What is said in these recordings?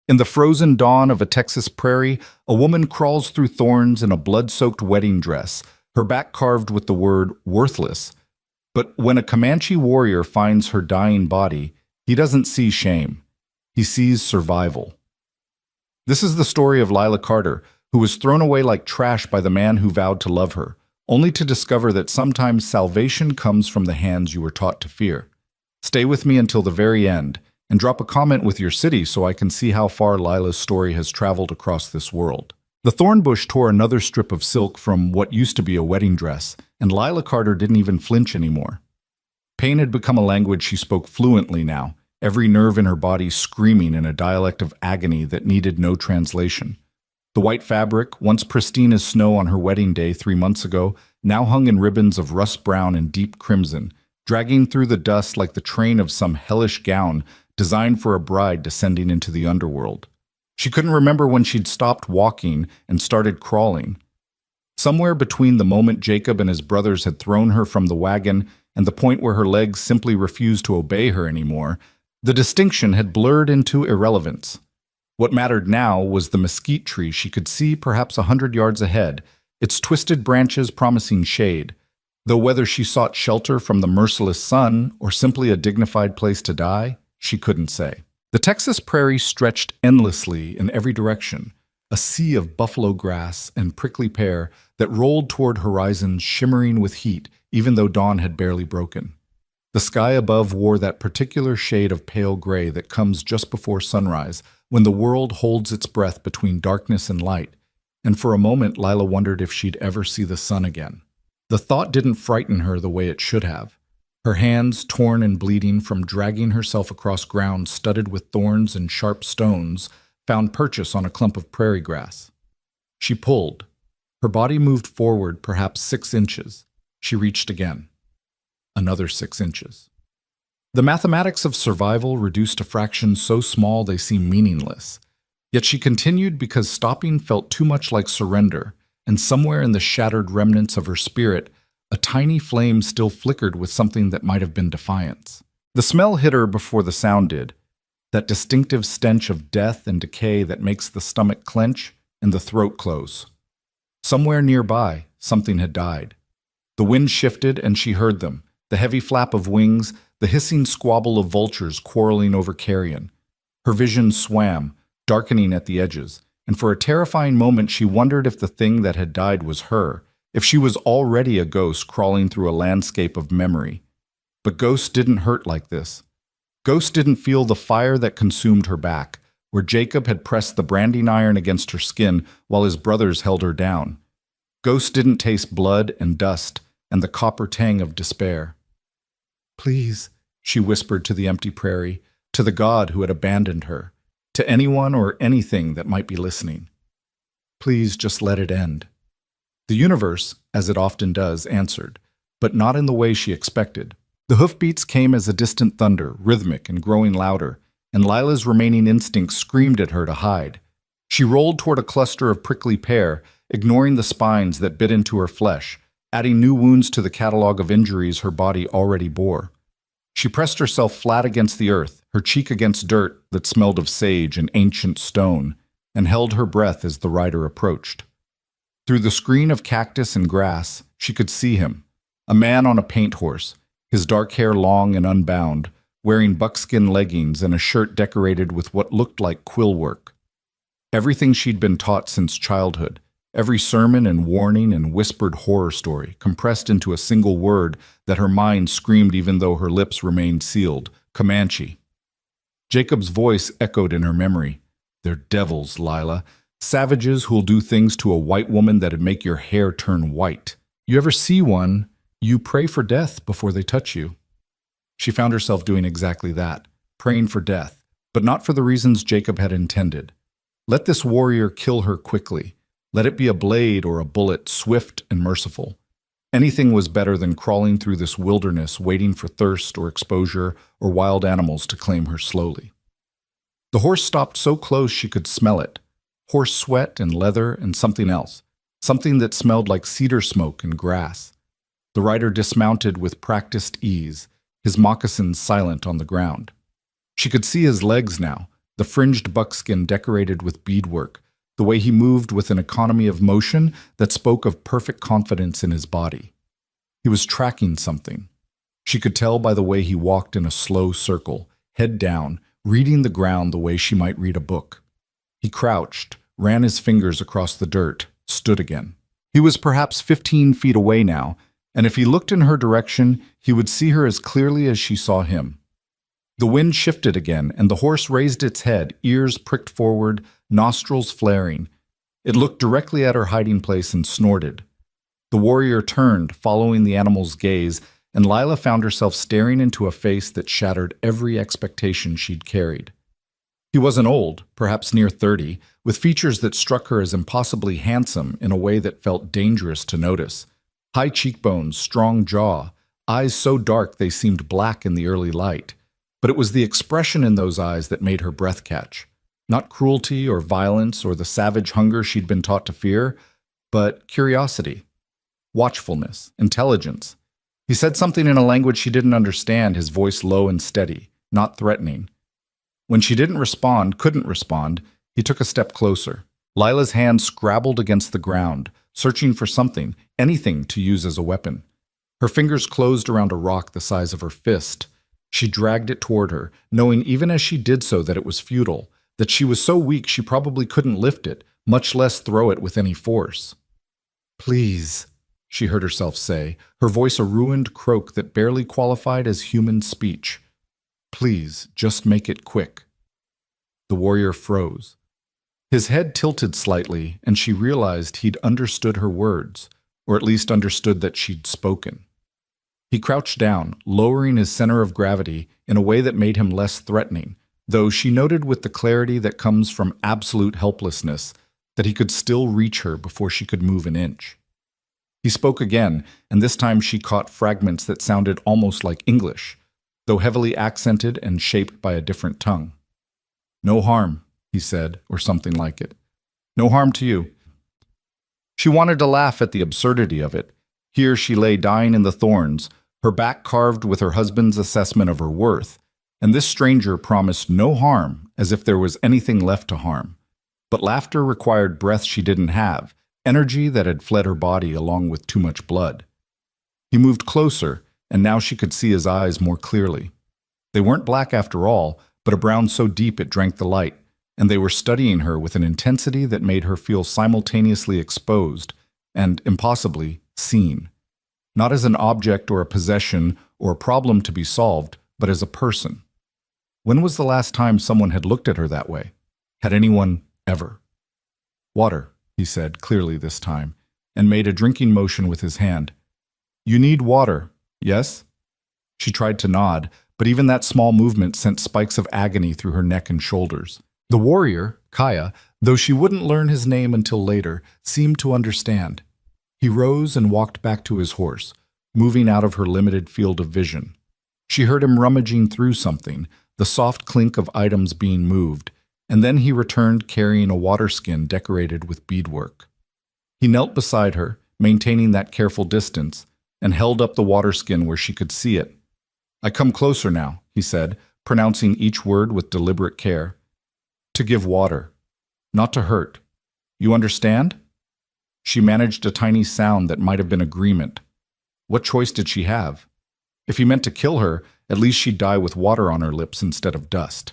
In the frozen dawn of a Texas prairie, a woman crawls through thorns in a blood-soaked wedding dress, her back carved with the word worthless. But when a Comanche warrior finds her dying body, he doesn't see shame. He sees survival. This is the story of Lila Carter, who was thrown away like trash by the man who vowed to love her, only to discover that sometimes salvation comes from the hands you were taught to fear. Stay with me until the very end, and drop a comment with your city so I can see how far Lila's story has traveled across this world. The thorn bush tore another strip of silk from what used to be a wedding dress, and Lila Carter didn't even flinch anymore. Pain had become a language she spoke fluently now, every nerve in her body screaming in a dialect of agony that needed no translation. The white fabric, once pristine as snow on her wedding day 3 months ago, now hung in ribbons of rust brown and deep crimson, dragging through the dust like the train of some hellish gown designed for a bride descending into the underworld. She couldn't remember when she'd stopped walking and started crawling. Somewhere between the moment Jacob and his brothers had thrown her from the wagon and the point where her legs simply refused to obey her anymore, the distinction had blurred into irrelevance. What mattered now was the mesquite tree she could see perhaps 100 yards ahead, its twisted branches promising shade, though whether she sought shelter from the merciless sun or simply a dignified place to die, she couldn't say. The Texas prairie stretched endlessly in every direction, a sea of buffalo grass and prickly pear that rolled toward horizons shimmering with heat even though dawn had barely broken. The sky above wore that particular shade of pale gray that comes just before sunrise, when the world holds its breath between darkness and light, and for a moment Lila wondered if she'd ever see the sun again. The thought didn't frighten her the way it should have. Her hands, torn and bleeding from dragging herself across ground studded with thorns and sharp stones, found purchase on a clump of prairie grass. She pulled. Her body moved forward perhaps 6 inches. She reached again. Another 6 inches. The mathematics of survival reduced to fractions so small they seem meaningless. Yet she continued because stopping felt too much like surrender, and somewhere in the shattered remnants of her spirit, a tiny flame still flickered with something that might have been defiance. The smell hit her before the sound did, that distinctive stench of death and decay that makes the stomach clench and the throat close. Somewhere nearby, something had died. The wind shifted and she heard them, the heavy flap of wings, the hissing squabble of vultures quarreling over carrion. Her vision swam, darkening at the edges, and for a terrifying moment she wondered if the thing that had died was her, if she was already a ghost crawling through a landscape of memory. But ghosts didn't hurt like this. Ghosts didn't feel the fire that consumed her back, where Jacob had pressed the branding iron against her skin while his brothers held her down. Ghosts didn't taste blood and dust and the copper tang of despair. "Please," she whispered to the empty prairie, to the God who had abandoned her, to anyone or anything that might be listening. "Please just let it end." The universe, as it often does, answered, but not in the way she expected. The hoofbeats came as a distant thunder, rhythmic and growing louder, and Lila's remaining instincts screamed at her to hide. She rolled toward a cluster of prickly pear, ignoring the spines that bit into her flesh, adding new wounds to the catalog of injuries her body already bore. She pressed herself flat against the earth, her cheek against dirt that smelled of sage and ancient stone, and held her breath as the rider approached. Through the screen of cactus and grass, she could see him, a man on a paint horse, his dark hair long and unbound, wearing buckskin leggings and a shirt decorated with what looked like quill work. Everything she'd been taught since childhood, every sermon and warning and whispered horror story, compressed into a single word that her mind screamed even though her lips remained sealed: Comanche. Jacob's voice echoed in her memory. "They're devils, Lila. Savages who'll do things to a white woman that'd make your hair turn white. You ever see one, you pray for death before they touch you." She found herself doing exactly that, praying for death, but not for the reasons Jacob had intended. Let this warrior kill her quickly. Let it be a blade or a bullet, swift and merciful. Anything was better than crawling through this wilderness waiting for thirst or exposure or wild animals to claim her slowly. The horse stopped so close she could smell it. Horse sweat and leather and something else, something that smelled like cedar smoke and grass. The rider dismounted with practiced ease, his moccasins silent on the ground. She could see his legs now, the fringed buckskin decorated with beadwork, the way he moved with an economy of motion that spoke of perfect confidence in his body. He was tracking something. She could tell by the way he walked in a slow circle, head down, reading the ground the way she might read a book. He crouched, ran his fingers across the dirt, stood again. He was perhaps 15 feet away now, and if he looked in her direction, he would see her as clearly as she saw him. The wind shifted again, and the horse raised its head, ears pricked forward, nostrils flaring. It looked directly at her hiding place and snorted. The warrior turned, following the animal's gaze, and Lila found herself staring into a face that shattered every expectation she'd carried. He wasn't old, perhaps near 30, with features that struck her as impossibly handsome in a way that felt dangerous to notice. High cheekbones, strong jaw, eyes so dark they seemed black in the early light. But it was the expression in those eyes that made her breath catch. Not cruelty or violence or the savage hunger she'd been taught to fear, but curiosity, watchfulness, intelligence. He said something in a language she didn't understand, his voice low and steady, not threatening. When she couldn't respond, he took a step closer. Lila's hand scrabbled against the ground, searching for something, anything to use as a weapon. Her fingers closed around a rock the size of her fist. She dragged it toward her, knowing even as she did so that it was futile, that she was so weak she probably couldn't lift it, much less throw it with any force. "Please," she heard herself say, her voice a ruined croak that barely qualified as human speech. "Please, just make it quick." The warrior froze. His head tilted slightly, and she realized he'd understood her words, or at least understood that she'd spoken. He crouched down, lowering his center of gravity in a way that made him less threatening, though she noted with the clarity that comes from absolute helplessness that he could still reach her before she could move an inch. He spoke again, and this time she caught fragments that sounded almost like English, though heavily accented and shaped by a different tongue. "No harm," he said, or something like it. "No harm to you." She wanted to laugh at the absurdity of it. Here she lay dying in the thorns, her back carved with her husband's assessment of her worth, and this stranger promised no harm, as if there was anything left to harm. But laughter required breath she didn't have, energy that had fled her body along with too much blood. He moved closer, and now she could see his eyes more clearly. They weren't black after all, but a brown so deep it drank the light, and they were studying her with an intensity that made her feel simultaneously exposed and, impossibly, seen. Not as an object or a possession or a problem to be solved, but as a person. When was the last time someone had looked at her that way? Had anyone ever? "Water," he said, clearly this time, and made a drinking motion with his hand. "You need water, yes?" She tried to nod, but even that small movement sent spikes of agony through her neck and shoulders. The warrior, Kaya, though she wouldn't learn his name until later, seemed to understand. He rose and walked back to his horse, moving out of her limited field of vision. She heard him rummaging through something, the soft clink of items being moved, and then he returned carrying a water skin decorated with beadwork. He knelt beside her, maintaining that careful distance, and held up the water skin where she could see it. "I come closer now," he said, pronouncing each word with deliberate care. "To give water, not to hurt. You understand?" She managed a tiny sound that might have been agreement. What choice did she have? If he meant to kill her, at least she'd die with water on her lips instead of dust.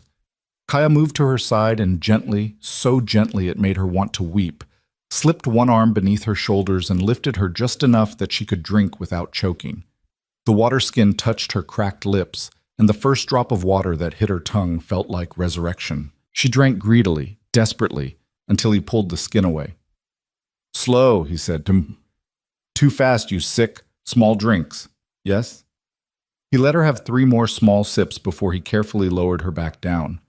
Kaya moved to her side and gently, so gently it made her want to weep, slipped one arm beneath her shoulders and lifted her just enough that she could drink without choking. The water skin touched her cracked lips, and the first drop of water that hit her tongue felt like resurrection. She drank greedily, desperately, until he pulled the skin away. "Slow," he said. "Too fast, you sick. Small drinks. Yes?" He let her have 3 more small sips before he carefully lowered her back down.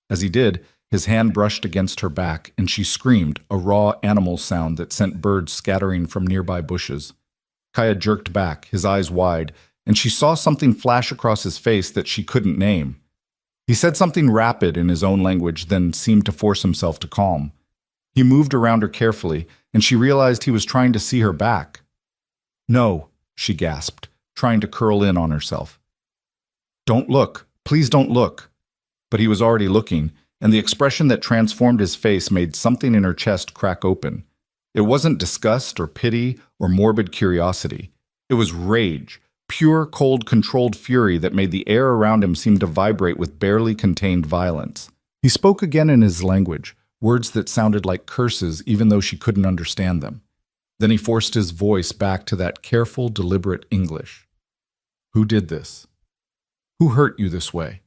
As he did, his hand brushed against her back, and she screamed, a raw animal sound that sent birds scattering from nearby bushes. Kaya jerked back, his eyes wide, and she saw something flash across his face that she couldn't name. He said something rapid in his own language, then seemed to force himself to calm. He moved around her carefully, and she realized he was trying to see her back. "No," she gasped, trying to curl in on herself. "Don't look. Please don't look." But he was already looking, and the expression that transformed his face made something in her chest crack open. It wasn't disgust or pity or morbid curiosity. It was rage, pure, cold, controlled fury that made the air around him seem to vibrate with barely contained violence. He spoke again in his language, words that sounded like curses even though she couldn't understand them. Then he forced his voice back to that careful, deliberate English. "Who did this? Who hurt you this way?"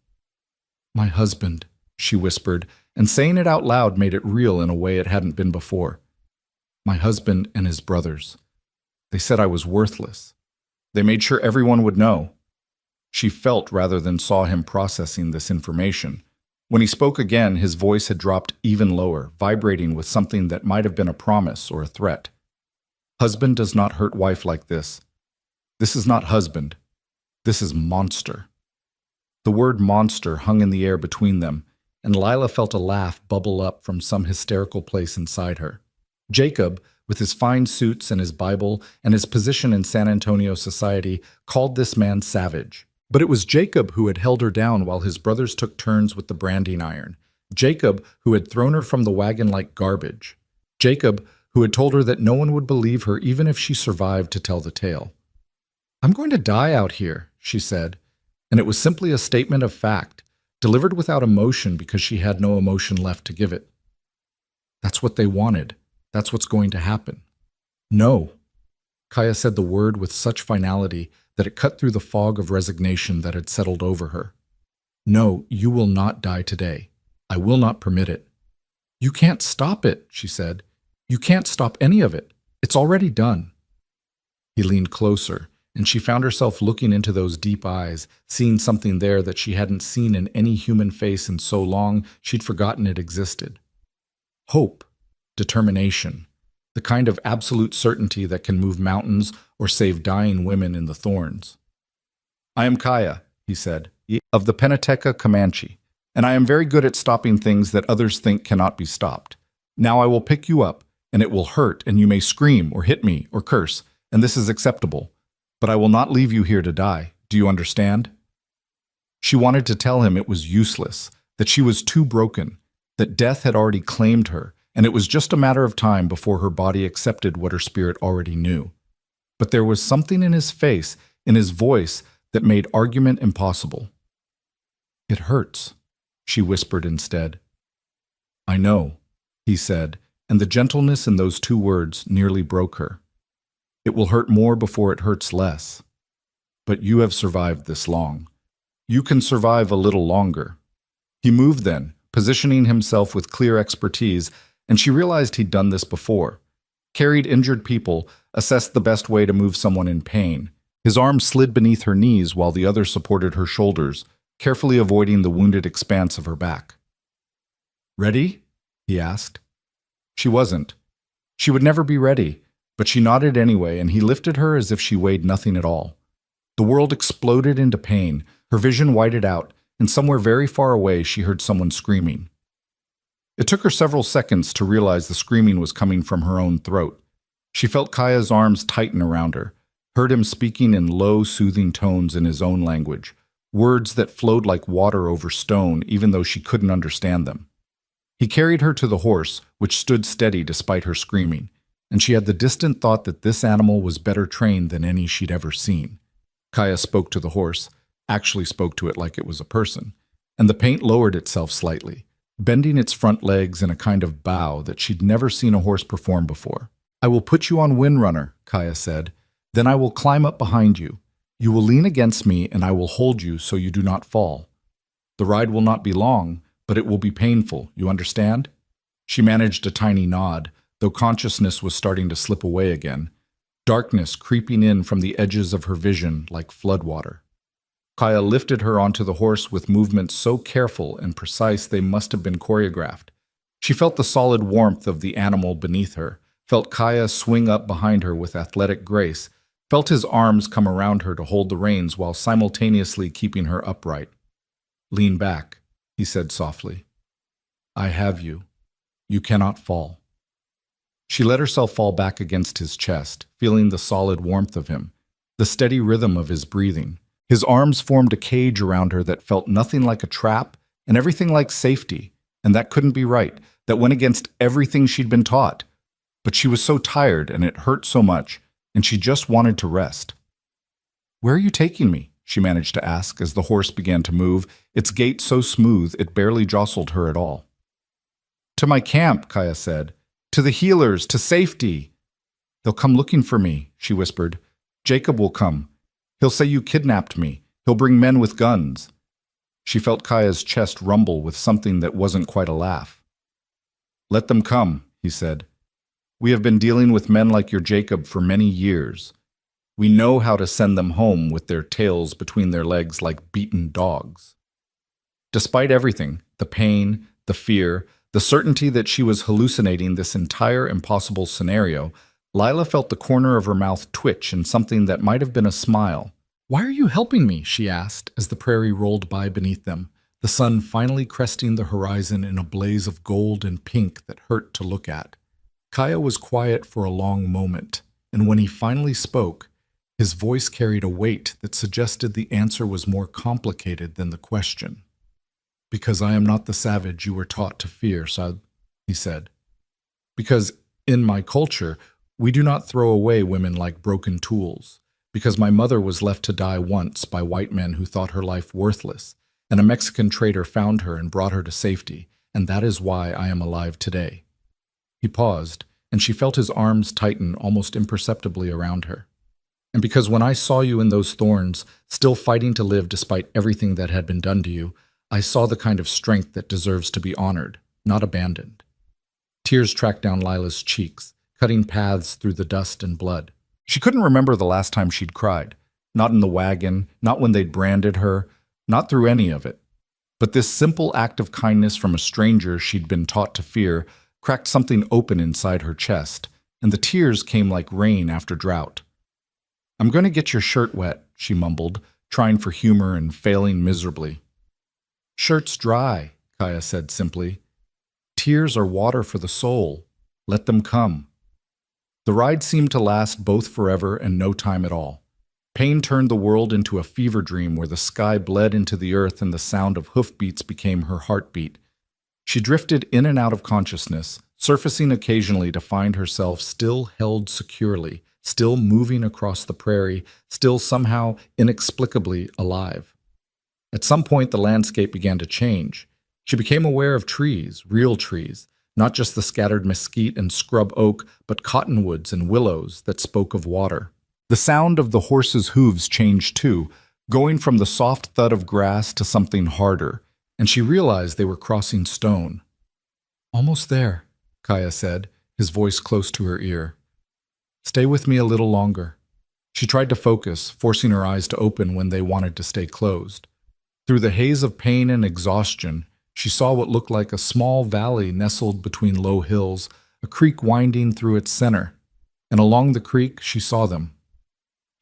"My husband," she whispered, and saying it out loud made it real in a way it hadn't been before. "My husband and his brothers. They said I was worthless. They made sure everyone would know." She felt rather than saw him processing this information. When he spoke again, his voice had dropped even lower, vibrating with something that might have been a promise or a threat. "Husband does not hurt wife like this. This is not husband. This is monster." The word monster hung in the air between them, and Lila felt a laugh bubble up from some hysterical place inside her. Jacob, with his fine suits and his Bible and his position in San Antonio society, called this man savage. But it was Jacob who had held her down while his brothers took turns with the branding iron. Jacob who had thrown her from the wagon like garbage. Jacob who had told her that no one would believe her even if she survived to tell the tale. "I'm going to die out here," she said, and it was simply a statement of fact, delivered without emotion because she had no emotion left to give it. That's what they wanted. That's what's going to happen. "No." Kaya said the word with such finality that it cut through the fog of resignation that had settled over her. "No, you will not die today. I will not permit it." "You can't stop it," she said. "You can't stop any of it. It's already done." He leaned closer, and she found herself looking into those deep eyes, seeing something there that she hadn't seen in any human face in so long she'd forgotten it existed. Hope, determination, the kind of absolute certainty that can move mountains or save dying women in the thorns. "I am Kaya," he said, "of the Penateca Comanche, and I am very good at stopping things that others think cannot be stopped. Now I will pick you up, and it will hurt, and you may scream or hit me or curse, and this is acceptable. But I will not leave you here to die. Do you understand?" She wanted to tell him it was useless, that she was too broken, that death had already claimed her, and it was just a matter of time before her body accepted what her spirit already knew. But there was something in his face, in his voice, that made argument impossible. "It hurts," she whispered instead. "I know," he said, and the gentleness in those two words nearly broke her. "It will hurt more before it hurts less. But you have survived this long. You can survive a little longer." He moved then, positioning himself with clear expertise, and she realized he'd done this before. Carried injured people, assessed the best way to move someone in pain. His arm slid beneath her knees while the other supported her shoulders, carefully avoiding the wounded expanse of her back. "Ready?" he asked. She wasn't. She would never be ready, but she nodded anyway, and he lifted her as if she weighed nothing at all. The world exploded into pain, her vision whited out, and somewhere very far away she heard someone screaming. It took her several seconds to realize the screaming was coming from her own throat. She felt Kaya's arms tighten around her, heard him speaking in low, soothing tones in his own language, words that flowed like water over stone even though she couldn't understand them. He carried her to the horse, which stood steady despite her screaming, and she had the distant thought that this animal was better trained than any she'd ever seen. Kaya spoke to the horse, actually spoke to it like it was a person, and the paint lowered itself slightly, bending its front legs in a kind of bow that she'd never seen a horse perform before. "I will put you on Windrunner," Kaya said. "Then I will climb up behind you. You will lean against me, and I will hold you so you do not fall. The ride will not be long, but it will be painful, you understand?" She managed a tiny nod, though consciousness was starting to slip away again, darkness creeping in from the edges of her vision like floodwater. Kaya lifted her onto the horse with movements so careful and precise they must have been choreographed. She felt the solid warmth of the animal beneath her, felt Kaya swing up behind her with athletic grace, felt his arms come around her to hold the reins while simultaneously keeping her upright. "Lean back," he said softly. "I have you. You cannot fall." She let herself fall back against his chest, feeling the solid warmth of him, the steady rhythm of his breathing. His arms formed a cage around her that felt nothing like a trap and everything like safety. And that couldn't be right. That went against everything she'd been taught. But she was so tired and it hurt so much, and she just wanted to rest. "Where are you taking me?" she managed to ask as the horse began to move, its gait so smooth it barely jostled her at all. "To my camp," Kaya said. "To the healers, to safety." "They'll come looking for me," she whispered. "Jacob will come. He'll say you kidnapped me. He'll bring men with guns." She felt Kaya's chest rumble with something that wasn't quite a laugh. "Let them come," he said. "We have been dealing with men like your Jacob for many years. We know how to send them home with their tails between their legs like beaten dogs." Despite everything, the pain, the fear, the certainty that she was hallucinating this entire impossible scenario, Lila felt the corner of her mouth twitch in something that might have been a smile. "Why are you helping me?" she asked as the prairie rolled by beneath them, the sun finally cresting the horizon in a blaze of gold and pink that hurt to look at. Kaya was quiet for a long moment, and when he finally spoke, his voice carried a weight that suggested the answer was more complicated than the question. "Because I am not the savage you were taught to fear, Sad," he said. "Because, in my culture, we do not throw away women like broken tools. Because my mother was left to die once by white men who thought her life worthless, and a Mexican trader found her and brought her to safety, and that is why I am alive today." He paused, and she felt his arms tighten almost imperceptibly around her. "And because when I saw you in those thorns, still fighting to live despite everything that had been done to you, I saw the kind of strength that deserves to be honored, not abandoned." Tears tracked down Lila's cheeks, cutting paths through the dust and blood. She couldn't remember the last time she'd cried. Not in the wagon, not when they'd branded her, not through any of it. But this simple act of kindness from a stranger she'd been taught to fear cracked something open inside her chest, and the tears came like rain after drought. "I'm going to get your shirt wet," she mumbled, trying for humor and failing miserably. "Shirt's dry," Kaya said simply. "Tears are water for the soul. Let them come." The ride seemed to last both forever and no time at all. Pain turned the world into a fever dream where the sky bled into the earth and the sound of hoofbeats became her heartbeat. She drifted in and out of consciousness, surfacing occasionally to find herself still held securely, still moving across the prairie, still somehow inexplicably alive. At some point, the landscape began to change. She became aware of trees, real trees, not just the scattered mesquite and scrub oak, but cottonwoods and willows that spoke of water. The sound of the horse's hooves changed too, going from the soft thud of grass to something harder, and she realized they were crossing stone. "Almost there," Kaya said, his voice close to her ear. "Stay with me a little longer." She tried to focus, forcing her eyes to open when they wanted to stay closed. Through the haze of pain and exhaustion, she saw what looked like a small valley nestled between low hills, a creek winding through its center. And along the creek, she saw them.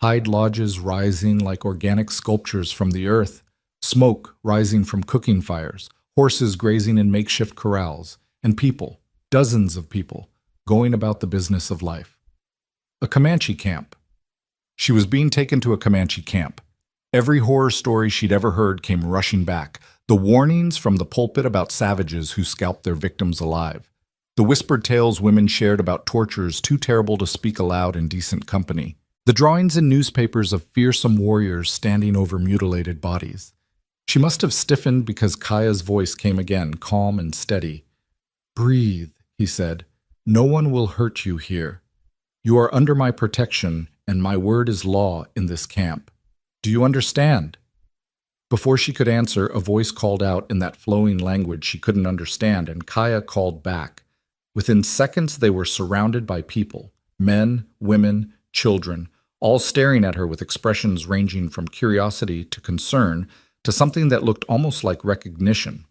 Hide lodges rising like organic sculptures from the earth, smoke rising from cooking fires, horses grazing in makeshift corrals, and people, dozens of people, going about the business of life. A Comanche camp. She was being taken to a Comanche camp. Every horror story she'd ever heard came rushing back. The warnings from the pulpit about savages who scalped their victims alive. The whispered tales women shared about tortures too terrible to speak aloud in decent company. The drawings in newspapers of fearsome warriors standing over mutilated bodies. She must have stiffened because Kaya's voice came again, calm and steady. "Breathe," he said. "No one will hurt you here. You are under my protection, and my word is law in this camp. Do you understand?" Before she could answer, a voice called out in that flowing language she couldn't understand, and Kaya called back. Within seconds, they were surrounded by people, men, women, children, all staring at her with expressions ranging from curiosity to concern to something that looked almost like recognition.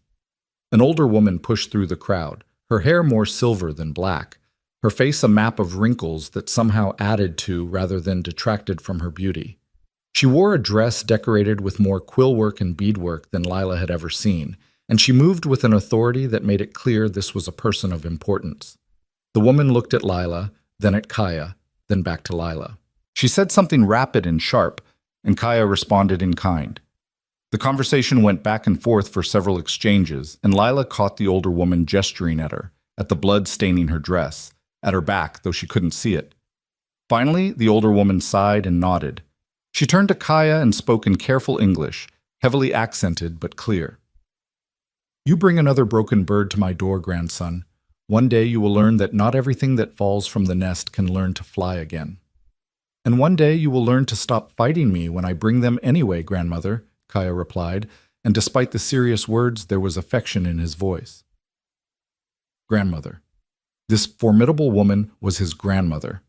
An older woman pushed through the crowd, her hair more silver than black, her face a map of wrinkles that somehow added to rather than detracted from her beauty. She wore a dress decorated with more quillwork and beadwork than Lila had ever seen, and she moved with an authority that made it clear this was a person of importance. The woman looked at Lila, then at Kaya, then back to Lila. She said something rapid and sharp, and Kaya responded in kind. The conversation went back and forth for several exchanges, and Lila caught the older woman gesturing at her, at the blood staining her dress, at her back, though she couldn't see it. Finally, the older woman sighed and nodded. She turned to Kaya and spoke in careful English, heavily accented but clear. You bring another broken bird to my door, grandson. One day you will learn that not everything that falls from the nest can learn to fly again. And one day you will learn to stop fighting me when I bring them anyway, grandmother, Kaya replied, and despite the serious words, there was affection in his voice. Grandmother. This formidable woman was his grandmother.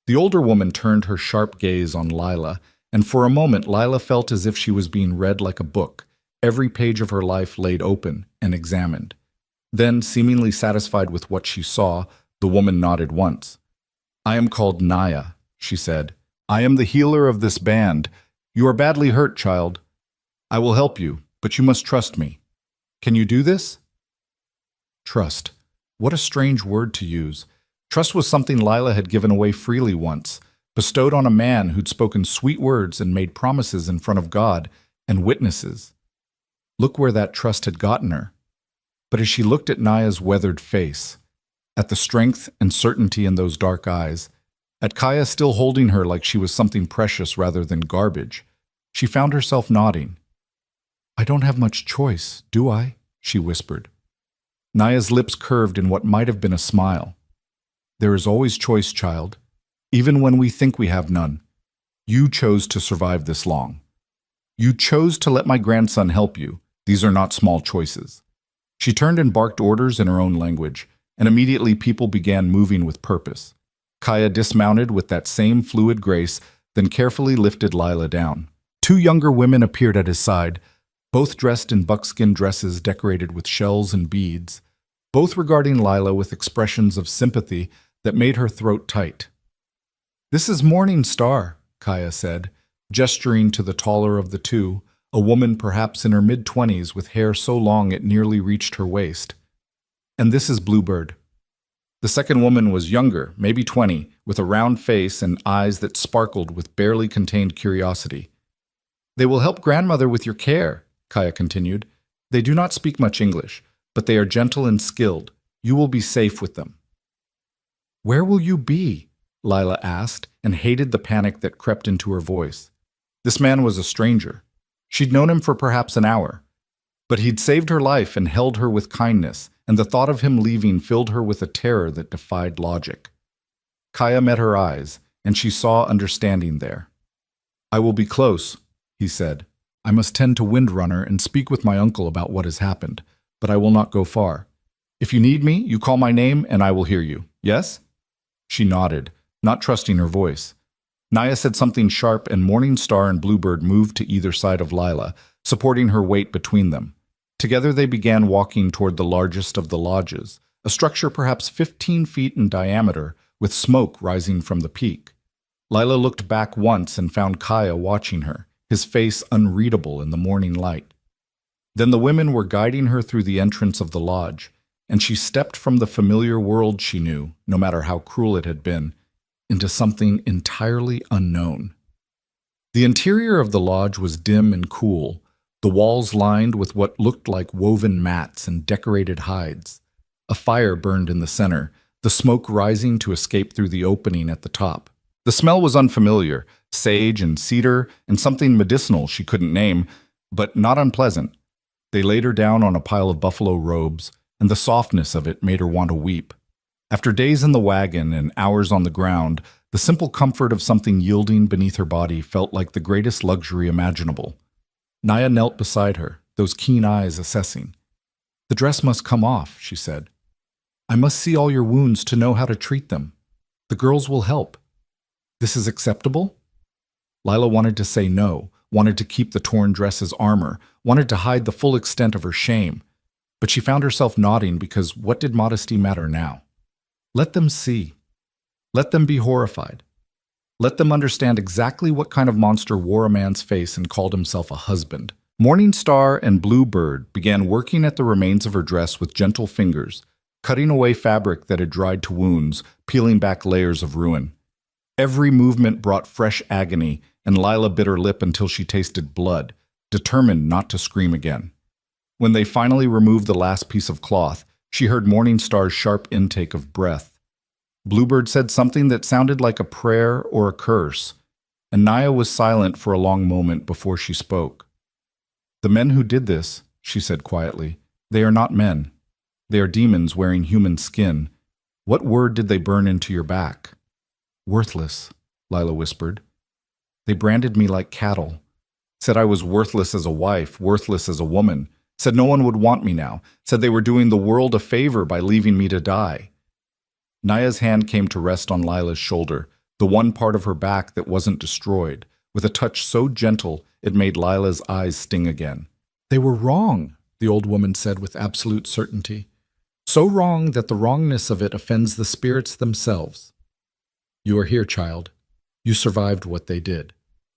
The older woman turned her sharp gaze on Lila, and for a moment Lila felt as if she was being read like a book, every page of her life laid open and examined. Then, seemingly satisfied with what she saw, the woman nodded once. I am called Naya, she said. I am the healer of this band. You are badly hurt, child. I will help you, but you must trust me. Can you do this? Trust. What a strange word to use. Trust was something Lila had given away freely once, bestowed on a man who'd spoken sweet words and made promises in front of God and witnesses. Look where that trust had gotten her. But as she looked at Naya's weathered face, at the strength and certainty in those dark eyes, at Kaya still holding her like she was something precious rather than garbage, she found herself nodding. I don't have much choice, do I? She whispered. Naya's lips curved in what might have been a smile. There is always choice, child, even when we think we have none. You chose to survive this long. You chose to let my grandson help you. These are not small choices. She turned and barked orders in her own language, and immediately people began moving with purpose. Kaya dismounted with that same fluid grace, then carefully lifted Lila down. Two younger women appeared at his side, both dressed in buckskin dresses decorated with shells and beads, both regarding Lila with expressions of sympathy that made her throat tight. This is Morning Star, Kaya said, gesturing to the taller of the two, a woman perhaps in her mid-20s with hair so long it nearly reached her waist. And this is Bluebird. The second woman was younger, maybe 20, with a round face and eyes that sparkled with barely contained curiosity. They will help grandmother with your care, Kaya continued. They do not speak much English, but they are gentle and skilled. You will be safe with them. Where will you be? Lila asked, and hated the panic that crept into her voice. This man was a stranger. She'd known him for perhaps an hour. But he'd saved her life and held her with kindness, and the thought of him leaving filled her with a terror that defied logic. Kaya met her eyes, and she saw understanding there. I will be close, he said. I must tend to Windrunner and speak with my uncle about what has happened, but I will not go far. If you need me, you call my name and I will hear you. Yes? She nodded, not trusting her voice. Naya said something sharp, and Morning Star and Bluebird moved to either side of Lila, supporting her weight between them. Together they began walking toward the largest of the lodges, a structure perhaps 15 feet in diameter, with smoke rising from the peak. Lila looked back once and found Kaya watching her, his face unreadable in the morning light. Then the women were guiding her through the entrance of the lodge, and she stepped from the familiar world she knew, no matter how cruel it had been, into something entirely unknown. The interior of the lodge was dim and cool, the walls lined with what looked like woven mats and decorated hides. A fire burned in the center, the smoke rising to escape through the opening at the top. The smell was unfamiliar, sage and cedar and something medicinal she couldn't name, but not unpleasant. They laid her down on a pile of buffalo robes, and the softness of it made her want to weep. After days in the wagon and hours on the ground, the simple comfort of something yielding beneath her body felt like the greatest luxury imaginable. Naya knelt beside her, those keen eyes assessing. The dress must come off, she said. I must see all your wounds to know how to treat them. The girls will help. This is acceptable? Lila wanted to say no, wanted to keep the torn dress as armor, wanted to hide the full extent of her shame. But she found herself nodding because what did modesty matter now? Let them see. Let them be horrified. Let them understand exactly what kind of monster wore a man's face and called himself a husband. Morning Star and Bluebird began working at the remains of her dress with gentle fingers, cutting away fabric that had dried to wounds, peeling back layers of ruin. Every movement brought fresh agony, and Lila bit her lip until she tasted blood, determined not to scream again. When they finally removed the last piece of cloth, she heard Morningstar's sharp intake of breath. Bluebird said something that sounded like a prayer or a curse, and Naya was silent for a long moment before she spoke. "The men who did this," she said quietly, "they are not men. They are demons wearing human skin. What word did they burn into your back?" "Worthless," Lila whispered. "They branded me like cattle. Said I was worthless as a wife, worthless as a woman. Said no one would want me now. Said they were doing the world a favor by leaving me to die." Naya's hand came to rest on Lila's shoulder, the one part of her back that wasn't destroyed, with a touch so gentle it made Lila's eyes sting again. "They were wrong," the old woman said with absolute certainty. "So wrong that the wrongness of it offends the spirits themselves. You are here, child. You survived what they did.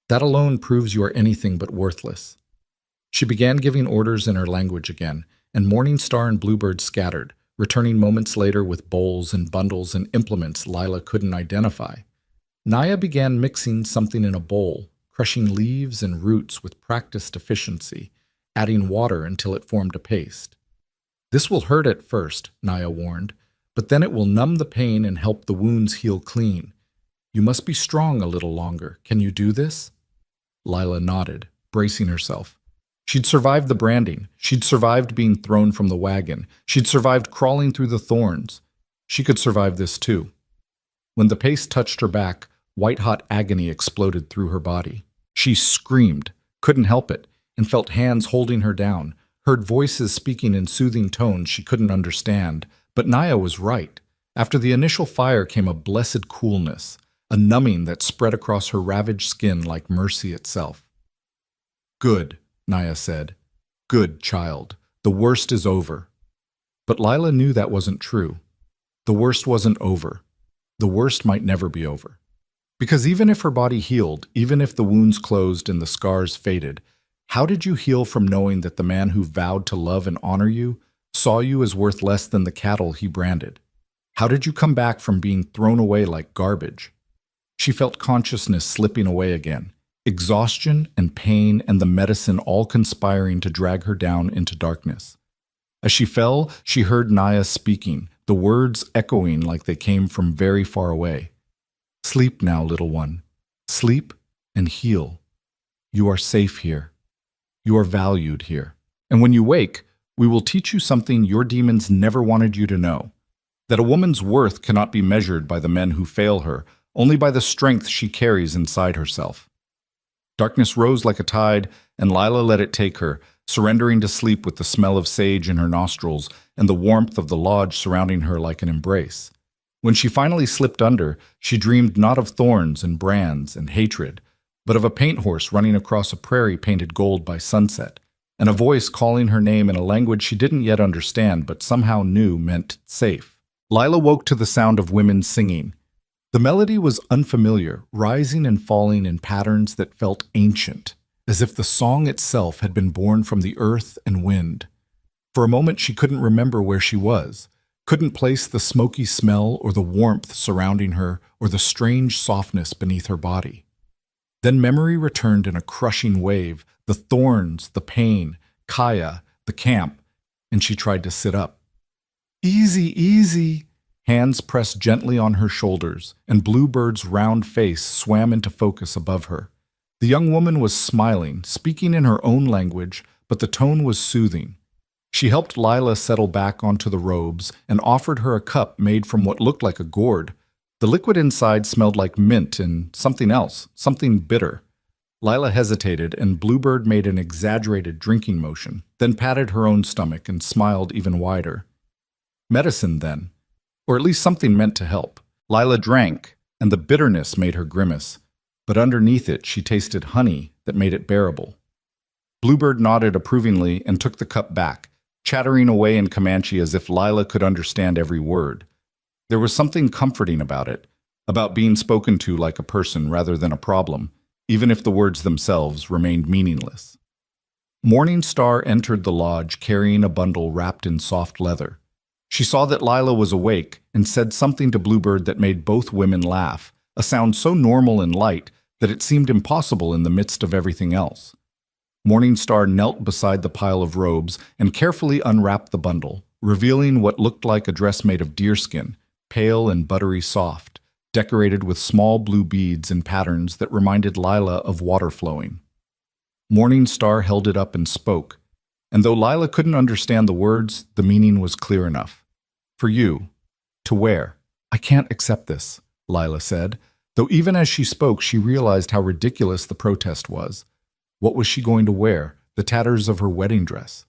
That alone proves you are anything but worthless." She began giving orders in her language again, and Morningstar and Bluebird scattered, returning moments later with bowls and bundles and implements Lila couldn't identify. Naya began mixing something in a bowl, crushing leaves and roots with practiced efficiency, adding water until it formed a paste. "This will hurt at first," Naya warned, "but then it will numb the pain and help the wounds heal clean. You must be strong a little longer. Can you do this?" Lila nodded, bracing herself. She'd survived the branding. She'd survived being thrown from the wagon. She'd survived crawling through the thorns. She could survive this too. When the paste touched her back, white-hot agony exploded through her body. She screamed, couldn't help it, and felt hands holding her down, heard voices speaking in soothing tones she couldn't understand. But Naya was right. After the initial fire came a blessed coolness, a numbing that spread across her ravaged skin like mercy itself. "Good," Naya said. "Good, child. The worst is over." But Lila knew that wasn't true. The worst wasn't over. The worst might never be over. Because even if her body healed, even if the wounds closed and the scars faded, how did you heal from knowing that the man who vowed to love and honor you saw you as worth less than the cattle he branded? How did you come back from being thrown away like garbage? She felt consciousness slipping away again. Exhaustion and pain and the medicine all conspiring to drag her down into darkness. As she fell, she heard Naya speaking, the words echoing like they came from very far away. "Sleep now, little one. Sleep and heal. You are safe here. You are valued here. And when you wake, we will teach you something your demons never wanted you to know. That a woman's worth cannot be measured by the men who fail her, only by the strength she carries inside herself." Darkness rose like a tide, and Lila let it take her, surrendering to sleep with the smell of sage in her nostrils and the warmth of the lodge surrounding her like an embrace. When she finally slipped under, she dreamed not of thorns and brands and hatred, but of a paint horse running across a prairie painted gold by sunset, and a voice calling her name in a language she didn't yet understand but somehow knew meant safe. Lila woke to the sound of women singing. The melody was unfamiliar, rising and falling in patterns that felt ancient, as if the song itself had been born from the earth and wind. For a moment she couldn't remember where she was, couldn't place the smoky smell or the warmth surrounding her or the strange softness beneath her body. Then memory returned in a crushing wave, the thorns, the pain, Kaya, the camp, and she tried to sit up. "Easy, easy." Hands pressed gently on her shoulders, and Bluebird's round face swam into focus above her. The young woman was smiling, speaking in her own language, but the tone was soothing. She helped Lila settle back onto the robes and offered her a cup made from what looked like a gourd. The liquid inside smelled like mint and something else, something bitter. Lila hesitated, and Bluebird made an exaggerated drinking motion, then patted her own stomach and smiled even wider. Medicine, then. Or at least something meant to help. Lila drank, and the bitterness made her grimace, but underneath it she tasted honey that made it bearable. Bluebird nodded approvingly and took the cup back, chattering away in Comanche as if Lila could understand every word. There was something comforting about it, about being spoken to like a person rather than a problem, even if the words themselves remained meaningless. Morningstar entered the lodge carrying a bundle wrapped in soft leather. She saw that Lila was awake and said something to Bluebird that made both women laugh, a sound so normal and light that it seemed impossible in the midst of everything else. Morningstar knelt beside the pile of robes and carefully unwrapped the bundle, revealing what looked like a dress made of deerskin, pale and buttery soft, decorated with small blue beads and patterns that reminded Lila of water flowing. Morningstar held it up and spoke, and though Lila couldn't understand the words, the meaning was clear enough. For you, to wear. I can't accept this, Lila said, though even as she spoke she realized how ridiculous the protest was. What was she going to wear? The tatters of her wedding dress.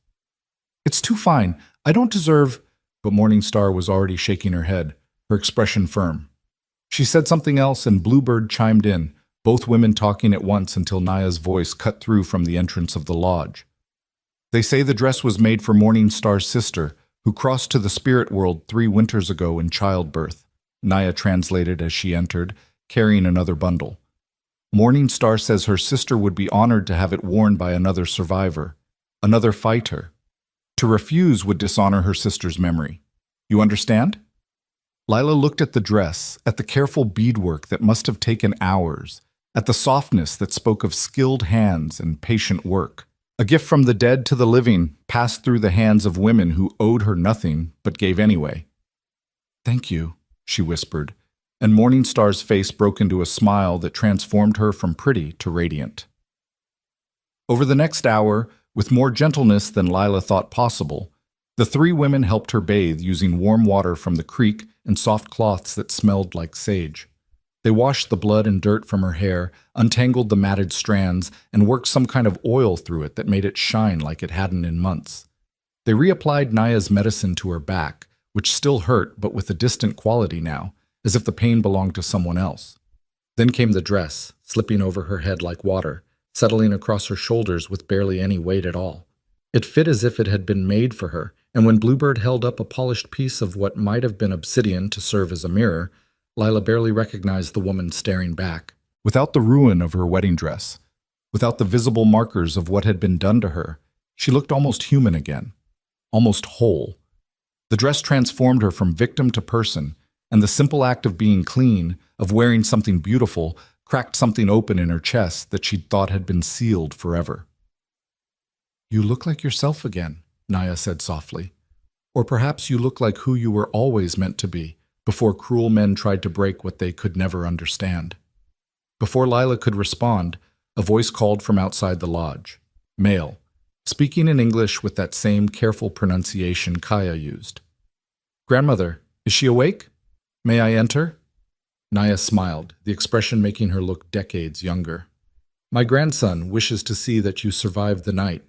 It's too fine. I don't deserve... But Morningstar was already shaking her head, her expression firm. She said something else and Bluebird chimed in, both women talking at once until Naya's voice cut through from the entrance of the lodge. They say the dress was made for Morningstar's sister, who crossed to the spirit world 3 winters ago in childbirth, Naya translated as she entered, carrying another bundle. Morningstar says her sister would be honored to have it worn by another survivor, another fighter. To refuse would dishonor her sister's memory. You understand? Lila looked at the dress, at the careful beadwork that must have taken hours, at the softness that spoke of skilled hands and patient work. A gift from the dead to the living, passed through the hands of women who owed her nothing but gave anyway. Thank you, she whispered, and Morningstar's face broke into a smile that transformed her from pretty to radiant. Over the next hour, with more gentleness than Lila thought possible, the 3 women helped her bathe using warm water from the creek and soft cloths that smelled like sage. They washed the blood and dirt from her hair, untangled the matted strands, and worked some kind of oil through it that made it shine like it hadn't in months. They reapplied Naya's medicine to her back, which still hurt but with a distant quality now, as if the pain belonged to someone else. Then came the dress, slipping over her head like water, settling across her shoulders with barely any weight at all. It fit as if it had been made for her, and when Bluebird held up a polished piece of what might have been obsidian to serve as a mirror, Lila barely recognized the woman staring back. Without the ruin of her wedding dress, without the visible markers of what had been done to her, she looked almost human again, almost whole. The dress transformed her from victim to person, and the simple act of being clean, of wearing something beautiful, cracked something open in her chest that she'd thought had been sealed forever. You look like yourself again, Naya said softly. Or perhaps you look like who you were always meant to be, before cruel men tried to break what they could never understand. Before Lila could respond, a voice called from outside the lodge. Male, speaking in English with that same careful pronunciation Kaya used. Grandmother, is she awake? May I enter? Naya smiled, the expression making her look decades younger. My grandson wishes to see that you survived the night.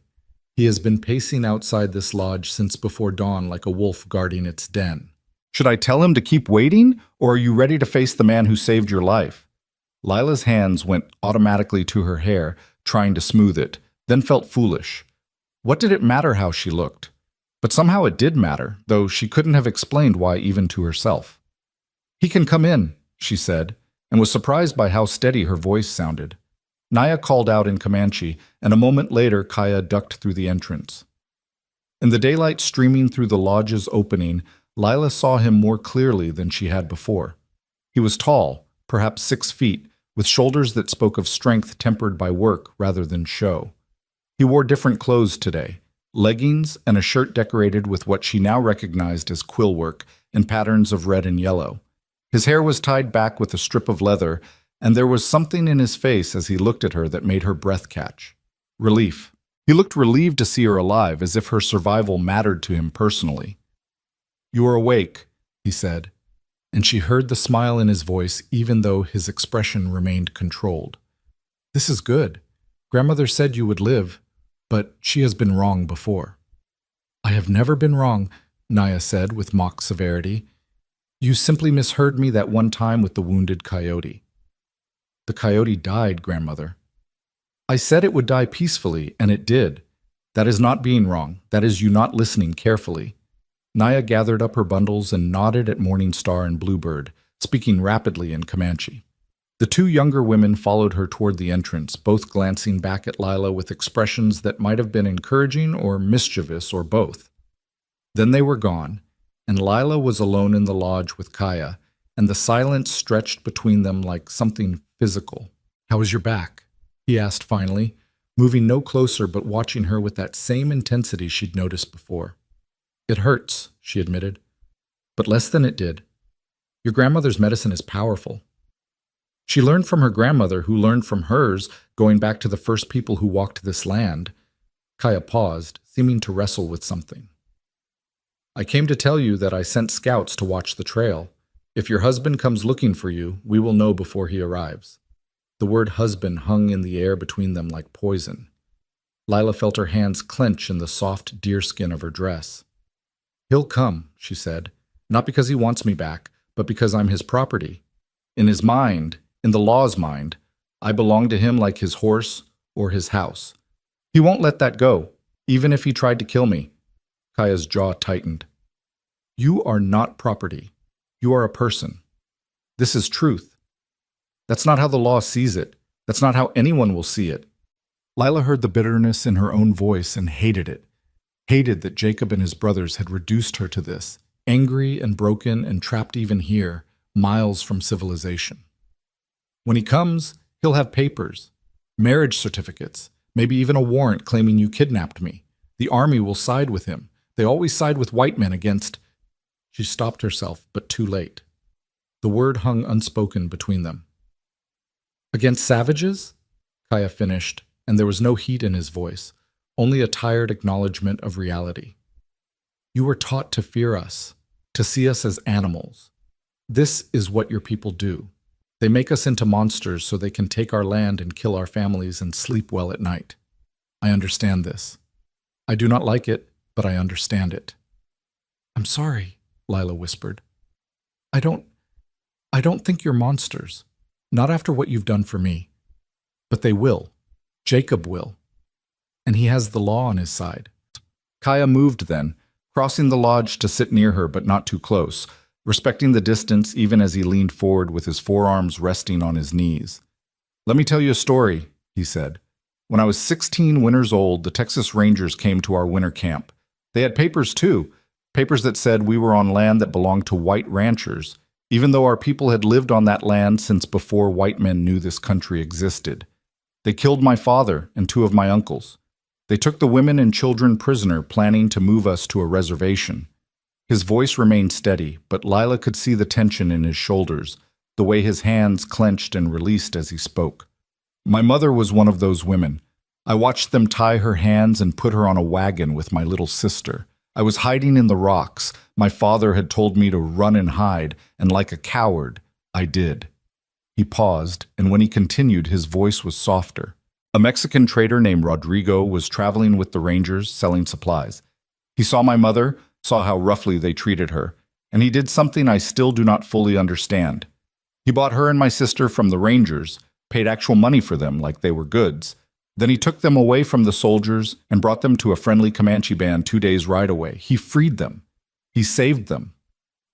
He has been pacing outside this lodge since before dawn like a wolf guarding its den. Should I tell him to keep waiting, or are you ready to face the man who saved your life? Lila's hands went automatically to her hair, trying to smooth it, then felt foolish. What did it matter how she looked? But somehow it did matter, though she couldn't have explained why even to herself. He can come in, she said, and was surprised by how steady her voice sounded. Naya called out in Comanche, and a moment later Kaya ducked through the entrance. In the daylight streaming through the lodge's opening, Lila saw him more clearly than she had before. He was tall, perhaps 6 feet, with shoulders that spoke of strength tempered by work rather than show. He wore different clothes today, leggings and a shirt decorated with what she now recognized as quill work in patterns of red and yellow. His hair was tied back with a strip of leather, and there was something in his face as he looked at her that made her breath catch. Relief. He looked relieved to see her alive, as if her survival mattered to him personally. You are awake, he said, and she heard the smile in his voice even though his expression remained controlled. This is good. Grandmother said you would live, but she has been wrong before. I have never been wrong, Naya said with mock severity. You simply misheard me that one time with the wounded coyote. The coyote died, Grandmother. I said it would die peacefully, and it did. That is not being wrong. That is you not listening carefully. Naya gathered up her bundles and nodded at Morningstar and Bluebird, speaking rapidly in Comanche. The 2 younger women followed her toward the entrance, both glancing back at Lila with expressions that might have been encouraging or mischievous or both. Then they were gone, and Lila was alone in the lodge with Kaya, and the silence stretched between them like something physical. How is your back? He asked finally, moving no closer but watching her with that same intensity she'd noticed before. "It hurts," she admitted, "but less than it did. Your grandmother's medicine is powerful." She learned from her grandmother, who learned from hers, going back to the first people who walked this land. Kaya paused, seeming to wrestle with something. "I came to tell you that I sent scouts to watch the trail. If your husband comes looking for you, we will know before he arrives." The word husband hung in the air between them like poison. Lila felt her hands clench in the soft deerskin of her dress. "He'll come," she said, "not because he wants me back, but because I'm his property. In his mind, in the law's mind, I belong to him like his horse or his house. He won't let that go, even if he tried to kill me." Kaya's jaw tightened. "You are not property. You are a person. This is truth. That's not how the law sees it. That's not how anyone will see it." Lila heard the bitterness in her own voice and hated it. Hated that Jacob and his brothers had reduced her to this, angry and broken and trapped even here, miles from civilization. "When he comes, he'll have papers, marriage certificates, maybe even a warrant claiming you kidnapped me. The army will side with him. They always side with white men against—" She stopped herself, but too late. The word hung unspoken between them. "Against savages?" Kaya finished, and there was no heat in his voice, only a tired acknowledgement of reality. "You were taught to fear us, to see us as animals. This is what your people do. They make us into monsters so they can take our land and kill our families and sleep well at night. I understand this. I do not like it, but I understand it." "I'm sorry," Lila whispered. I don't think you're monsters. Not after what you've done for me. But they will. Jacob will. And he has the law on his side." Kaya moved then, crossing the lodge to sit near her but not too close, respecting the distance even as he leaned forward with his forearms resting on his knees. "Let me tell you a story," he said. "When I was 16 winters old, the Texas Rangers came to our winter camp. They had papers too, papers that said we were on land that belonged to white ranchers, even though our people had lived on that land since before white men knew this country existed. They killed my father and 2 of my uncles. They took the women and children prisoner, planning to move us to a reservation." His voice remained steady, but Lila could see the tension in his shoulders, the way his hands clenched and released as he spoke. "My mother was one of those women. I watched them tie her hands and put her on a wagon with my little sister. I was hiding in the rocks. My father had told me to run and hide, and like a coward, I did." He paused, and when he continued, his voice was softer. "A Mexican trader named Rodrigo was traveling with the Rangers, selling supplies. He saw my mother, saw how roughly they treated her, and he did something I still do not fully understand. He bought her and my sister from the Rangers, paid actual money for them like they were goods. Then he took them away from the soldiers and brought them to a friendly Comanche band 2 days' ride away. He freed them. He saved them."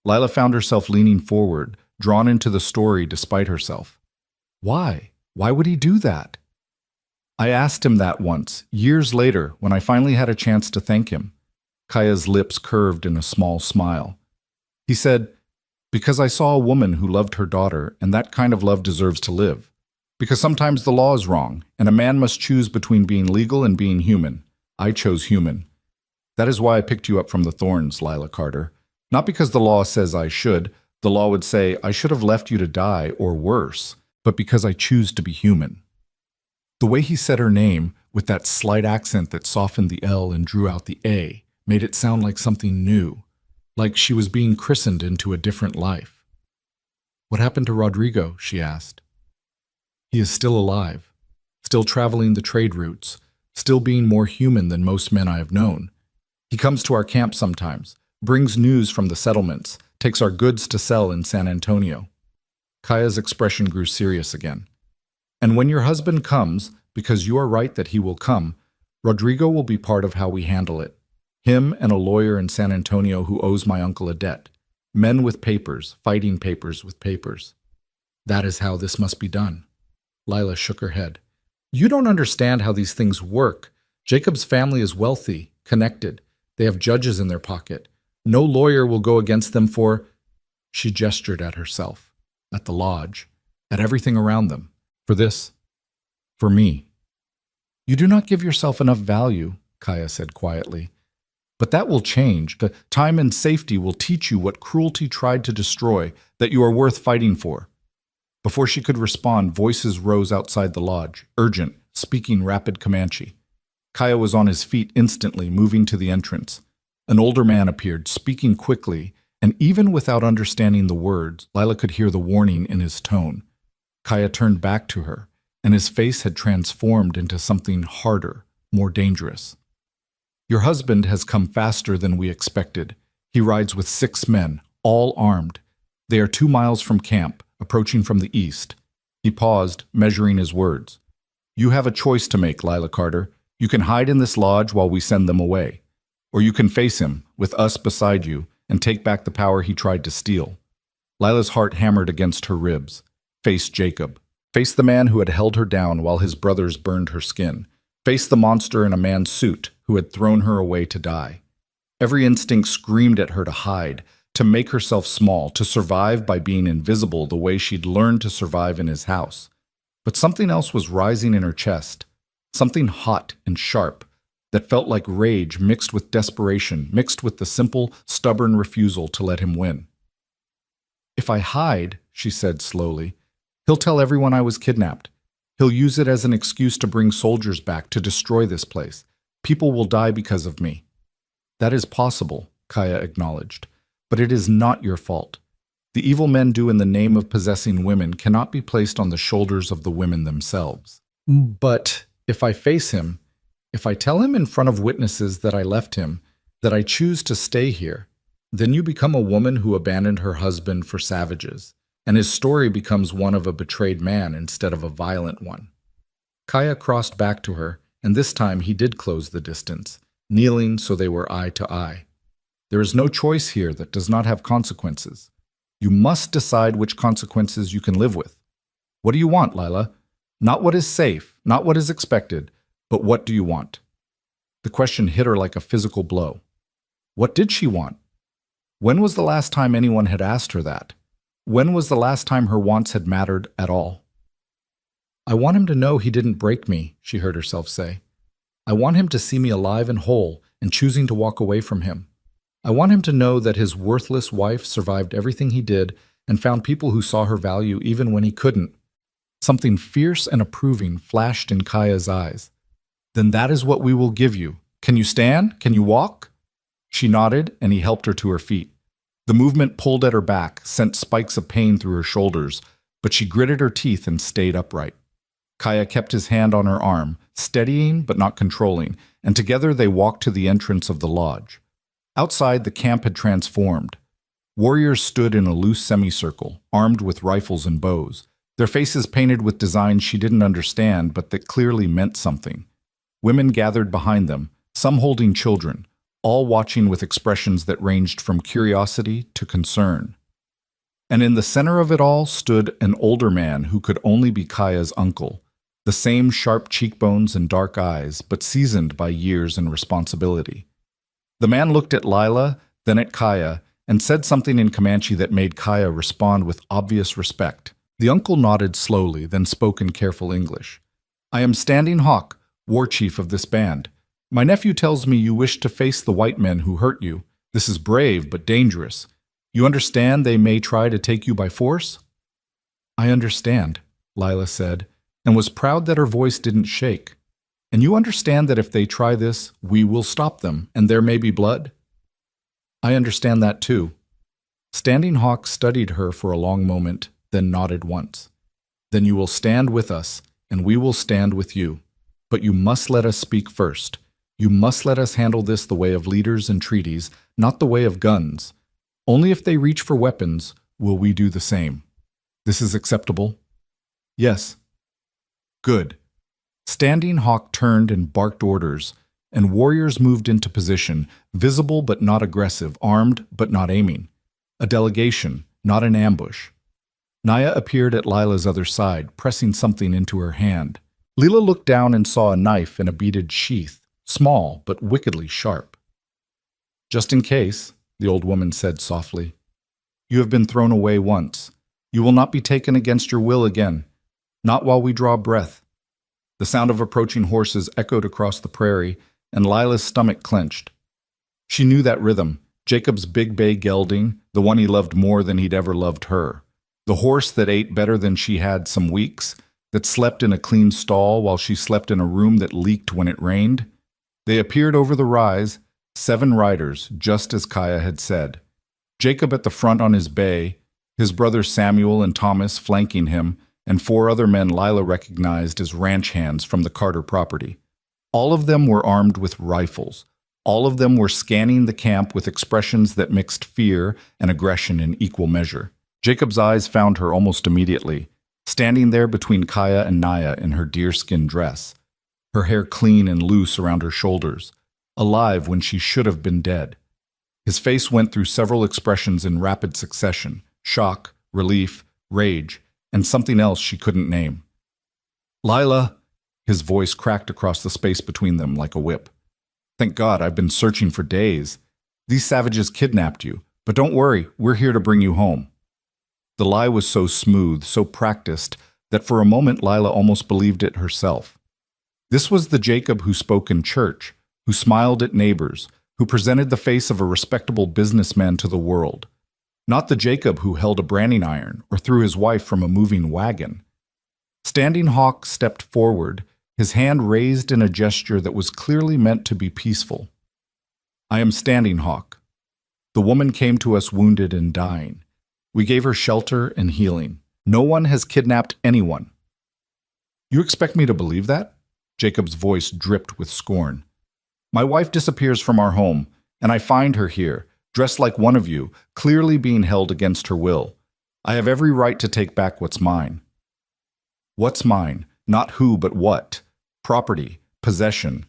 Lila found herself leaning forward, drawn into the story despite herself. Why? Why would he do that? I asked him that once, years later, when I finally had a chance to thank him. Kaya's lips curved in a small smile. He said, "Because I saw a woman who loved her daughter, and that kind of love deserves to live. Because sometimes the law is wrong, and a man must choose between being legal and being human. I chose human. That is why I picked you up from the thorns, Lila Carter. Not because the law says I should. The law would say I should have left you to die, or worse, but because I choose to be human." The way he said her name, with that slight accent that softened the L and drew out the A, made it sound like something new, like she was being christened into a different life. "What happened to Rodrigo?" she asked. "He is still alive, still traveling the trade routes, still being more human than most men I have known. He comes to our camp sometimes, brings news from the settlements, takes our goods to sell in San Antonio." Kaya's expression grew serious again. "And when your husband comes, because you are right that he will come, Rodrigo will be part of how we handle it. Him and a lawyer in San Antonio who owes my uncle a debt. Men with papers, fighting papers with papers. That is how this must be done." Lila shook her head. "You don't understand how these things work. Jacob's family is wealthy, connected. They have judges in their pocket. No lawyer will go against them for—" She gestured at herself, at the lodge, at everything around them. "For this. For me." You do not give yourself enough value, Kaya said quietly. But that will change. Time and safety will teach you what cruelty tried to destroy, that you are worth fighting for. Before she could respond, voices rose outside the lodge, urgent, speaking rapid Comanche. Kaya was on his feet instantly, moving to the entrance. An older man appeared, speaking quickly, and even without understanding the words, Lila could hear the warning in his tone. Kaya turned back to her, and his face had transformed into something harder, more dangerous. Your husband has come faster than we expected. He rides with 6 men, all armed. They are 2 miles from camp, approaching from the east. He paused, measuring his words. You have a choice to make, Lila Carter. You can hide in this lodge while we send them away. Or you can face him, with us beside you, and take back the power he tried to steal. Lila's heart hammered against her ribs. Face Jacob. Face the man who had held her down while his brothers burned her skin. Face the monster in a man's suit who had thrown her away to die. Every instinct screamed at her to hide, to make herself small, to survive by being invisible the way she'd learned to survive in his house. But something else was rising in her chest, something hot and sharp, that felt like rage mixed with desperation, mixed with the simple, stubborn refusal to let him win. If I hide, she said slowly, he'll tell everyone I was kidnapped. He'll use it as an excuse to bring soldiers back to destroy this place. People will die because of me. That is possible, Kaya acknowledged, but it is not your fault. The evil men do in the name of possessing women cannot be placed on the shoulders of the women themselves. But if I face him, if I tell him in front of witnesses that I left him, that I choose to stay here, then you become a woman who abandoned her husband for savages, and his story becomes one of a betrayed man instead of a violent one. Kaya crossed back to her, and this time he did close the distance, kneeling so they were eye to eye. There is no choice here that does not have consequences. You must decide which consequences you can live with. What do you want, Lila? Not what is safe, not what is expected, but what do you want? The question hit her like a physical blow. What did she want? When was the last time anyone had asked her that? When was the last time her wants had mattered at all? I want him to know he didn't break me, she heard herself say. I want him to see me alive and whole and choosing to walk away from him. I want him to know that his worthless wife survived everything he did and found people who saw her value even when he couldn't. Something fierce and approving flashed in Kaya's eyes. Then that is what we will give you. Can you stand? Can you walk? She nodded, and he helped her to her feet. The movement pulled at her back, sent spikes of pain through her shoulders, but she gritted her teeth and stayed upright. Kaya kept his hand on her arm, steadying but not controlling, and together they walked to the entrance of the lodge. Outside, the camp had transformed. Warriors stood in a loose semicircle, armed with rifles and bows, their faces painted with designs she didn't understand but that clearly meant something. Women gathered behind them, some holding children, all watching with expressions that ranged from curiosity to concern. And in the center of it all stood an older man who could only be Kaya's uncle, the same sharp cheekbones and dark eyes, but seasoned by years and responsibility. The man looked at Lila, then at Kaya, and said something in Comanche that made Kaya respond with obvious respect. The uncle nodded slowly, then spoke in careful English. I am Standing Hawk, war chief of this band. My nephew tells me you wish to face the white men who hurt you. This is brave but dangerous. You understand they may try to take you by force? I understand, Lila said, and was proud that her voice didn't shake. And you understand that if they try this, we will stop them, and there may be blood? I understand that too. Standing Hawk studied her for a long moment, then nodded once. Then you will stand with us, and we will stand with you. But you must let us speak first. You must let us handle this the way of leaders and treaties, not the way of guns. Only if they reach for weapons will we do the same. This is acceptable? Yes. Good. Standing Hawk turned and barked orders, and warriors moved into position, visible but not aggressive, armed but not aiming. A delegation, not an ambush. Naya appeared at Lila's other side, pressing something into her hand. Lila looked down and saw a knife in a beaded sheath, small but wickedly sharp. Just in case, the old woman said softly. You have been thrown away once. You will not be taken against your will again, not while we draw breath. The sound of approaching horses echoed across the prairie, and Lila's stomach clenched. She knew that rhythm, Jacob's big bay gelding, the one he loved more than he'd ever loved her. The horse that ate better than she had some weeks, that slept in a clean stall while she slept in a room that leaked when it rained. They appeared over the rise, 7 riders, just as Kaya had said. Jacob at the front on his bay, his brothers Samuel and Thomas flanking him, and 4 other men Lila recognized as ranch hands from the Carter property. All of them were armed with rifles. All of them were scanning the camp with expressions that mixed fear and aggression in equal measure. Jacob's eyes found her almost immediately, standing there between Kaya and Naya in her deerskin dress, her hair clean and loose around her shoulders, alive when she should have been dead. His face went through several expressions in rapid succession: shock, relief, rage, and something else she couldn't name. "Lila," his voice cracked across the space between them like a whip. "Thank God, I've been searching for days. These savages kidnapped you, but don't worry, we're here to bring you home." The lie was so smooth, so practiced, that for a moment Lila almost believed it herself. This was the Jacob who spoke in church, who smiled at neighbors, who presented the face of a respectable businessman to the world. Not the Jacob who held a branding iron or threw his wife from a moving wagon. Standing Hawk stepped forward, his hand raised in a gesture that was clearly meant to be peaceful. "I am Standing Hawk. The woman came to us wounded and dying. We gave her shelter and healing. No one has kidnapped anyone." "You expect me to believe that?" Jacob's voice dripped with scorn. "My wife disappears from our home, and I find her here, dressed like one of you, clearly being held against her will. I have every right to take back what's mine." What's mine? Not who, but what? Property, possession.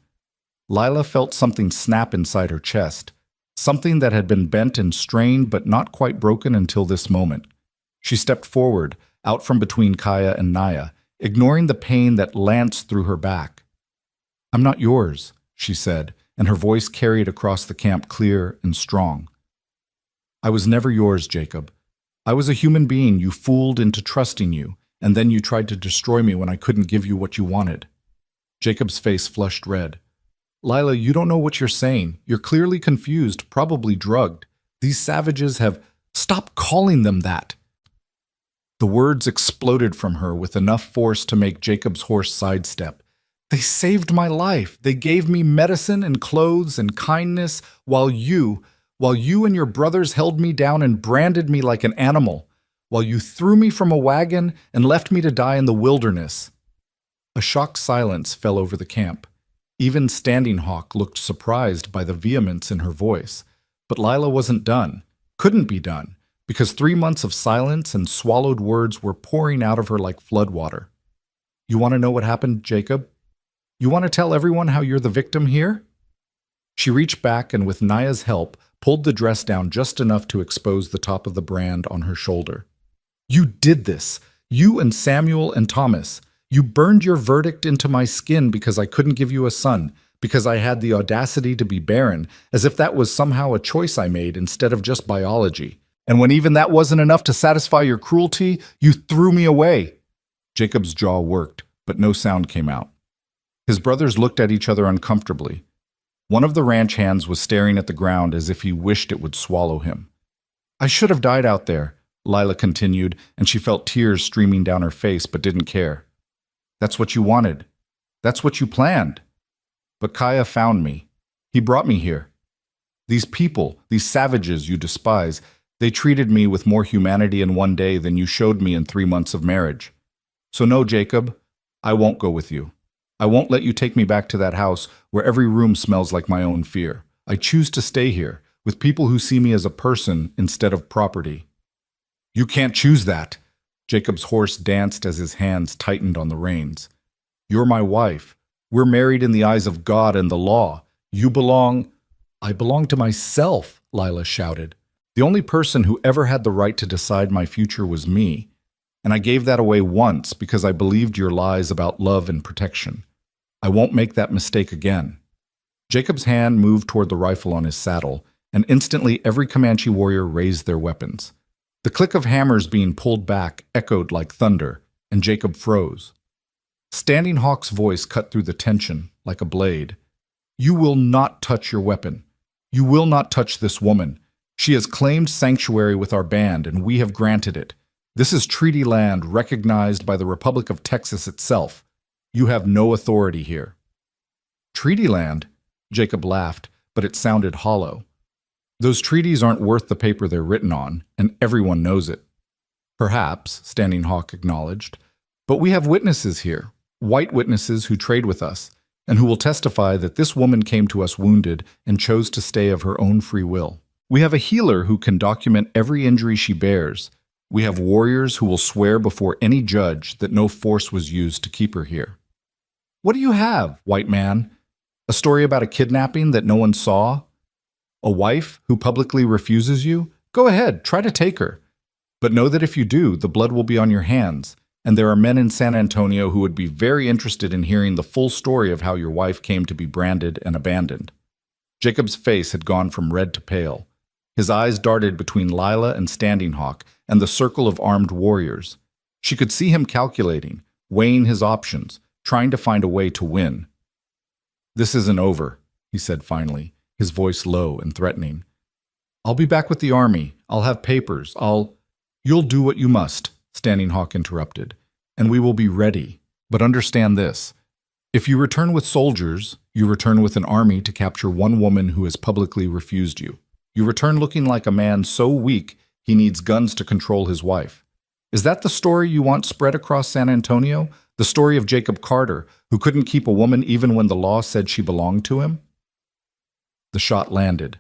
Lila felt something snap inside her chest, something that had been bent and strained but not quite broken until this moment. She stepped forward, out from between Kaya and Naya, ignoring the pain that lanced through her back. "I'm not yours," she said, and her voice carried across the camp clear and strong. "I was never yours, Jacob. I was a human being you fooled into trusting you, and then you tried to destroy me when I couldn't give you what you wanted." Jacob's face flushed red. "Lila, you don't know what you're saying. You're clearly confused, probably drugged. These savages have—" "Stop calling them that!" The words exploded from her with enough force to make Jacob's horse sidestep. "They saved my life. They gave me medicine and clothes and kindness, while you and your brothers held me down and branded me like an animal, while you threw me from a wagon and left me to die in the wilderness." A shocked silence fell over the camp. Even Standing Hawk looked surprised by the vehemence in her voice. But Lila wasn't done, couldn't be done, because 3 months of silence and swallowed words were pouring out of her like floodwater. "You want to know what happened, Jacob? You want to tell everyone how you're the victim here?" She reached back and with Naya's help pulled the dress down just enough to expose the top of the brand on her shoulder. "You did this. You and Samuel and Thomas. You burned your verdict into my skin because I couldn't give you a son, because I had the audacity to be barren, as if that was somehow a choice I made instead of just biology. And when even that wasn't enough to satisfy your cruelty, you threw me away." Jacob's jaw worked, but no sound came out. His brothers looked at each other uncomfortably. One of the ranch hands was staring at the ground as if he wished it would swallow him. "I should have died out there," Lila continued, and she felt tears streaming down her face but didn't care. "That's what you wanted. That's what you planned. But Kaya found me. He brought me here. These people, these savages you despise, they treated me with more humanity in one day than you showed me in 3 months of marriage. So no, Jacob, I won't go with you. I won't let you take me back to that house where every room smells like my own fear. I choose to stay here, with people who see me as a person instead of property." "You can't choose that." Jacob's horse danced as his hands tightened on the reins. "You're my wife. We're married in the eyes of God and the law. You belong—" "I belong to myself," Lila shouted. "The only person who ever had the right to decide my future was me. And I gave that away once because I believed your lies about love and protection. I won't make that mistake again." Jacob's hand moved toward the rifle on his saddle, and instantly every Comanche warrior raised their weapons. The click of hammers being pulled back echoed like thunder, and Jacob froze. Standing Hawk's voice cut through the tension like a blade. You will not touch your weapon. You will not touch this woman. She has claimed sanctuary with our band, and we have granted it. This is treaty land recognized by the Republic of Texas itself. You have no authority here. Treaty land? Jacob laughed, but it sounded hollow. Those treaties aren't worth the paper they're written on, and everyone knows it. Perhaps, Standing Hawk acknowledged, but we have witnesses here, white witnesses who trade with us, and who will testify that this woman came to us wounded and chose to stay of her own free will. We have a healer who can document every injury she bears. We have warriors who will swear before any judge that no force was used to keep her here. What do you have, white man? A story about a kidnapping that no one saw? A wife who publicly refuses you? Go ahead, try to take her. But know that if you do, the blood will be on your hands, and there are men in San Antonio who would be very interested in hearing the full story of how your wife came to be branded and abandoned. Jacob's face had gone from red to pale. His eyes darted between Lila and Standing Hawk and the circle of armed warriors. She could see him calculating, weighing his options, trying to find a way to win. This isn't over, he said finally, his voice low and threatening. I'll be back with the army. I'll have papers. You'll do what you must, Standing Hawk interrupted, and we will be ready. But understand this. If you return with soldiers, you return with an army to capture one woman who has publicly refused you. You return looking like a man so weak he needs guns to control his wife. Is that the story you want spread across San Antonio? The story of Jacob Carter, who couldn't keep a woman even when the law said she belonged to him? The shot landed.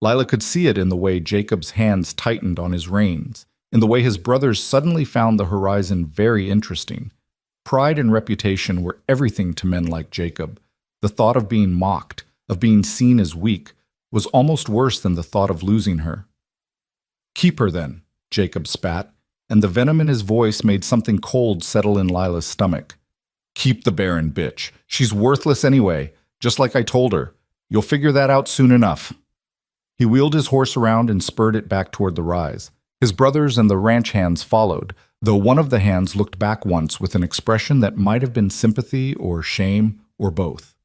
Lila could see it in the way Jacob's hands tightened on his reins, in the way his brothers suddenly found the horizon very interesting. Pride and reputation were everything to men like Jacob. The thought of being mocked, of being seen as weak, was almost worse than the thought of losing her. Keep her then, Jacob spat, and the venom in his voice made something cold settle in Lila's stomach. Keep the barren bitch. She's worthless anyway, just like I told her. You'll figure that out soon enough. He wheeled his horse around and spurred it back toward the rise. His brothers and the ranch hands followed, though one of the hands looked back once with an expression that might have been sympathy or shame or both.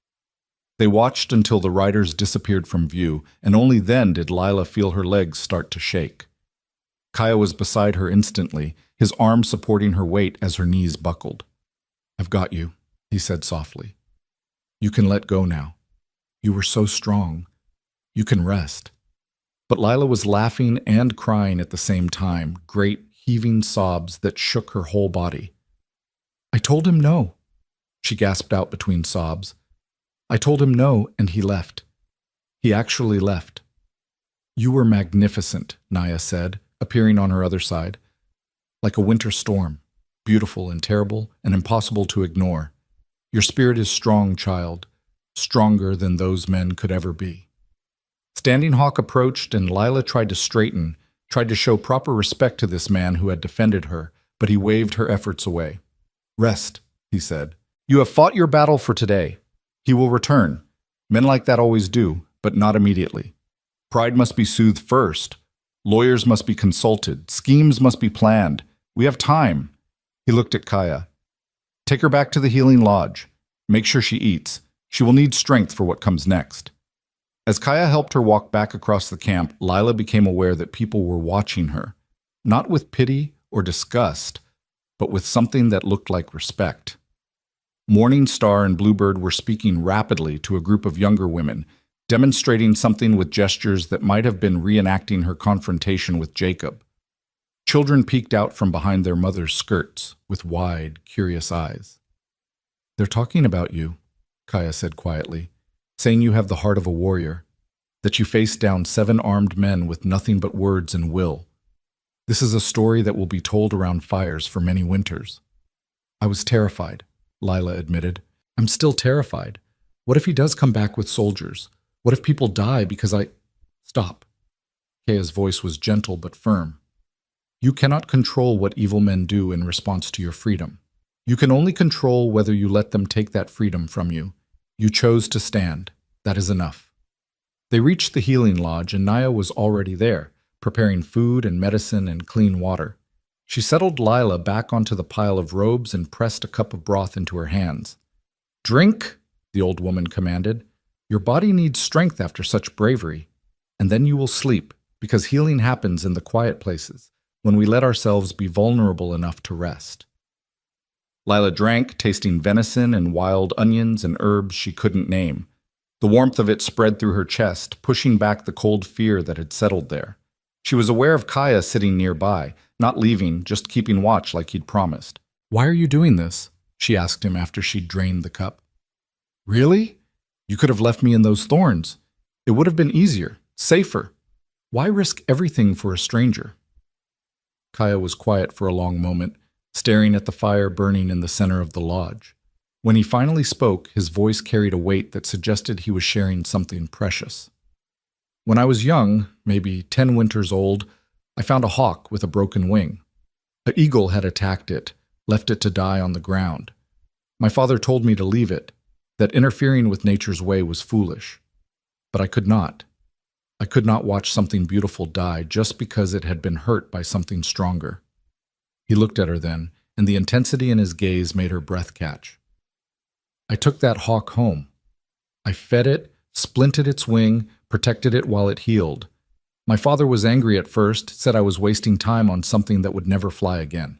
They watched until the riders disappeared from view, and only then did Lila feel her legs start to shake. Kaya was beside her instantly, his arm supporting her weight as her knees buckled. I've got you, he said softly. You can let go now. You were so strong. You can rest. But Lila was laughing and crying at the same time, great heaving sobs that shook her whole body. I told him no, she gasped out between sobs. I told him no, and he left. He actually left. You were magnificent, Naya said, appearing on her other side. Like a winter storm, beautiful and terrible and impossible to ignore. Your spirit is strong, child, stronger than those men could ever be. Standing Hawk approached, and Lila tried to straighten, tried to show proper respect to this man who had defended her, but he waved her efforts away. Rest, he said. You have fought your battle for today. He will return. Men like that always do, but not immediately. Pride must be soothed first. Lawyers must be consulted. Schemes must be planned. We have time. He looked at Kaya. Take her back to the healing lodge. Make sure she eats. She will need strength for what comes next. As Kaya helped her walk back across the camp, Lila became aware that people were watching her, not with pity or disgust, but with something that looked like respect. Morning Star and Bluebird were speaking rapidly to a group of younger women, demonstrating something with gestures that might have been reenacting her confrontation with Jacob. Children peeked out from behind their mothers' skirts with wide, curious eyes. They're talking about you, Kaya said quietly, saying you have the heart of a warrior, that you faced down 7 armed men with nothing but words and will. This is a story that will be told around fires for many winters. I was terrified, Lila admitted. I'm still terrified. What if he does come back with soldiers? What if people die because I... Stop. Kaya's voice was gentle but firm. You cannot control what evil men do in response to your freedom. You can only control whether you let them take that freedom from you. You chose to stand. That is enough. They reached the healing lodge, and Naya was already there, preparing food and medicine and clean water. She settled Lila back onto the pile of robes and pressed a cup of broth into her hands. "Drink," the old woman commanded. "Your body needs strength after such bravery. And then you will sleep, because healing happens in the quiet places, when we let ourselves be vulnerable enough to rest." Lila drank, tasting venison and wild onions and herbs she couldn't name. The warmth of it spread through her chest, pushing back the cold fear that had settled there. She was aware of Kaya sitting nearby, not leaving, just keeping watch like he'd promised. "Why are you doing this?" she asked him after she'd drained the cup. "Really? You could have left me in those thorns. It would have been easier, safer. Why risk everything for a stranger?" Kaya was quiet for a long moment, staring at the fire burning in the center of the lodge. When he finally spoke, his voice carried a weight that suggested he was sharing something precious. "When I was young, maybe 10 winters old, I found a hawk with a broken wing. An eagle had attacked it, left it to die on the ground. My father told me to leave it, that interfering with nature's way was foolish. But I could not. I could not watch something beautiful die just because it had been hurt by something stronger." He looked at her then, and the intensity in his gaze made her breath catch. "I took that hawk home. I fed it, splinted its wing, protected it while it healed. My father was angry at first, said I was wasting time on something that would never fly again.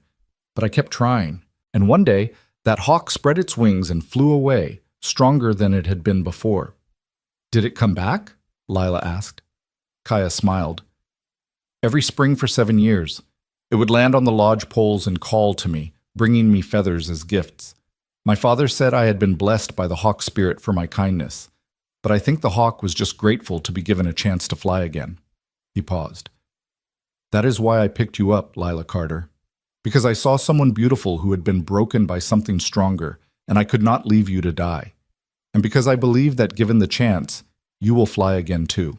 But I kept trying, and one day, that hawk spread its wings and flew away, stronger than it had been before." "Did it come back?" Lila asked. Kaya smiled. "Every spring for 7 years. It would land on the lodge poles and call to me, bringing me feathers as gifts. My father said I had been blessed by the hawk spirit for my kindness, but I think the hawk was just grateful to be given a chance to fly again." He paused. "That is why I picked you up, Lila Carter. Because I saw someone beautiful who had been broken by something stronger, and I could not leave you to die. And because I believe that given the chance, you will fly again too."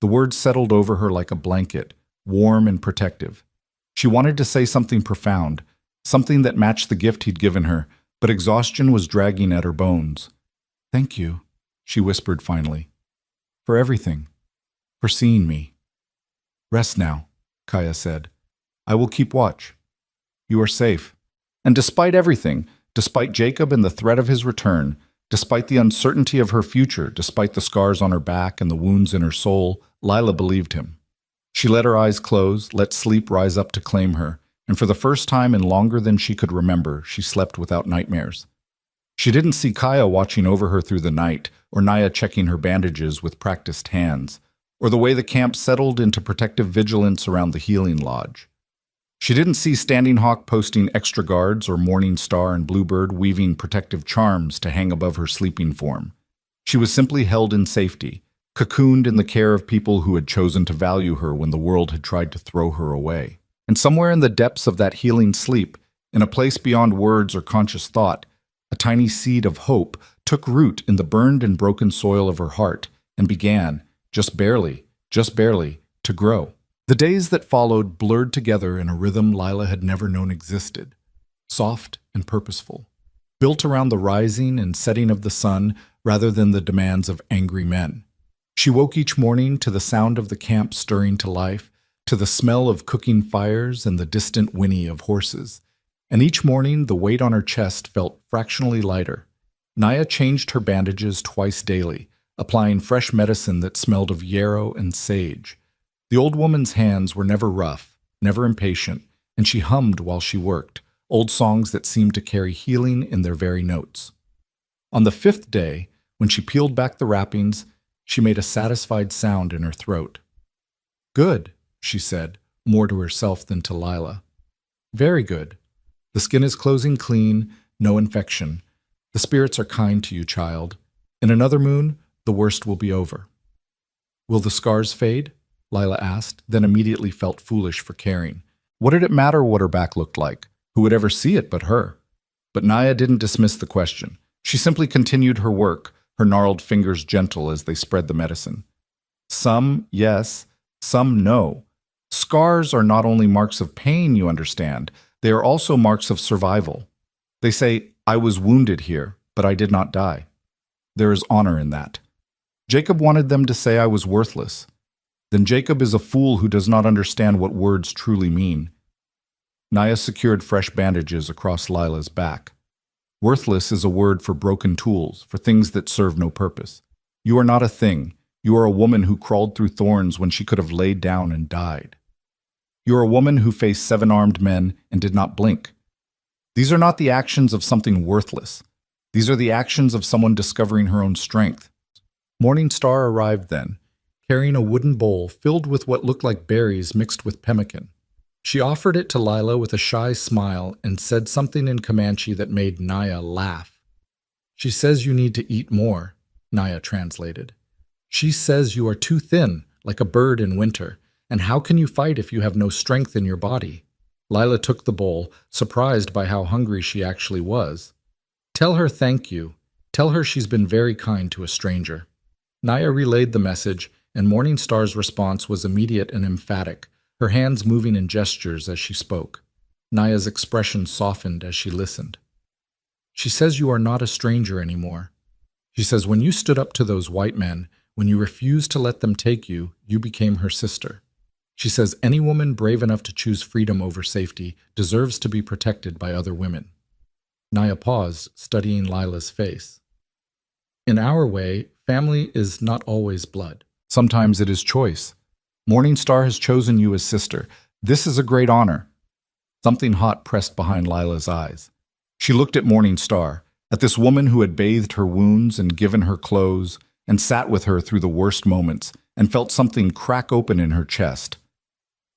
The words settled over her like a blanket, warm and protective. She wanted to say something profound, something that matched the gift he'd given her, but exhaustion was dragging at her bones. "Thank you," she whispered finally. "For everything. For seeing me." "Rest now," Kaya said. "I will keep watch. You are safe." And despite everything, despite Jacob and the threat of his return, despite the uncertainty of her future, despite the scars on her back and the wounds in her soul, Lila believed him. She let her eyes close, let sleep rise up to claim her, and for the first time in longer than she could remember, she slept without nightmares. She didn't see Kaya watching over her through the night, or Naya checking her bandages with practiced hands, or the way the camp settled into protective vigilance around the healing lodge. She didn't see Standing Hawk posting extra guards or Morning Star and Bluebird weaving protective charms to hang above her sleeping form. She was simply held in safety, cocooned in the care of people who had chosen to value her when the world had tried to throw her away. And somewhere in the depths of that healing sleep, in a place beyond words or conscious thought, a tiny seed of hope took root in the burned and broken soil of her heart and began, just barely, to grow. The days that followed blurred together in a rhythm Lila had never known existed, soft and purposeful, built around the rising and setting of the sun rather than the demands of angry men. She woke each morning to the sound of the camp stirring to life, to the smell of cooking fires and the distant whinny of horses. And each morning the weight on her chest felt fractionally lighter. Naya changed her bandages twice daily, applying fresh medicine that smelled of yarrow and sage. The old woman's hands were never rough, never impatient, and she hummed while she worked, old songs that seemed to carry healing in their very notes. On the 5th day, when she peeled back the wrappings, she made a satisfied sound in her throat. "Good," she said, more to herself than to Lila. "Very good. The skin is closing clean, no infection. The spirits are kind to you, child. In another moon, the worst will be over." "Will the scars fade?" Lila asked, then immediately felt foolish for caring. What did it matter what her back looked like? Who would ever see it but her? But Naya didn't dismiss the question. She simply continued her work, her gnarled fingers gentle as they spread the medicine. "Some, yes. Some, no. Scars are not only marks of pain, you understand. They are also marks of survival. They say, 'I was wounded here, but I did not die.' There is honor in that. Jacob wanted them to say I was worthless. Then Jacob is a fool who does not understand what words truly mean. Naya secured fresh bandages across Lila's back. Worthless is a word for broken tools, for things that serve no purpose. You are not a thing. You are a woman who crawled through thorns when she could have laid down and died. You are a woman who faced 7 armed men and did not blink. These are not the actions of something worthless. These are the actions of someone discovering her own strength. Morning Star arrived then, carrying a wooden bowl filled with what looked like berries mixed with pemmican. She offered it to Lila with a shy smile and said something in Comanche that made Naya laugh. "She says you need to eat more," Naya translated. "She says you are too thin, like a bird in winter, and how can you fight if you have no strength in your body?" Lila took the bowl, surprised by how hungry she actually was. "Tell her thank you. Tell her she's been very kind to a stranger." Naya relayed the message, and Morning Star's response was immediate and emphatic, her hands moving in gestures as she spoke. Naya's expression softened as she listened. "She says you are not a stranger anymore. She says when you stood up to those white men, when you refused to let them take you, you became her sister. She says any woman brave enough to choose freedom over safety deserves to be protected by other women." Naya paused, studying Lila's face. "In our way, family is not always blood. Sometimes it is choice. Morning Star has chosen you as sister. This is a great honor." Something hot pressed behind Lila's eyes. She looked at Morning Star, at this woman who had bathed her wounds and given her clothes, and sat with her through the worst moments, and felt something crack open in her chest.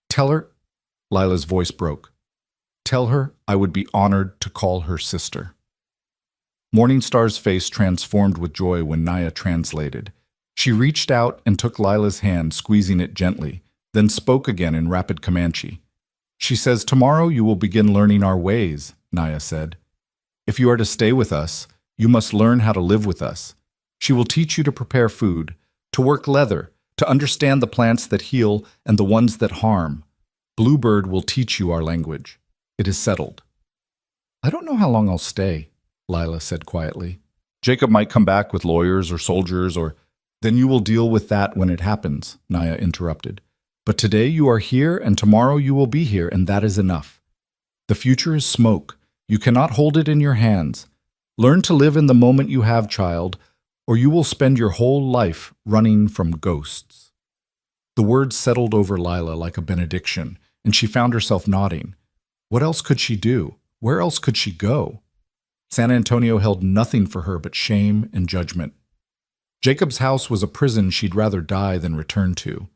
"Tell her," Lila's voice broke. "Tell her I would be honored to call her sister." Morning Star's face transformed with joy when Naya translated. She reached out and took Lila's hand, squeezing it gently, then spoke again in rapid Comanche. "She says, tomorrow you will begin learning our ways," Naya said. "If you are to stay with us, you must learn how to live with us. She will teach you to prepare food, to work leather, to understand the plants that heal and the ones that harm. Bluebird will teach you our language. It is settled." "I don't know how long I'll stay," Lila said quietly. "Jacob might come back with lawyers or soldiers or—" "Then you will deal with that when it happens," Naya interrupted. "But today you are here and tomorrow you will be here, and that is enough. The future is smoke. You cannot hold it in your hands. Learn to live in the moment you have, child, or you will spend your whole life running from ghosts." The words settled over Lila like a benediction, and she found herself nodding. What else could she do? Where else could she go? San Antonio held nothing for her but shame and judgment. Jacob's house was a prison she'd rather die than return to.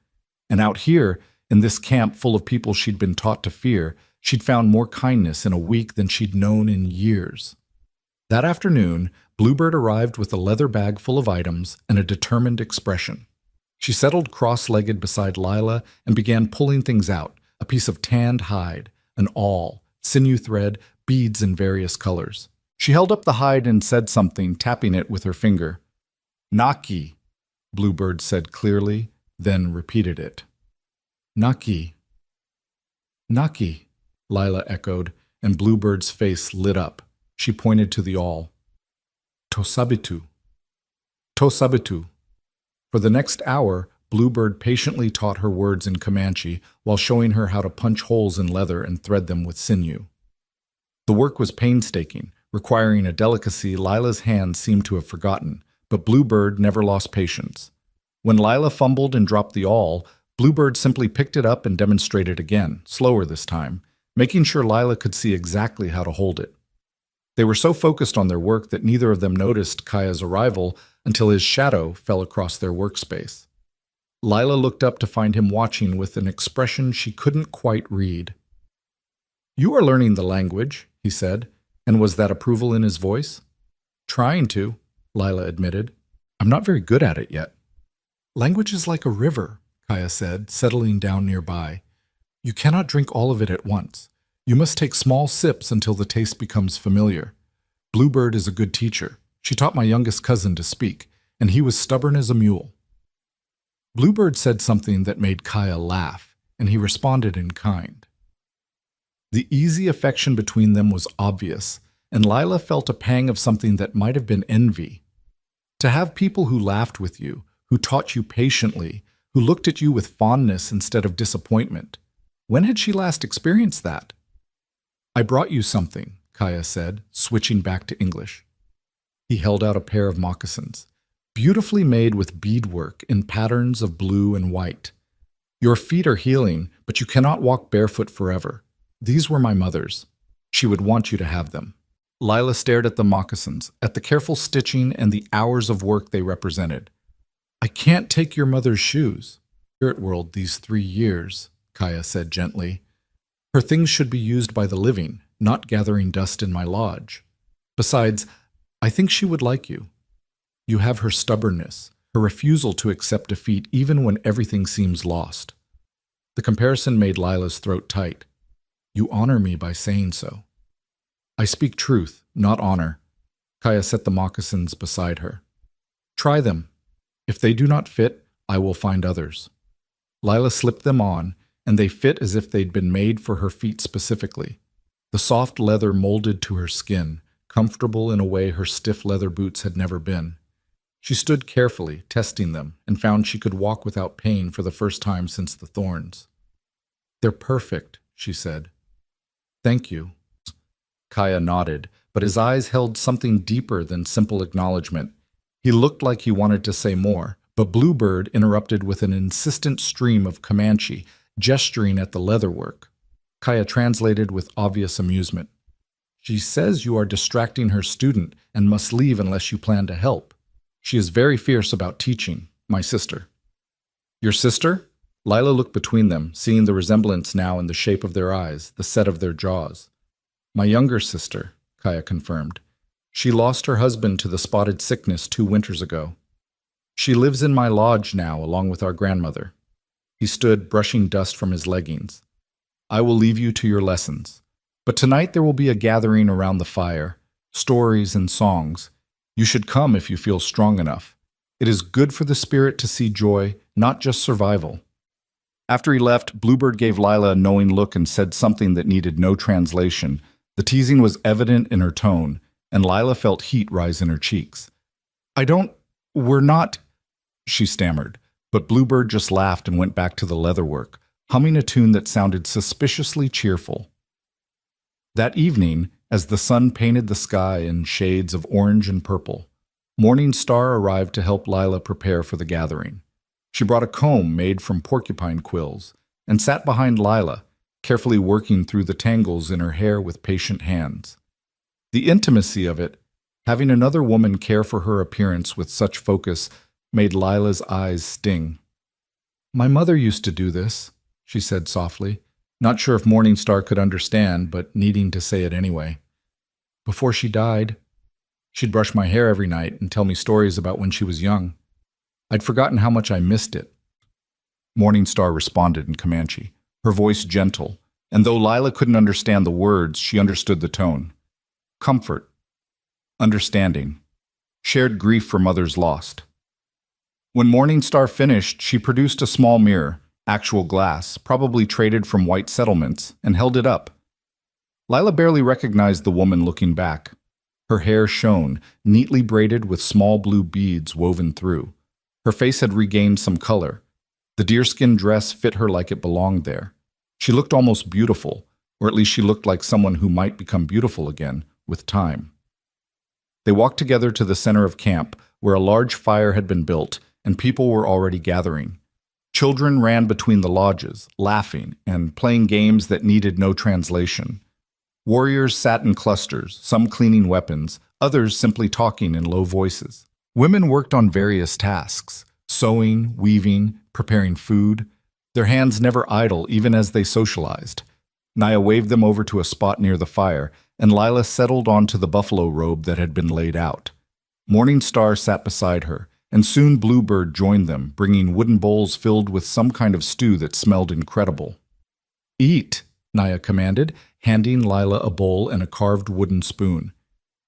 And out here, in this camp full of people she'd been taught to fear, she'd found more kindness in a week than she'd known in years. That afternoon, Bluebird arrived with a leather bag full of items and a determined expression. She settled cross-legged beside Lila and began pulling things out, a piece of tanned hide, an awl, sinew thread, beads in various colors. She held up the hide and said something, tapping it with her finger. "Naki," Bluebird said clearly, then repeated it. "Naki." "Naki," Lila echoed, and Bluebird's face lit up. She pointed to the awl. "Tosabitu." "Tosabitu." For the next hour, Bluebird patiently taught her words in Comanche while showing her how to punch holes in leather and thread them with sinew. The work was painstaking, requiring a delicacy Lila's hands seemed to have forgotten, but Bluebird never lost patience. When Lila fumbled and dropped the awl, Bluebird simply picked it up and demonstrated again, slower this time, making sure Lila could see exactly how to hold it. They were so focused on their work that neither of them noticed Kaya's arrival until his shadow fell across their workspace. Lila looked up to find him watching with an expression she couldn't quite read. "You are learning the language," he said, and was that approval in his voice? "Trying to," Lila admitted. "I'm not very good at it yet." "Language is like a river," Kaya said, settling down nearby. "You cannot drink all of it at once. You must take small sips until the taste becomes familiar. Bluebird is a good teacher. She taught my youngest cousin to speak, and he was stubborn as a mule." Bluebird said something that made Kaya laugh, and he responded in kind. The easy affection between them was obvious, and Lila felt a pang of something that might have been envy. To have people who laughed with you, who taught you patiently, who looked at you with fondness instead of disappointment. When had she last experienced that? I brought you something, Kaya said, switching back to English. He held out a pair of moccasins, beautifully made with beadwork in patterns of blue and white. Your feet are healing, but you cannot walk barefoot forever. These were my mother's. She would want you to have them. Lila stared at the moccasins, at the careful stitching and the hours of work they represented. I can't take your mother's shoes. Spirit world these 3 years, Kaya said gently. Her things should be used by the living, not gathering dust in my lodge. Besides, I think she would like you. You have her stubbornness, her refusal to accept defeat even when everything seems lost. The comparison made Lila's throat tight. You honor me by saying so. I speak truth, not honor. Kaya set the moccasins beside her. Try them. If they do not fit, I will find others. Lila slipped them on, and they fit as if they'd been made for her feet specifically. The soft leather molded to her skin, comfortable in a way her stiff leather boots had never been. She stood carefully, testing them, and found she could walk without pain for the first time since the thorns. They're perfect, she said. Thank you. Kaya nodded, but his eyes held something deeper than simple acknowledgement. He looked like he wanted to say more, but Bluebird interrupted with an insistent stream of Comanche, gesturing at the leatherwork. Kaya translated with obvious amusement. She says you are distracting her student and must leave unless you plan to help. She is very fierce about teaching, my sister. Your sister? Lila looked between them, seeing the resemblance now in the shape of their eyes, the set of their jaws. My younger sister, Kaya confirmed. She lost her husband to the spotted sickness 2 winters ago. She lives in my lodge now, along with our grandmother. He stood, brushing dust from his leggings. I will leave you to your lessons. But tonight there will be a gathering around the fire, stories and songs. You should come if you feel strong enough. It is good for the spirit to see joy, not just survival. After he left, Bluebird gave Lila a knowing look and said something that needed no translation. The teasing was evident in her tone, and Lila felt heat rise in her cheeks. We're not, she stammered, but Bluebird just laughed and went back to the leatherwork, humming a tune that sounded suspiciously cheerful. That evening, as the sun painted the sky in shades of orange and purple, Morning Star arrived to help Lila prepare for the gathering. She brought a comb made from porcupine quills and sat behind Lila, carefully working through the tangles in her hair with patient hands. The intimacy of it, having another woman care for her appearance with such focus, made Lila's eyes sting. My mother used to do this, she said softly, not sure if Morning Star could understand, but needing to say it anyway. Before she died, she'd brush my hair every night and tell me stories about when she was young. I'd forgotten how much I missed it. Morning Star responded in Comanche, her voice gentle, and though Lila couldn't understand the words, she understood the tone. Comfort, understanding, shared grief for mothers lost. When Morning Star finished, she produced a small mirror, actual glass, probably traded from white settlements, and held it up. Lila barely recognized the woman looking back. Her hair shone, neatly braided with small blue beads woven through. Her face had regained some color. The deerskin dress fit her like it belonged there. She looked almost beautiful, or at least she looked like someone who might become beautiful again, with time. They walked together to the center of camp, where a large fire had been built, and people were already gathering. Children ran between the lodges, laughing and playing games that needed no translation. Warriors sat in clusters, some cleaning weapons, others simply talking in low voices. Women worked on various tasks, sewing, weaving, preparing food. Their hands never idle, even as they socialized. Naya waved them over to a spot near the fire, and Lila settled onto the buffalo robe that had been laid out. Morning Star sat beside her, and soon Bluebird joined them, bringing wooden bowls filled with some kind of stew that smelled incredible. Eat, Naya commanded, handing Lila a bowl and a carved wooden spoon.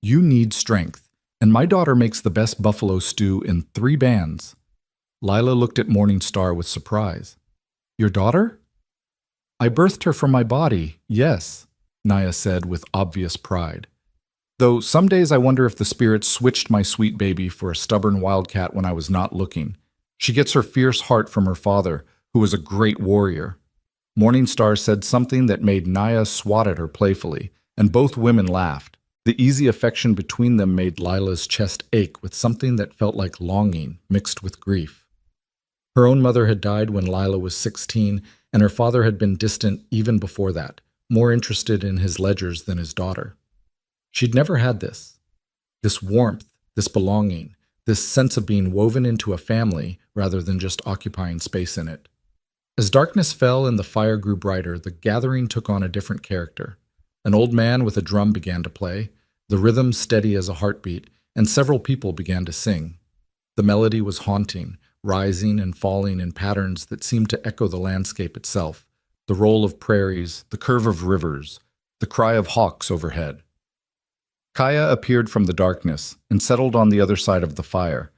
You need strength, and my daughter makes the best buffalo stew in 3 bands. Lila looked at Morning Star with surprise. Your daughter? I birthed her from my body, yes, Naya said with obvious pride. Though some days I wonder if the spirit switched my sweet baby for a stubborn wildcat when I was not looking. She gets her fierce heart from her father, who was a great warrior. Morningstar said something that made Naya swat at her playfully, and both women laughed. The easy affection between them made Lila's chest ache with something that felt like longing mixed with grief. Her own mother had died when Lila was 16, and her father had been distant even before that, more interested in his ledgers than his daughter. She'd never had this warmth, this belonging, this sense of being woven into a family rather than just occupying space in it. As darkness fell and the fire grew brighter, the gathering took on a different character. An old man with a drum began to play, the rhythm steady as a heartbeat, and several people began to sing. The melody was haunting, rising and falling in patterns that seemed to echo the landscape itself, the roll of prairies, the curve of rivers, the cry of hawks overhead. Kaya appeared from the darkness and settled on the other side of the fire,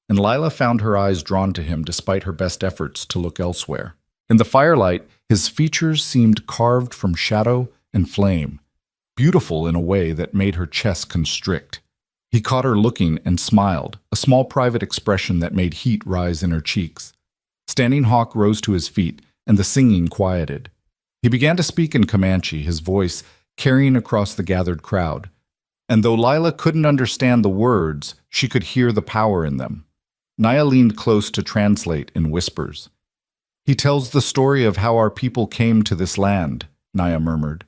and Lila found her eyes drawn to him despite her best efforts to look elsewhere. In the firelight, his features seemed carved from shadow and flame, beautiful in a way that made her chest constrict. He caught her looking and smiled, a small private expression that made heat rise in her cheeks. Standing Hawk rose to his feet, and the singing quieted. He began to speak in Comanche, his voice carrying across the gathered crowd. And though Lila couldn't understand the words, she could hear the power in them. Naya leaned close to translate in whispers. "He tells the story of how our people came to this land," Naya murmured.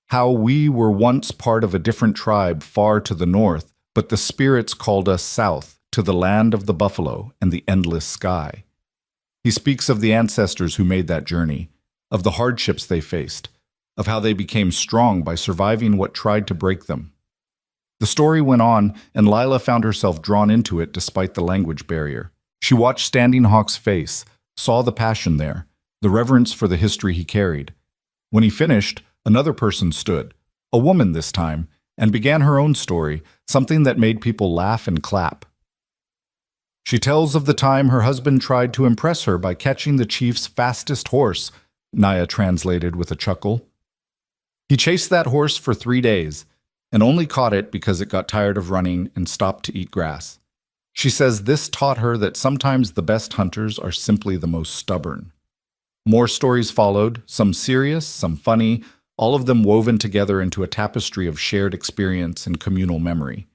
"How we were once part of a different tribe far to the north, but the spirits called us south, to the land of the buffalo and the endless sky." He speaks of the ancestors who made that journey, of the hardships they faced, of how they became strong by surviving what tried to break them. The story went on, and Lila found herself drawn into it despite the language barrier. She watched Standing Hawk's face, saw the passion there, the reverence for the history he carried. When he finished, another person stood, a woman this time, and began her own story, something that made people laugh and clap. She tells of the time her husband tried to impress her by catching the chief's fastest horse, Naya translated with a chuckle. He chased that horse for 3 days, and only caught it because it got tired of running and stopped to eat grass. She says this taught her that sometimes the best hunters are simply the most stubborn. More stories followed, some serious, some funny, all of them woven together into a tapestry of shared experience and communal memory.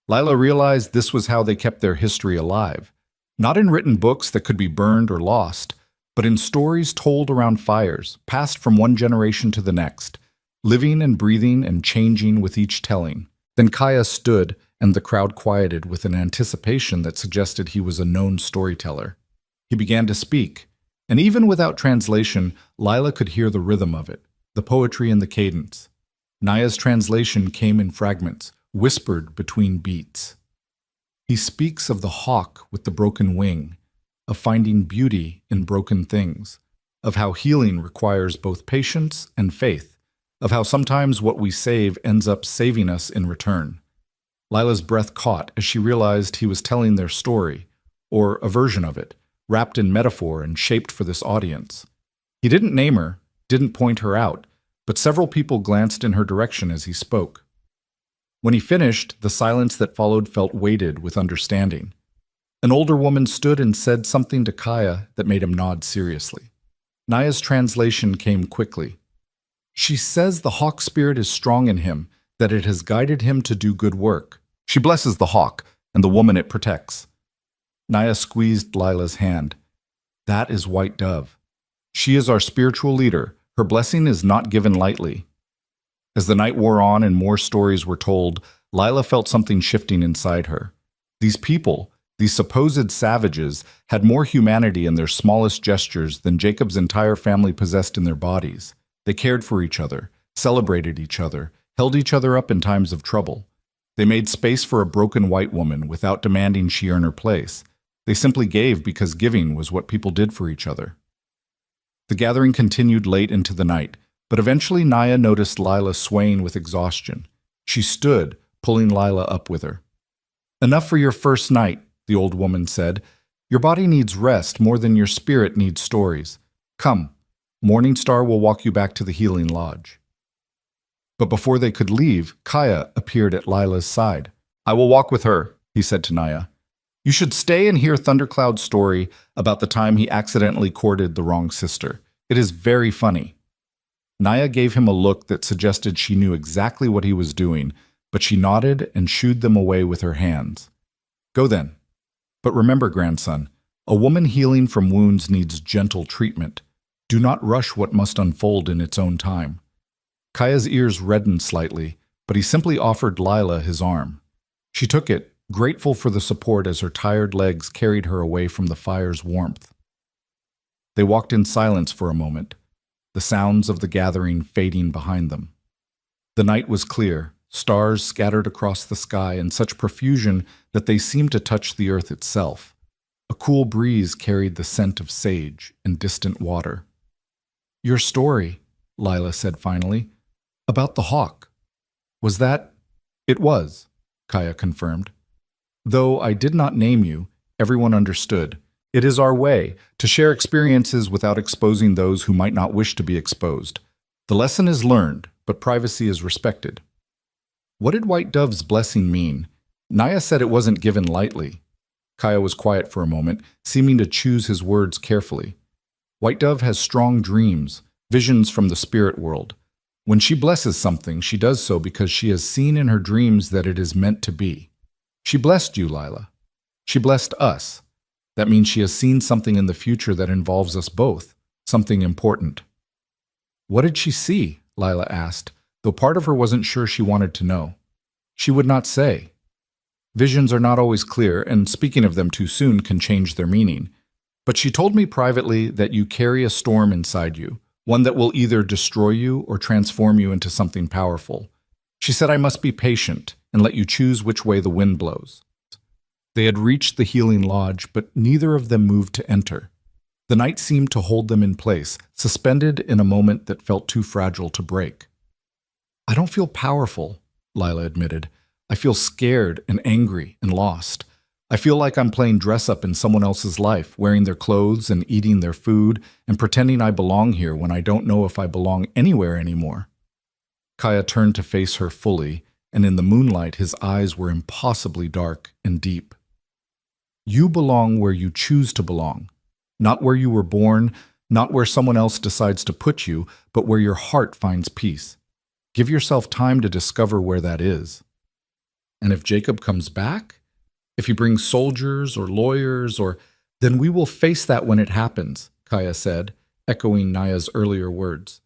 Lila realized this was how they kept their history alive, not in written books that could be burned or lost, but in stories told around fires, passed from one generation to the next, living and breathing and changing with each telling. Then Kaya stood, and the crowd quieted with an anticipation that suggested he was a known storyteller. He began to speak, and even without translation, Lila could hear the rhythm of it, the poetry and the cadence. Naya's translation came in fragments, whispered between beats. He speaks of the hawk with the broken wing, of finding beauty in broken things, of how healing requires both patience and faith, of how sometimes what we save ends up saving us in return. Lila's breath caught as she realized he was telling their story, or a version of it, wrapped in metaphor and shaped for this audience. He didn't name her, didn't point her out, but several people glanced in her direction as he spoke. When he finished, the silence that followed felt weighted with understanding. An older woman stood and said something to Kaya that made him nod seriously. Naya's translation came quickly. She says the hawk spirit is strong in him, that it has guided him to do good work. She blesses the hawk and the woman it protects. Naya squeezed Lila's hand. That is White Dove. She is our spiritual leader. Her blessing is not given lightly. As the night wore on and more stories were told, Lila felt something shifting inside her. These people, these supposed savages, had more humanity in their smallest gestures than Jacob's entire family possessed in their bodies. They cared for each other, celebrated each other, held each other up in times of trouble. They made space for a broken white woman without demanding she earn her place. They simply gave because giving was what people did for each other. The gathering continued late into the night, but eventually Naya noticed Lila swaying with exhaustion. She stood, pulling Lila up with her. "Enough for your first night," the old woman said. "Your body needs rest more than your spirit needs stories. Come, Morningstar will walk you back to the healing lodge." But before they could leave, Kaya appeared at Lila's side. "I will walk with her," he said to Naya. "You should stay and hear Thundercloud's story about the time he accidentally courted the wrong sister. It is very funny." Naya gave him a look that suggested she knew exactly what he was doing, but she nodded and shooed them away with her hands. "Go then. But remember, grandson, a woman healing from wounds needs gentle treatment. Do not rush what must unfold in its own time." Kaya's ears reddened slightly, but he simply offered Lila his arm. She took it, grateful for the support as her tired legs carried her away from the fire's warmth. They walked in silence for a moment, the sounds of the gathering fading behind them. The night was clear, stars scattered across the sky in such profusion that they seemed to touch the earth itself. A cool breeze carried the scent of sage and distant water. "Your story," Lila said finally, "about the hawk. Was that—" "It was," Kaya confirmed. "Though I did not name you, everyone understood. It is our way to share experiences without exposing those who might not wish to be exposed. The lesson is learned, but privacy is respected." What did White Dove's blessing mean? Naya said it wasn't given lightly. Kaya was quiet for a moment, seeming to choose his words carefully. White Dove has strong dreams, visions from the spirit world. When she blesses something, she does so because she has seen in her dreams that it is meant to be. She blessed you, Lila. She blessed us. That means she has seen something in the future that involves us both, something important. "What did she see?" Lila asked, though part of her wasn't sure she wanted to know. She would not say. Visions are not always clear, and speaking of them too soon can change their meaning. But she told me privately that you carry a storm inside you, one that will either destroy you or transform you into something powerful. She said I must be patient and let you choose which way the wind blows. They had reached the healing lodge, but neither of them moved to enter. The night seemed to hold them in place, suspended in a moment that felt too fragile to break. "I don't feel powerful," Lila admitted. "I feel scared and angry and lost. I feel like I'm playing dress-up in someone else's life, wearing their clothes and eating their food and pretending I belong here when I don't know if I belong anywhere anymore." Kaya turned to face her fully, and in the moonlight his eyes were impossibly dark and deep. "You belong where you choose to belong, not where you were born, not where someone else decides to put you, but where your heart finds peace. Give yourself time to discover where that is. And if Jacob comes back, if he brings soldiers or lawyers, then we will face that when it happens," Kaya said, echoing Naya's earlier words.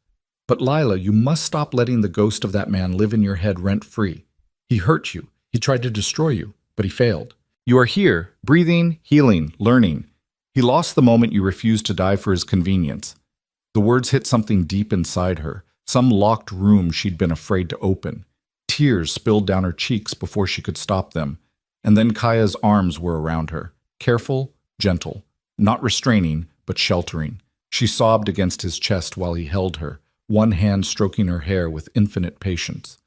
"But Lila, you must stop letting the ghost of that man live in your head rent-free. He hurt you. He tried to destroy you, but he failed. You are here, breathing, healing, learning. He lost the moment you refused to die for his convenience." The words hit something deep inside her, some locked room she'd been afraid to open. Tears spilled down her cheeks before she could stop them, and then Kaya's arms were around her, careful, gentle, not restraining, but sheltering. She sobbed against his chest while he held her, one hand stroking her hair with infinite patience.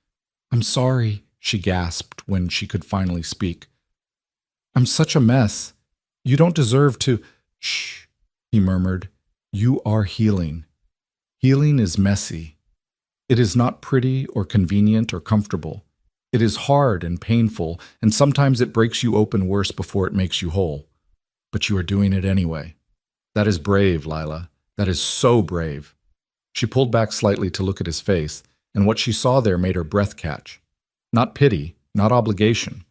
"I'm sorry," she gasped when she could finally speak. "I'm such a mess. You don't deserve to—" "Shh," he murmured. "You are healing. Healing is messy. It is not pretty or convenient or comfortable. It is hard and painful, and sometimes it breaks you open worse before it makes you whole. But you are doing it anyway. That is brave, Lila. That is so brave." She pulled back slightly to look at his face, and what she saw there made her breath catch. Not pity, not obligation.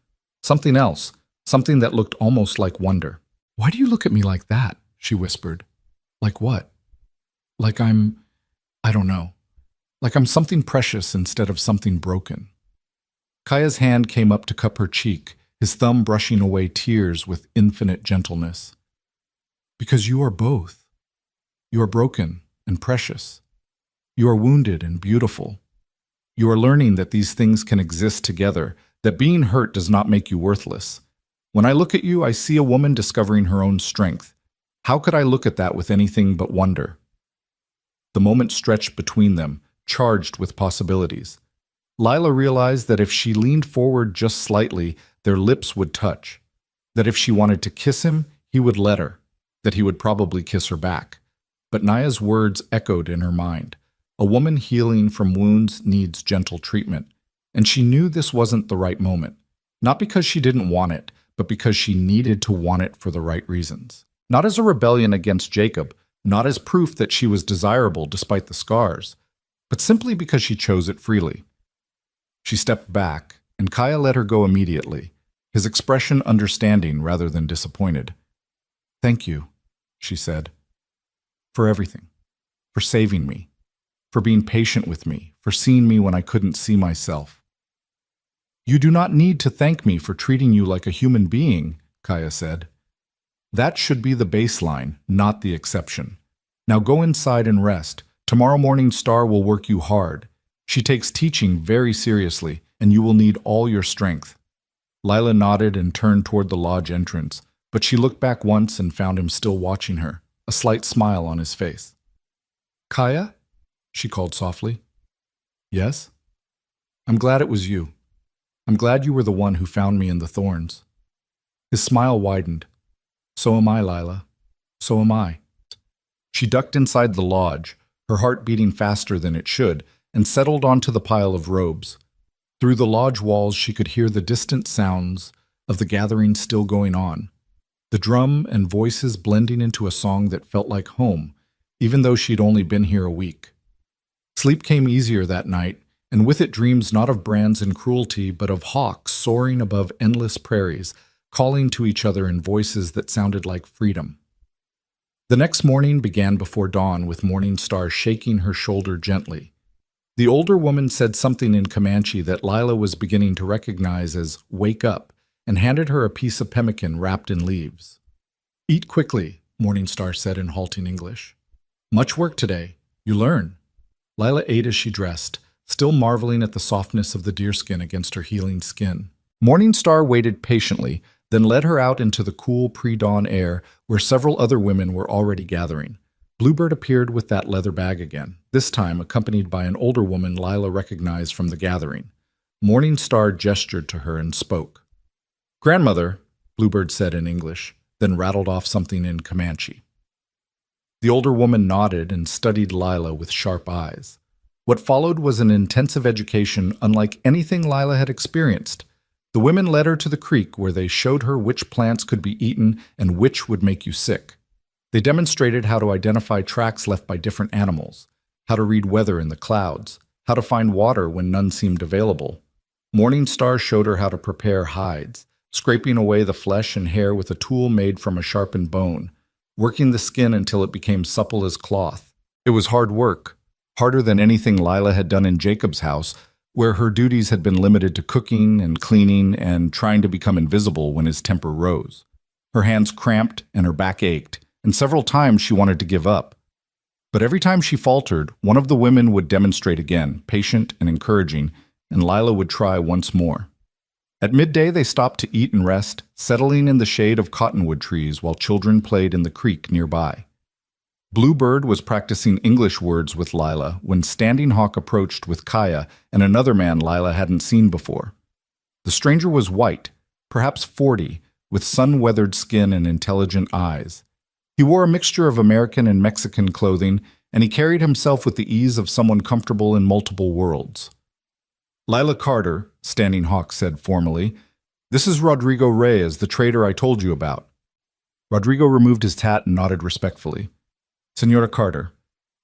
Something else, something that looked almost like wonder. "Why do you look at me like that?" she whispered. "Like what? Like I don't know. Like I'm something precious instead of something broken." Kaya's hand came up to cup her cheek, his thumb brushing away tears with infinite gentleness. "Because you are both. You are broken and precious. You are wounded and beautiful. You are learning that these things can exist together, that being hurt does not make you worthless. When I look at you, I see a woman discovering her own strength. How could I look at that with anything but wonder?" The moment stretched between them, charged with possibilities. Lila realized that if she leaned forward just slightly, their lips would touch. That if she wanted to kiss him, he would let her. That he would probably kiss her back. But Naya's words echoed in her mind. A woman healing from wounds needs gentle treatment. And she knew this wasn't the right moment. Not because she didn't want it, but because she needed to want it for the right reasons. Not as a rebellion against Jacob, not as proof that she was desirable despite the scars, but simply because she chose it freely. She stepped back, and Kaya let her go immediately, his expression understanding rather than disappointed. "Thank you," she said, "for everything, for saving me, for being patient with me, for seeing me when I couldn't see myself." "You do not need to thank me for treating you like a human being," Kaya said. "That should be the baseline, not the exception. Now go inside and rest. Tomorrow morning Star will work you hard. She takes teaching very seriously, and you will need all your strength." Lila nodded and turned toward the lodge entrance, but she looked back once and found him still watching her, a slight smile on his face. "Kaya?" she called softly. "Yes?" "I'm glad it was you. I'm glad you were the one who found me in the thorns." His smile widened. "So am I, Lila. So am I." She ducked inside the lodge, her heart beating faster than it should, and settled onto the pile of robes. Through the lodge walls she could hear the distant sounds of the gathering still going on, the drum and voices blending into a song that felt like home, even though she'd only been here a week. Sleep came easier that night, and with it dreams not of brands and cruelty, but of hawks soaring above endless prairies, calling to each other in voices that sounded like freedom. The next morning began before dawn, with Morning Star shaking her shoulder gently. The older woman said something in Comanche that Lila was beginning to recognize as "wake up," and handed her a piece of pemmican wrapped in leaves. "Eat quickly," Morning Star said in halting English. "Much work today. You learn." Lila ate as she dressed, still marveling at the softness of the deerskin against her healing skin. Morning Star waited patiently, then led her out into the cool pre-dawn air where several other women were already gathering. Bluebird appeared with that leather bag again, this time accompanied by an older woman Lila recognized from the gathering. Morning Star gestured to her and spoke. "Grandmother," Bluebird said in English, then rattled off something in Comanche. The older woman nodded and studied Lila with sharp eyes. What followed was an intensive education unlike anything Lila had experienced. The women led her to the creek where they showed her which plants could be eaten and which would make you sick. They demonstrated how to identify tracks left by different animals, how to read weather in the clouds, how to find water when none seemed available. Morning Star showed her how to prepare hides, scraping away the flesh and hair with a tool made from a sharpened bone, working the skin until it became supple as cloth. It was hard work, harder than anything Lila had done in Jacob's house, where her duties had been limited to cooking and cleaning and trying to become invisible when his temper rose. Her hands cramped and her back ached, and several times she wanted to give up. But every time she faltered, one of the women would demonstrate again, patient and encouraging, and Lila would try once more. At midday they stopped to eat and rest, settling in the shade of cottonwood trees while children played in the creek nearby. Bluebird was practicing English words with Lila when Standing Hawk approached with Kaya and another man Lila hadn't seen before. The stranger was white, perhaps 40, with sun-weathered skin and intelligent eyes. He wore a mixture of American and Mexican clothing, and he carried himself with the ease of someone comfortable in multiple worlds. "Lila Carter," Standing Hawk said formally. "This is Rodrigo Reyes, the trader I told you about." Rodrigo removed his hat and nodded respectfully. "Senora Carter,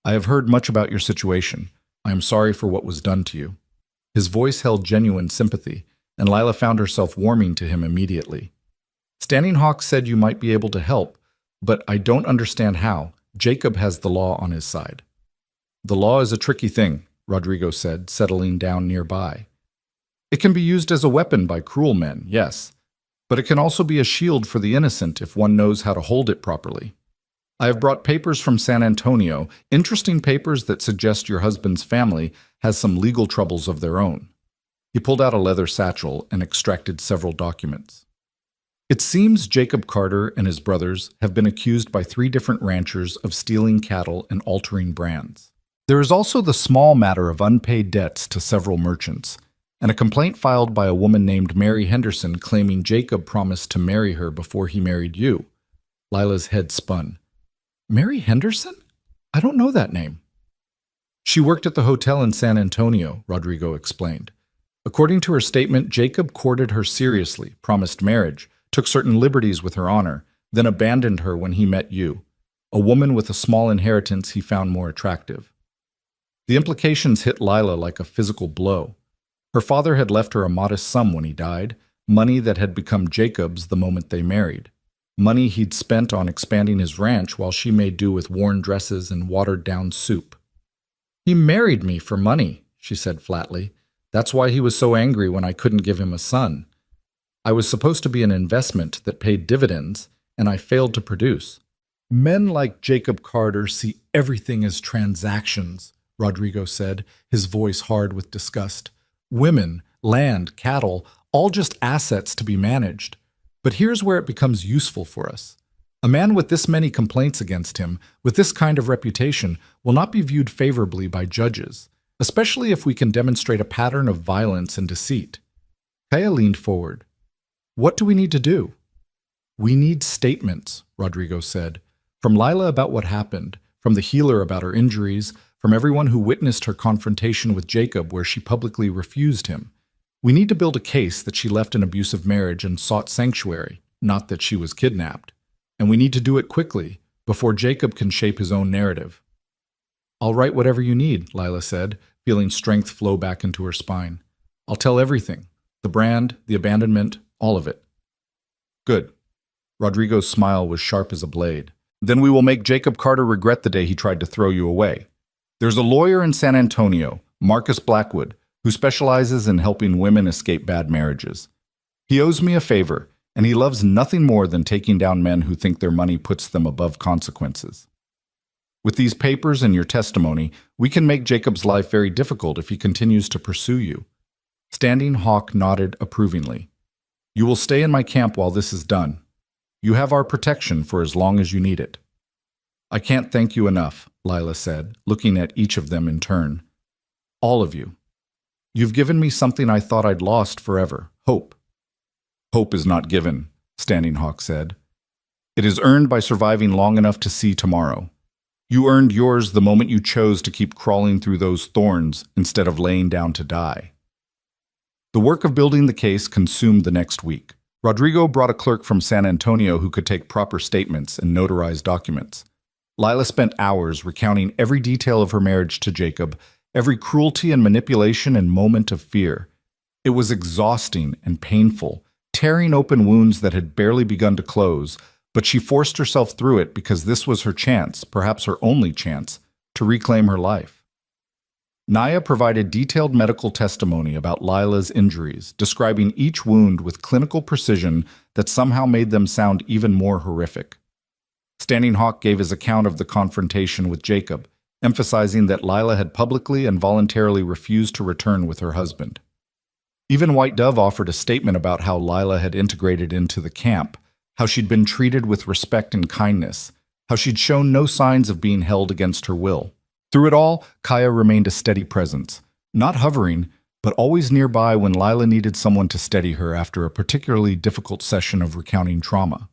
I have heard much about your situation. I am sorry for what was done to you." His voice held genuine sympathy, and Lila found herself warming to him immediately. "Standing Hawk said you might be able to help, but I don't understand how. Jacob has the law on his side." "The law is a tricky thing," Rodrigo said, settling down nearby. "It can be used as a weapon by cruel men, yes, but it can also be a shield for the innocent if one knows how to hold it properly. I have brought papers from San Antonio, interesting papers that suggest your husband's family has some legal troubles of their own." He pulled out a leather satchel and extracted several documents. "It seems Jacob Carter and his brothers have been accused by 3 different ranchers of stealing cattle and altering brands. There is also the small matter of unpaid debts to several merchants, and a complaint filed by a woman named Mary Henderson claiming Jacob promised to marry her before he married you." Lila's head spun. "Mary Henderson? I don't know that name." "She worked at the hotel in San Antonio," Rodrigo explained. "According to her statement, Jacob courted her seriously, promised marriage, took certain liberties with her honor, then abandoned her when he met you. a woman with a small inheritance he found more attractive. The implications hit Lila like a physical blow. Her father had left her a modest sum when he died, money that had become Jacob's the moment they married. Money he'd spent on expanding his ranch while she made do with worn dresses and watered-down soup. "He married me for money," she said flatly. "That's why he was so angry when I couldn't give him a son. I was supposed to be an investment that paid dividends, and I failed to produce." "Men like Jacob Carter see everything as transactions," Rodrigo said, his voice hard with disgust. "Women, land, cattle, all just assets to be managed. But here's where it becomes useful for us. A man with this many complaints against him, with this kind of reputation, will not be viewed favorably by judges, especially if we can demonstrate a pattern of violence and deceit." Kaya leaned forward. "What do we need to do?" "We need statements," Rodrigo said, "from Lila about what happened, from the healer about her injuries, from everyone who witnessed her confrontation with Jacob where she publicly refused him. We need to build a case that she left an abusive marriage and sought sanctuary, not that she was kidnapped. And we need to do it quickly, before Jacob can shape his own narrative." "I'll write whatever you need," Lila said, feeling strength flow back into her spine. "I'll tell everything. The brand, the abandonment, all of it." "Good." Rodrigo's smile was sharp as a blade. "Then we will make Jacob Carter regret the day he tried to throw you away. There's a lawyer in San Antonio, Marcus Blackwood, who specializes in helping women escape bad marriages. He owes me a favor, and he loves nothing more than taking down men who think their money puts them above consequences. With these papers and your testimony, we can make Jacob's life very difficult if he continues to pursue you." Standing Hawk nodded approvingly. "You will stay in my camp while this is done. You have our protection for as long as you need it." "I can't thank you enough," Lila said, looking at each of them in turn. "All of you. You've given me something I thought I'd lost forever, hope." "Hope is not given," Standing Hawk said. "It is earned by surviving long enough to see tomorrow. You earned yours the moment you chose to keep crawling through those thorns instead of laying down to die." The work of building the case consumed the next week. Rodrigo brought a clerk from San Antonio who could take proper statements and notarize documents. Lila spent hours recounting every detail of her marriage to Jacob, every cruelty and manipulation and moment of fear. It was exhausting and painful, tearing open wounds that had barely begun to close, but she forced herself through it because this was her chance, perhaps her only chance, to reclaim her life. Naya provided detailed medical testimony about Lila's injuries, describing each wound with clinical precision that somehow made them sound even more horrific. Standing Hawk gave his account of the confrontation with Jacob, emphasizing that Lila had publicly and voluntarily refused to return with her husband. Even White Dove offered a statement about how Lila had integrated into the camp, how she'd been treated with respect and kindness, how she'd shown no signs of being held against her will. Through it all, Kaya remained a steady presence, not hovering, but always nearby when Lila needed someone to steady her after a particularly difficult session of recounting trauma.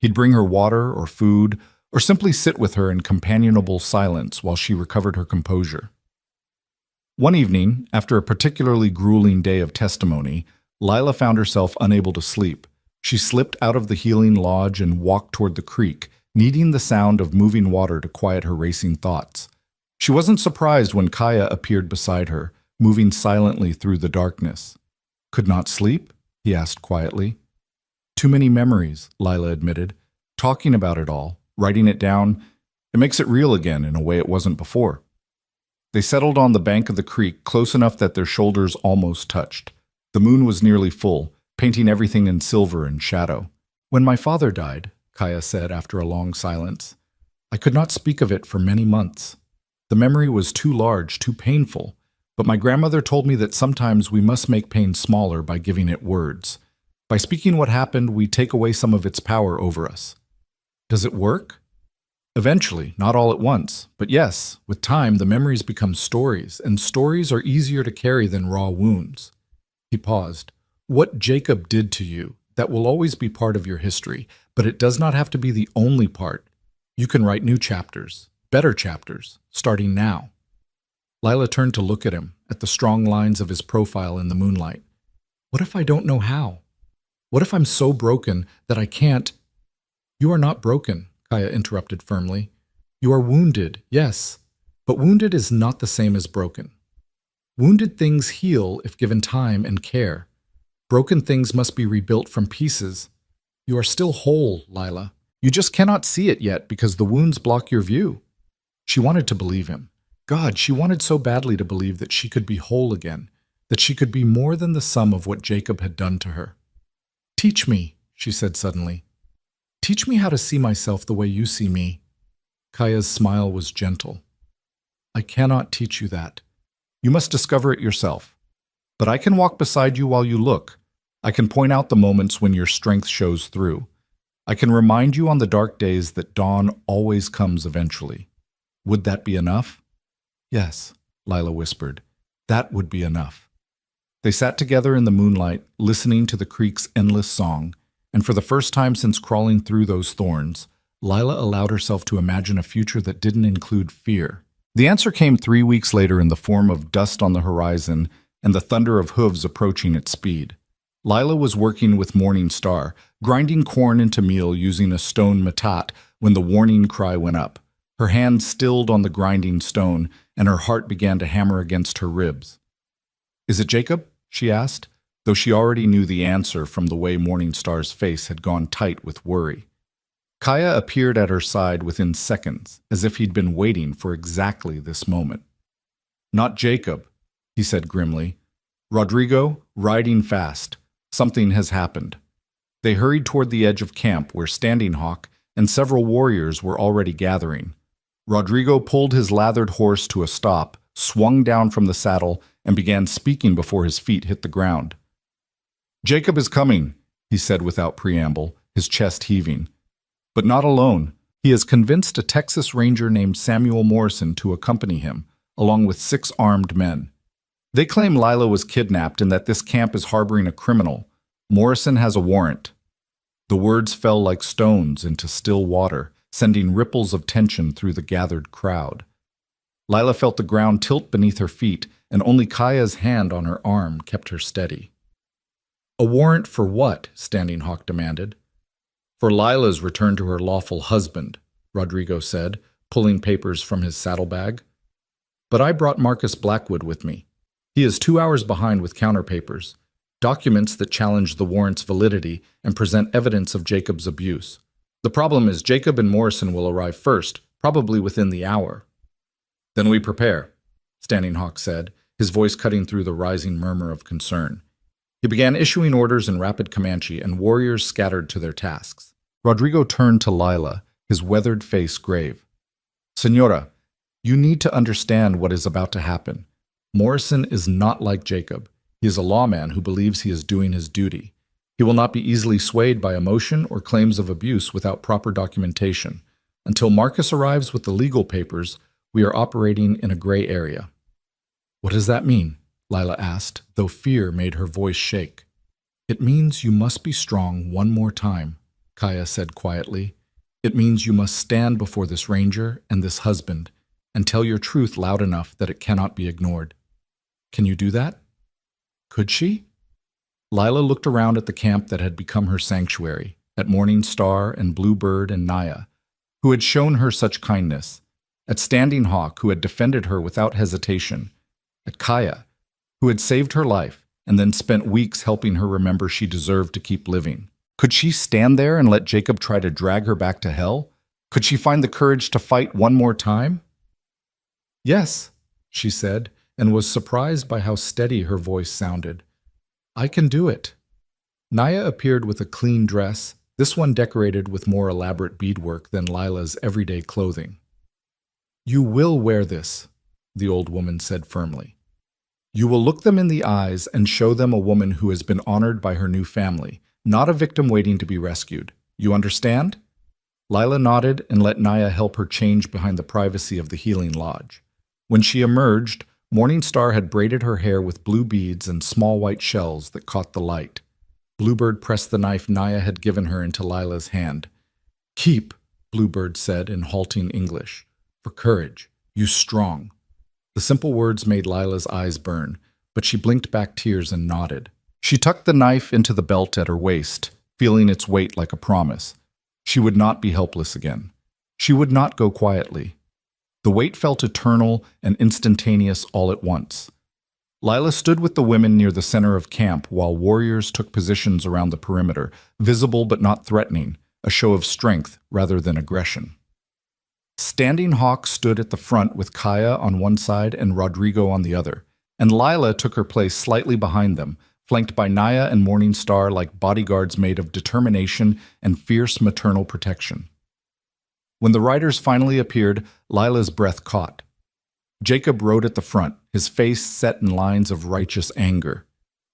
He'd bring her water or food, or simply sit with her in companionable silence while she recovered her composure. One evening, after a particularly grueling day of testimony, Lila found herself unable to sleep. She slipped out of the healing lodge and walked toward the creek, needing the sound of moving water to quiet her racing thoughts. She wasn't surprised when Kaya appeared beside her, moving silently through the darkness. "Could not sleep?" he asked quietly. "Too many memories," Lila admitted. "Talking about it all, writing it down, it makes it real again in a way it wasn't before." They settled on the bank of the creek, close enough that their shoulders almost touched. The moon was nearly full, painting everything in silver and shadow. "When my father died," Kaya said after a long silence, "I could not speak of it for many months. The memory was too large, too painful, but my grandmother told me that sometimes we must make pain smaller by giving it words. By speaking what happened, we take away some of its power over us." "Does it work?" "Eventually, not all at once. But yes, with time, the memories become stories, and stories are easier to carry than raw wounds." He paused. "What Jacob did to you, that will always be part of your history, but it does not have to be the only part. You can write new chapters, better chapters, starting now." Lila turned to look at him, at the strong lines of his profile in the moonlight. "What if I don't know how? What if I'm so broken that I can't—" "You are not broken," Kaya interrupted firmly. You are wounded, yes, but wounded is not the same as broken. Wounded things heal if given time and care. Broken things must be rebuilt from pieces. You are still whole, Lila. You just cannot see it yet because the wounds block your view. She wanted to believe him. God, she wanted so badly to believe that she could be whole again, that she could be more than the sum of what Jacob had done to her. Teach me, she said suddenly. Teach me how to see myself the way you see me. Kaya's smile was gentle. I cannot teach you that. You must discover it yourself. But I can walk beside you while you look. I can point out the moments when your strength shows through. I can remind you on the dark days that dawn always comes eventually. Would that be enough? Yes, Lila whispered. That would be enough. They sat together in the moonlight, listening to the creek's endless song, and for the first time since crawling through those thorns, Lila allowed herself to imagine a future that didn't include fear. The answer came 3 weeks later in the form of dust on the horizon and the thunder of hooves approaching at speed. Lila was working with Morning Star, grinding corn into meal using a stone matat when the warning cry went up. Her hand stilled on the grinding stone, and her heart began to hammer against her ribs. Is it Jacob? She asked, though she already knew the answer from the way Morning Star's face had gone tight with worry. Kaya appeared at her side within seconds, as if he'd been waiting for exactly this moment. Not Jacob, he said grimly. Rodrigo, riding fast. Something has happened. They hurried toward the edge of camp where Standing Hawk and several warriors were already gathering. Rodrigo pulled his lathered horse to a stop, swung down from the saddle, and began speaking before his feet hit the ground. Jacob is coming, he said without preamble, his chest heaving. But not alone. He has convinced a Texas Ranger named Samuel Morrison to accompany him, along with 6 armed men. They claim Lila was kidnapped and that this camp is harboring a criminal. Morrison has a warrant. The words fell like stones into still water, sending ripples of tension through the gathered crowd. Lila felt the ground tilt beneath her feet, and only Kaya's hand on her arm kept her steady. A warrant for what? Standing Hawk demanded. For Lila's return to her lawful husband, Rodrigo said, pulling papers from his saddlebag. But I brought Marcus Blackwood with me. He is 2 hours behind with counterpapers, documents that challenge the warrant's validity and present evidence of Jacob's abuse. The problem is Jacob and Morrison will arrive first, probably within the hour. Then we prepare, Standing Hawk said, his voice cutting through the rising murmur of concern. He began issuing orders in rapid Comanche, and warriors scattered to their tasks. Rodrigo turned to Lila, his weathered face grave. Senora, you need to understand what is about to happen. Morrison is not like Jacob. He is a lawman who believes he is doing his duty. He will not be easily swayed by emotion or claims of abuse without proper documentation. Until Marcus arrives with the legal papers, we are operating in a gray area. What does that mean? Lila asked, though fear made her voice shake. It means you must be strong one more time, Kaya said quietly. It means you must stand before this ranger and this husband and tell your truth loud enough that it cannot be ignored. Can you do that? Could she? Lila looked around at the camp that had become her sanctuary, at Morning Star and Bluebird and Naya, who had shown her such kindness, at Standing Hawk, who had defended her without hesitation, at Kaya, who had saved her life and then spent weeks helping her remember she deserved to keep living. Could she stand there and let Jacob try to drag her back to hell? Could she find the courage to fight one more time? Yes, she said, and was surprised by how steady her voice sounded. I can do it. Naya appeared with a clean dress, this one decorated with more elaborate beadwork than Lila's everyday clothing. You will wear this, the old woman said firmly. You will look them in the eyes and show them a woman who has been honored by her new family, not a victim waiting to be rescued. You understand? Lila nodded and let Naya help her change behind the privacy of the healing lodge. When she emerged, Morning Star had braided her hair with blue beads and small white shells that caught the light. Bluebird pressed the knife Naya had given her into Lila's hand. Keep, Bluebird said in halting English. For courage. You strong. The simple words made Lila's eyes burn, but she blinked back tears and nodded. She tucked the knife into the belt at her waist, feeling its weight like a promise. She would not be helpless again. She would not go quietly. The wait felt eternal and instantaneous all at once. Lila stood with the women near the center of camp while warriors took positions around the perimeter, visible but not threatening, a show of strength rather than aggression. Standing Hawk stood at the front with Kaya on one side and Rodrigo on the other, and Lila took her place slightly behind them, flanked by Naya and Morning Star like bodyguards made of determination and fierce maternal protection. When the riders finally appeared, Lila's breath caught. Jacob rode at the front, his face set in lines of righteous anger.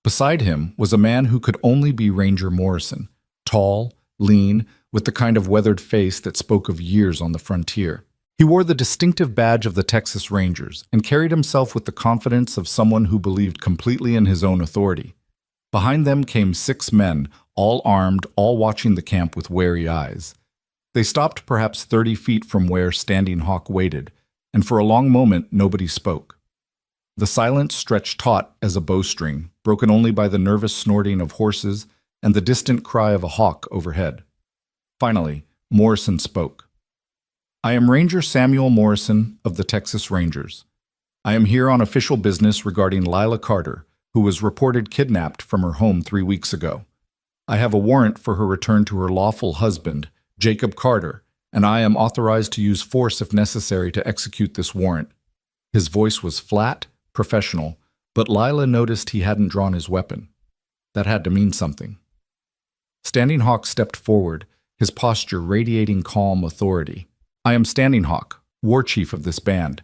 Beside him was a man who could only be Ranger Morrison, tall, lean, with the kind of weathered face that spoke of years on the frontier. He wore the distinctive badge of the Texas Rangers and carried himself with the confidence of someone who believed completely in his own authority. Behind them came 6 men, all armed, all watching the camp with wary eyes. They stopped perhaps 30 feet from where Standing Hawk waited, and for a long moment nobody spoke. The silence stretched taut as a bowstring, broken only by the nervous snorting of horses and the distant cry of a hawk overhead. Finally, Morrison spoke. "I am Ranger Samuel Morrison of the Texas Rangers. I am here on official business regarding Lila Carter, who was reported kidnapped from her home 3 weeks ago. I have a warrant for her return to her lawful husband, Jacob Carter, and I am authorized to use force if necessary to execute this warrant." His voice was flat, professional, but Lila noticed he hadn't drawn his weapon. That had to mean something. Standing Hawk stepped forward, his posture radiating calm authority. "I am Standing Hawk, war chief of this band.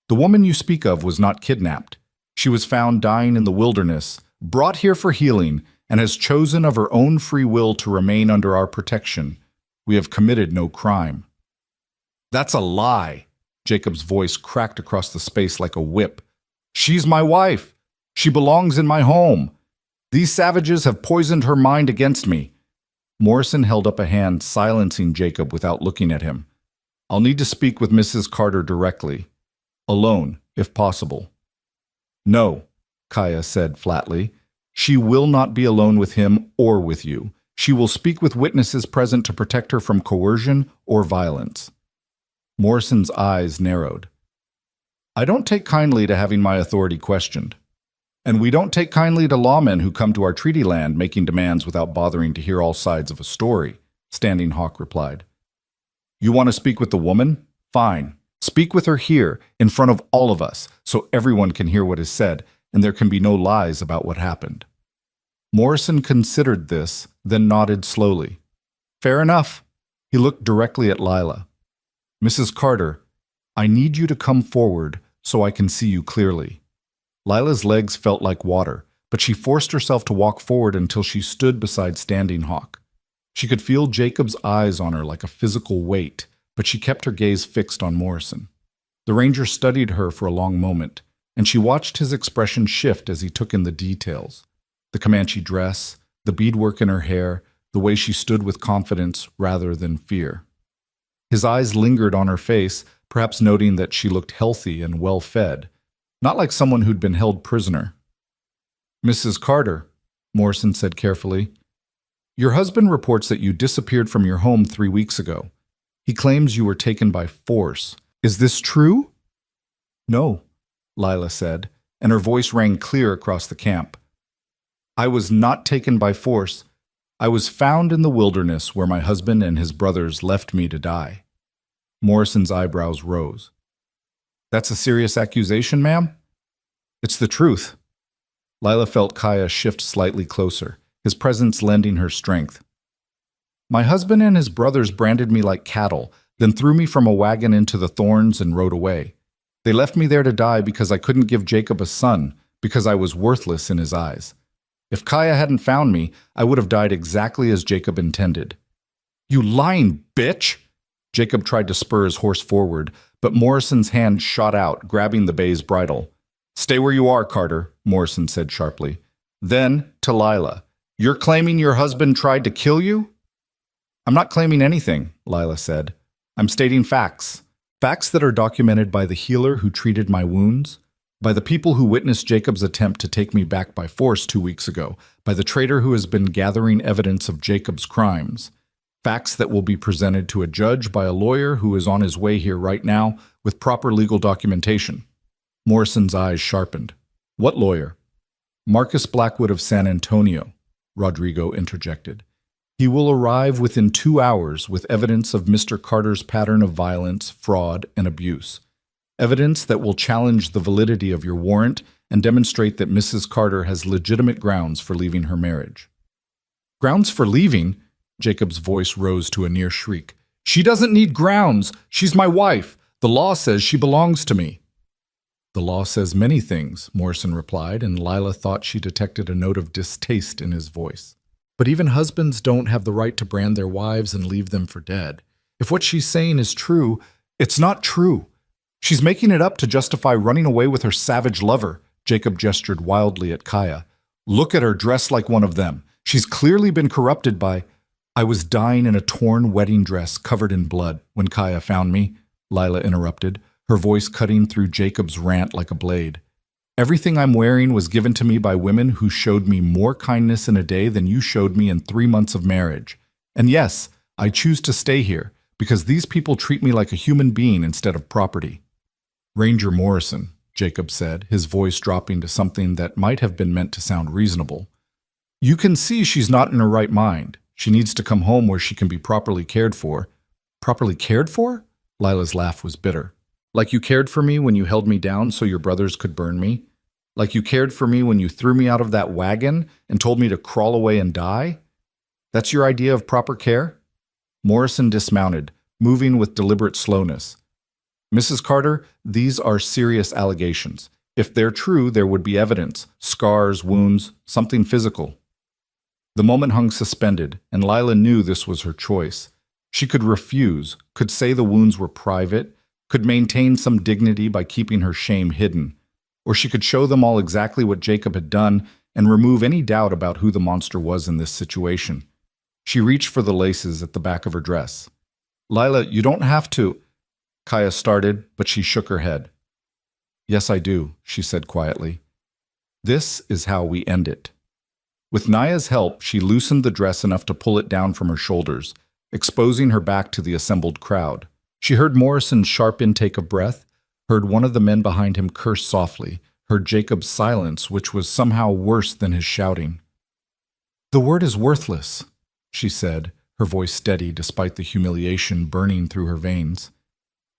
The woman you speak of was not kidnapped. She was found dying in the wilderness, brought here for healing, and has chosen of her own free will to remain under our protection. We have committed no crime." "That's a lie." Jacob's voice cracked across the space like a whip. "She's my wife. She belongs in my home. These savages have poisoned her mind against me." Morrison held up a hand, silencing Jacob without looking at him. "I'll need to speak with Mrs. Carter directly. Alone, if possible." "No," Kaya said flatly. "She will not be alone with him or with you. She will speak with witnesses present to protect her from coercion or violence." Morrison's eyes narrowed. "I don't take kindly to having my authority questioned. And we don't take kindly to lawmen who come to our treaty land making demands without bothering to hear all sides of a story," Standing Hawk replied. "You want to speak with the woman? Fine. Speak with her here, in front of all of us, so everyone can hear what is said, and there can be no lies about what happened." Morrison considered this, then nodded slowly. "Fair enough." He looked directly at Lila. "Mrs. Carter, I need you to come forward so I can see you clearly." Lila's legs felt like water, but she forced herself to walk forward until she stood beside Standing Hawk. She could feel Jacob's eyes on her like a physical weight, but she kept her gaze fixed on Morrison. The ranger studied her for a long moment, and she watched his expression shift as he took in the details. The Comanche dress, the beadwork in her hair, the way she stood with confidence rather than fear. His eyes lingered on her face, perhaps noting that she looked healthy and well-fed, not like someone who'd been held prisoner. "Mrs. Carter," Morrison said carefully, "your husband reports that you disappeared from your home 3 weeks ago. He claims you were taken by force. Is this true?" "No," Lila said, and her voice rang clear across the camp. "I was not taken by force. I was found in the wilderness where my husband and his brothers left me to die." Morrison's eyebrows rose. "That's a serious accusation, ma'am?" "It's the truth." Lila felt Kaya shift slightly closer, his presence lending her strength. "My husband and his brothers branded me like cattle, then threw me from a wagon into the thorns and rode away. They left me there to die because I couldn't give Jacob a son, because I was worthless in his eyes. If Kaya hadn't found me, I would have died exactly as Jacob intended." "You lying bitch!" Jacob tried to spur his horse forward, but Morrison's hand shot out, grabbing the bay's bridle. "Stay where you are, Carter," Morrison said sharply. Then, to Lila, "You're claiming your husband tried to kill you?" "I'm not claiming anything," Lila said. "I'm stating facts. Facts that are documented by the healer who treated my wounds, by the people who witnessed Jacob's attempt to take me back by force 2 weeks ago, by the traitor who has been gathering evidence of Jacob's crimes. Facts that will be presented to a judge by a lawyer who is on his way here right now with proper legal documentation. Morrison's eyes sharpened. What lawyer? Marcus Blackwood of San Antonio, Rodrigo interjected. He will arrive within 2 hours with evidence of Mr. Carter's pattern of violence, fraud, and abuse. Evidence that will challenge the validity of your warrant and demonstrate that Mrs. Carter has legitimate grounds for leaving her marriage. Grounds for leaving? Jacob's voice rose to a near shriek. She doesn't need grounds. She's my wife. The law says she belongs to me. The law says many things, Morrison replied, and Lila thought she detected a note of distaste in his voice. But even husbands don't have the right to brand their wives and leave them for dead. If what she's saying is true, it's not true. She's making it up to justify running away with her savage lover. Jacob gestured wildly at Kaya. Look at her dressed like one of them. She's clearly been corrupted by... I was dying in a torn wedding dress covered in blood when Kaya found me, Lila interrupted, her voice cutting through Jacob's rant like a blade. Everything I'm wearing was given to me by women who showed me more kindness in a day than you showed me in 3 months of marriage. And yes, I choose to stay here because these people treat me like a human being instead of property. Ranger Morrison, Jacob said, his voice dropping to something that might have been meant to sound reasonable. You can see she's not in her right mind. She needs to come home where she can be properly cared for. Properly cared for? Lila's laugh was bitter. Like you cared for me when you held me down so your brothers could burn me? Like you cared for me when you threw me out of that wagon and told me to crawl away and die? That's your idea of proper care? Morrison dismounted, moving with deliberate slowness. Mrs. Carter, these are serious allegations. If they're true, there would be evidence, scars, wounds, something physical. The moment hung suspended, and Lila knew this was her choice. She could refuse, could say the wounds were private, could maintain some dignity by keeping her shame hidden, or she could show them all exactly what Jacob had done and remove any doubt about who the monster was in this situation. She reached for the laces at the back of her dress. Lila, you don't have to... Kaya started, but she shook her head. Yes, I do, she said quietly. This is how we end it. With Naya's help, she loosened the dress enough to pull it down from her shoulders, exposing her back to the assembled crowd. She heard Morrison's sharp intake of breath, heard one of the men behind him curse softly, heard Jacob's silence, which was somehow worse than his shouting. The word is worthless, she said, her voice steady despite the humiliation burning through her veins.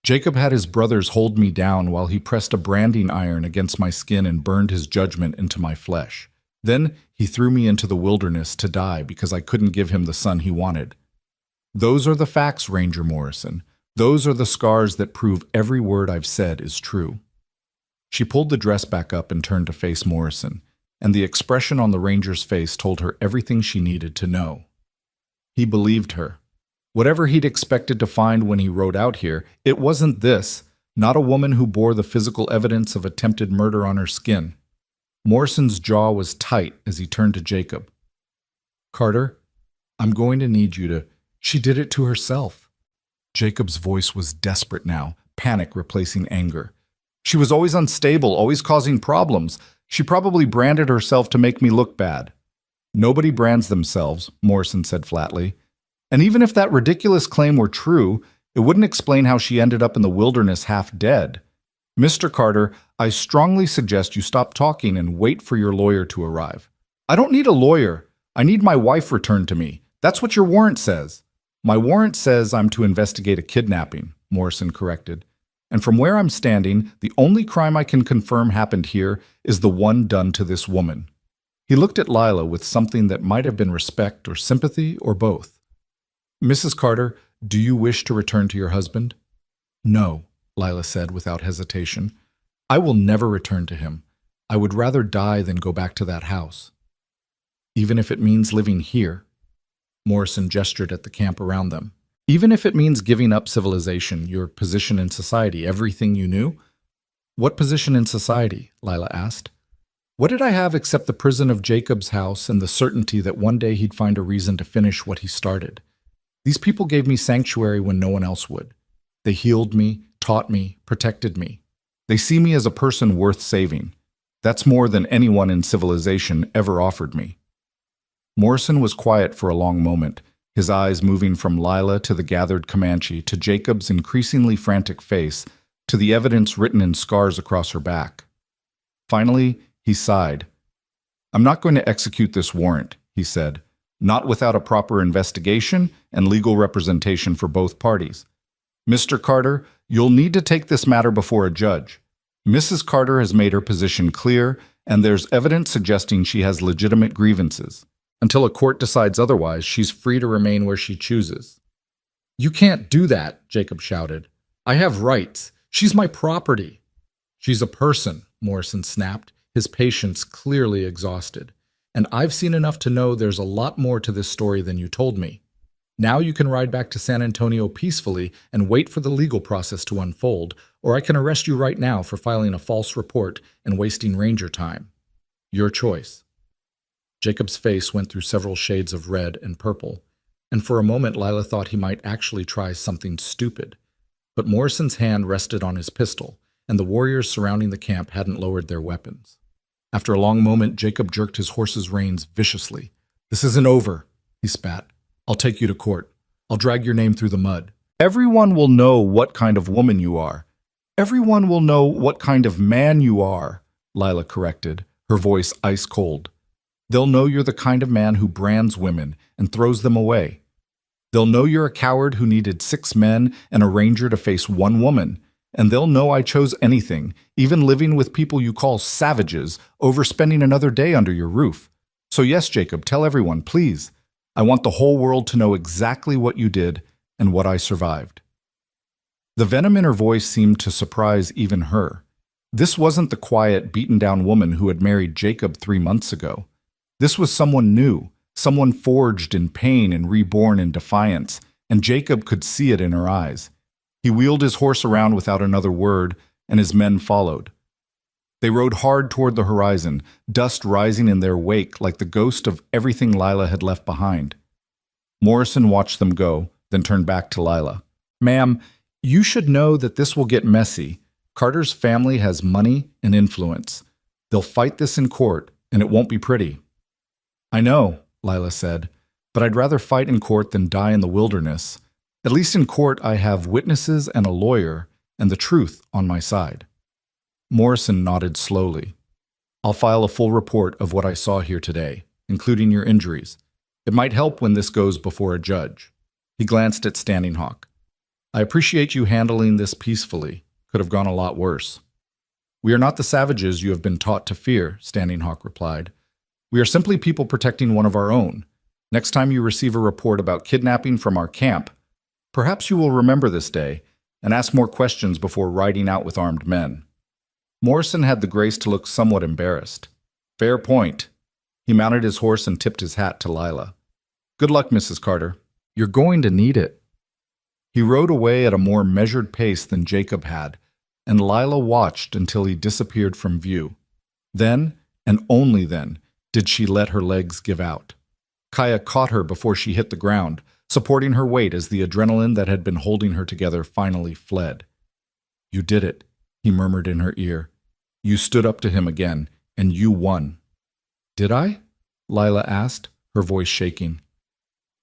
Jacob had his brothers hold me down while he pressed a branding iron against my skin and burned his judgment into my flesh. Then he threw me into the wilderness to die because I couldn't give him the son he wanted. Those are the facts, Ranger Morrison. Those are the scars that prove every word I've said is true. She pulled the dress back up and turned to face Morrison, and the expression on the ranger's face told her everything she needed to know. He believed her. Whatever he'd expected to find when he rode out here, it wasn't this, not a woman who bore the physical evidence of attempted murder on her skin. Morrison's jaw was tight as he turned to Jacob. Carter, I'm going to need you to... She did it to herself. Jacob's voice was desperate now, panic replacing anger. She was always unstable, always causing problems. She probably branded herself to make me look bad. Nobody brands themselves, Morrison said flatly. And even if that ridiculous claim were true, it wouldn't explain how she ended up in the wilderness half dead. Mr. Carter, I strongly suggest you stop talking and wait for your lawyer to arrive. I don't need a lawyer. I need my wife returned to me. That's what your warrant says. My warrant says I'm to investigate a kidnapping, Morrison corrected. And from where I'm standing, the only crime I can confirm happened here is the one done to this woman. He looked at Lila with something that might have been respect or sympathy or both. Mrs. Carter, do you wish to return to your husband? No, Lila said without hesitation. I will never return to him. I would rather die than go back to that house. Even if it means living here. Morrison gestured at the camp around them. Even if it means giving up civilization, your position in society, everything you knew? What position in society? Lila asked. What did I have except the prison of Jacob's house and the certainty that one day he'd find a reason to finish what he started? These people gave me sanctuary when no one else would. They healed me, taught me, protected me. They see me as a person worth saving. That's more than anyone in civilization ever offered me. Morrison was quiet for a long moment, his eyes moving from Lila to the gathered Comanche to Jacob's increasingly frantic face to the evidence written in scars across her back. Finally, he sighed. "I'm not going to execute this warrant," he said, "not without a proper investigation and legal representation for both parties. Mr. Carter, you'll need to take this matter before a judge. Mrs. Carter has made her position clear, and there's evidence suggesting she has legitimate grievances. Until a court decides otherwise, she's free to remain where she chooses." "You can't do that," Jacob shouted. "I have rights. She's my property." "She's a person," Morrison snapped, his patience clearly exhausted. "And I've seen enough to know there's a lot more to this story than you told me. Now you can ride back to San Antonio peacefully and wait for the legal process to unfold, or I can arrest you right now for filing a false report and wasting ranger time. Your choice." Jacob's face went through several shades of red and purple, and for a moment Lila thought he might actually try something stupid. But Morrison's hand rested on his pistol, and the warriors surrounding the camp hadn't lowered their weapons. After a long moment, Jacob jerked his horse's reins viciously. "This isn't over," he spat. "I'll take you to court. I'll drag your name through the mud. Everyone will know what kind of woman you are. Everyone will know what kind of man you are," Lila corrected, her voice ice cold. "They'll know you're the kind of man who brands women and throws them away. They'll know you're a coward who needed 6 men and a ranger to face 1 woman. And they'll know I chose anything, even living with people you call savages, over spending another day under your roof. So yes, Jacob, tell everyone, please. I want the whole world to know exactly what you did and what I survived." The venom in her voice seemed to surprise even her. This wasn't the quiet, beaten-down woman who had married Jacob 3 months ago. This was someone new, someone forged in pain and reborn in defiance, and Jacob could see it in her eyes. He wheeled his horse around without another word, and his men followed. They rode hard toward the horizon, dust rising in their wake like the ghost of everything Lila had left behind. Morrison watched them go, then turned back to Lila. "Ma'am, you should know that this will get messy. Carter's family has money and influence. They'll fight this in court, and it won't be pretty." "I know," Lila said, "but I'd rather fight in court than die in the wilderness. At least in court I have witnesses and a lawyer, and the truth on my side." Morrison nodded slowly. "I'll file a full report of what I saw here today, including your injuries. It might help when this goes before a judge." He glanced at Standing Hawk. "I appreciate you handling this peacefully. Could have gone a lot worse." "We are not the savages you have been taught to fear," Standing Hawk replied. "We are simply people protecting one of our own. Next time you receive a report about kidnapping from our camp, perhaps you will remember this day and ask more questions before riding out with armed men." Morrison had the grace to look somewhat embarrassed. "Fair point." He mounted his horse and tipped his hat to Lila. "Good luck, Mrs. Carter. You're going to need it." He rode away at a more measured pace than Jacob had, and Lila watched until he disappeared from view. Then, and only then, did she let her legs give out. Kaya caught her before she hit the ground, supporting her weight as the adrenaline that had been holding her together finally fled. "You did it," he murmured in her ear. "You stood up to him again, and you won." "Did I?" Lila asked, her voice shaking.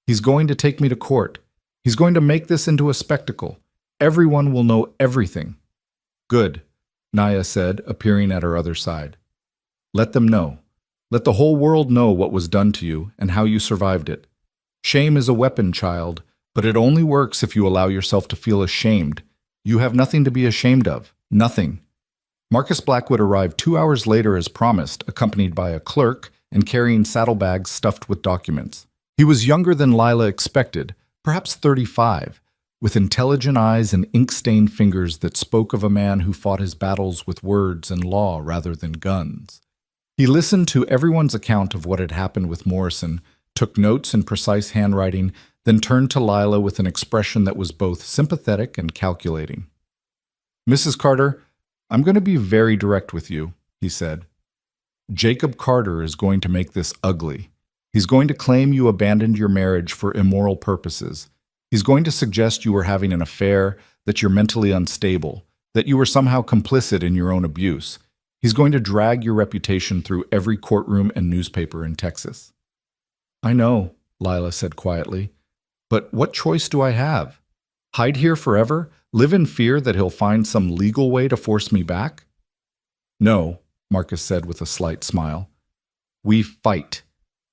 "He's going to take me to court. He's going to make this into a spectacle. Everyone will know everything." "Good," Naya said, appearing at her other side. "Let them know. Let the whole world know what was done to you and how you survived it. Shame is a weapon, child, but it only works if you allow yourself to feel ashamed. You have nothing to be ashamed of. Nothing." Marcus Blackwood arrived 2 hours later as promised, accompanied by a clerk and carrying saddlebags stuffed with documents. He was younger than Lila expected, perhaps 35, with intelligent eyes and ink-stained fingers that spoke of a man who fought his battles with words and law rather than guns. He listened to everyone's account of what had happened with Morrison, took notes in precise handwriting, then turned to Lila with an expression that was both sympathetic and calculating. "Mrs. Carter, I'm going to be very direct with you," he said. "Jacob Carter is going to make this ugly. He's going to claim you abandoned your marriage for immoral purposes. He's going to suggest you were having an affair, that you're mentally unstable, that you were somehow complicit in your own abuse. He's going to drag your reputation through every courtroom and newspaper in Texas." "I know," Lila said quietly. But what choice do I have? Hide here forever? Live in fear that he'll find some legal way to force me back? No, Marcus said with a slight smile. We fight.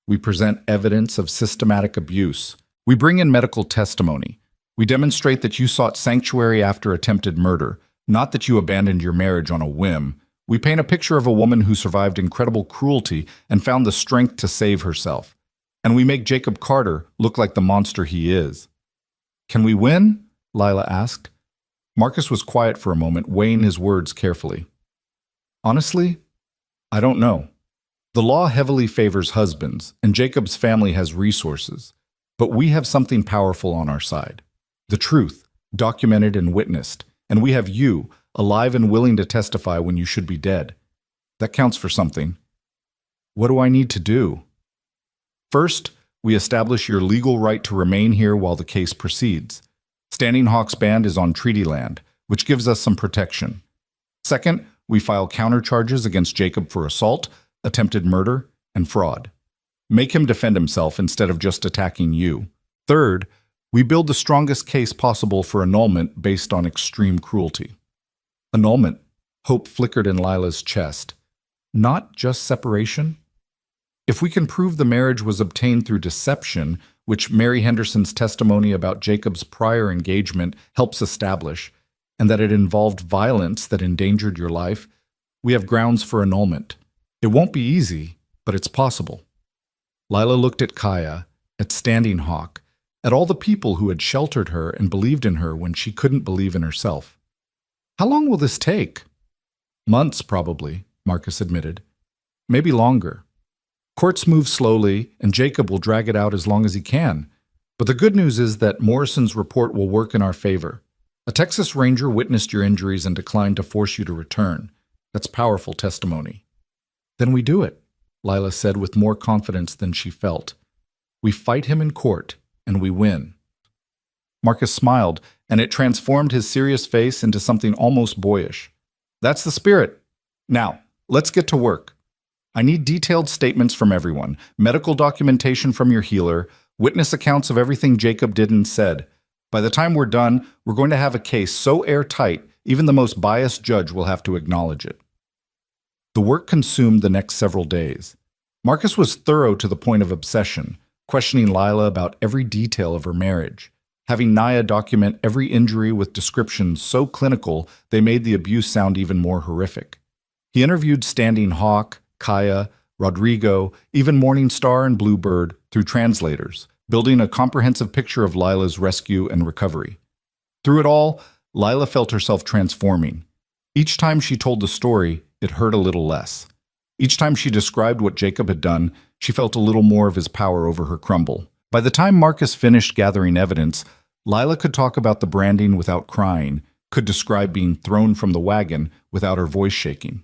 We present evidence of systematic abuse. We bring in medical testimony. We demonstrate that you sought sanctuary after attempted murder, not that you abandoned your marriage on a whim. We paint a picture of a woman who survived incredible cruelty and found the strength to save herself. And we make Jacob Carter look like the monster he is. Can we win? Lila asked. Marcus was quiet for a moment, weighing his words carefully. Honestly, I don't know. The law heavily favors husbands, and Jacob's family has resources. But we have something powerful on our side. The truth, documented and witnessed. And we have you, alive and willing to testify when you should be dead. That counts for something. What do I need to do? First, we establish your legal right to remain here while the case proceeds. Standing Hawk's band is on treaty land, which gives us some protection. Second, we file countercharges against Jacob for assault, attempted murder, and fraud. Make him defend himself instead of just attacking you. Third, we build the strongest case possible for annulment based on extreme cruelty. Annulment, hope flickered in Lila's chest. Not just separation? If we can prove the marriage was obtained through deception, which Mary Henderson's testimony about Jacob's prior engagement helps establish, and that it involved violence that endangered your life, we have grounds for annulment. It won't be easy, but it's possible. Lila looked at Kaya, at Standing Hawk, at all the people who had sheltered her and believed in her when she couldn't believe in herself. How long will this take? Months, probably, Marcus admitted. Maybe longer. Courts move slowly, and Jacob will drag it out as long as he can. But the good news is that Morrison's report will work in our favor. A Texas Ranger witnessed your injuries and declined to force you to return. That's powerful testimony. Then we do it, Lila said with more confidence than she felt. We fight him in court, and we win. Marcus smiled, and it transformed his serious face into something almost boyish. That's the spirit. Now, let's get to work. I need detailed statements from everyone, medical documentation from your healer, witness accounts of everything Jacob did and said. By the time we're done, we're going to have a case so airtight, even the most biased judge will have to acknowledge it. The work consumed the next several days. Marcus was thorough to the point of obsession, questioning Lila about every detail of her marriage, having Naya document every injury with descriptions so clinical they made the abuse sound even more horrific. He interviewed Standing Hawk, Kaya, Rodrigo, even Morningstar and Bluebird through translators, building a comprehensive picture of Lila's rescue and recovery. Through it all, Lila felt herself transforming. Each time she told the story, it hurt a little less. Each time she described what Jacob had done, she felt a little more of his power over her crumble. By the time Marcus finished gathering evidence, Lila could talk about the branding without crying, could describe being thrown from the wagon without her voice shaking.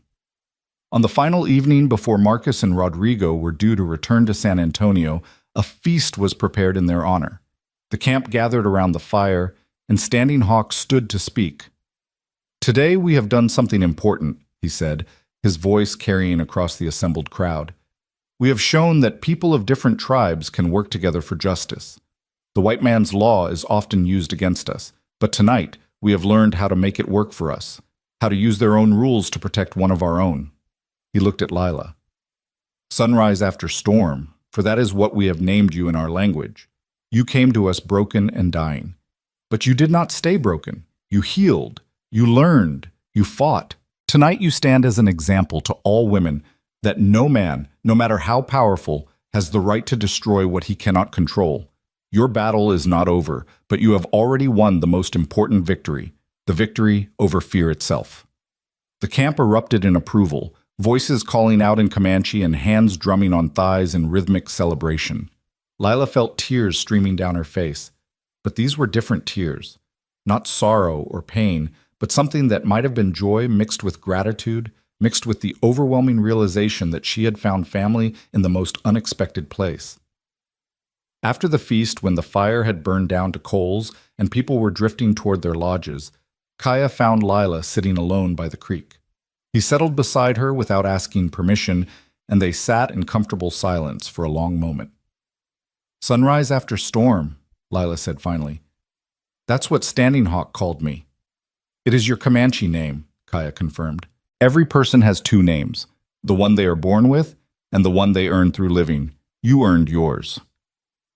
On the final evening before Marcus and Rodrigo were due to return to San Antonio, a feast was prepared in their honor. The camp gathered around the fire, and Standing Hawk stood to speak. Today we have done something important, he said, his voice carrying across the assembled crowd. We have shown that people of different tribes can work together for justice. The white man's law is often used against us, but tonight we have learned how to make it work for us, how to use their own rules to protect one of our own. He looked at Lila. Sunrise after storm, for that is what we have named you in our language. You came to us broken and dying. But you did not stay broken. You healed. You learned. You fought. Tonight you stand as an example to all women that no man, no matter how powerful, has the right to destroy what he cannot control. Your battle is not over, but you have already won the most important victory, the victory over fear itself. The camp erupted in approval, voices calling out in Comanche and hands drumming on thighs in rhythmic celebration. Lila felt tears streaming down her face, but these were different tears, not sorrow or pain, but something that might have been joy mixed with gratitude, mixed with the overwhelming realization that she had found family in the most unexpected place. After the feast, when the fire had burned down to coals and people were drifting toward their lodges, Kaya found Lila sitting alone by the creek. He settled beside her without asking permission, and they sat in comfortable silence for a long moment. Sunrise after storm, Lila said finally. That's what Standing Hawk called me. It is your Comanche name, Kaya confirmed. Every person has two names, the one they are born with and the one they earn through living. You earned yours.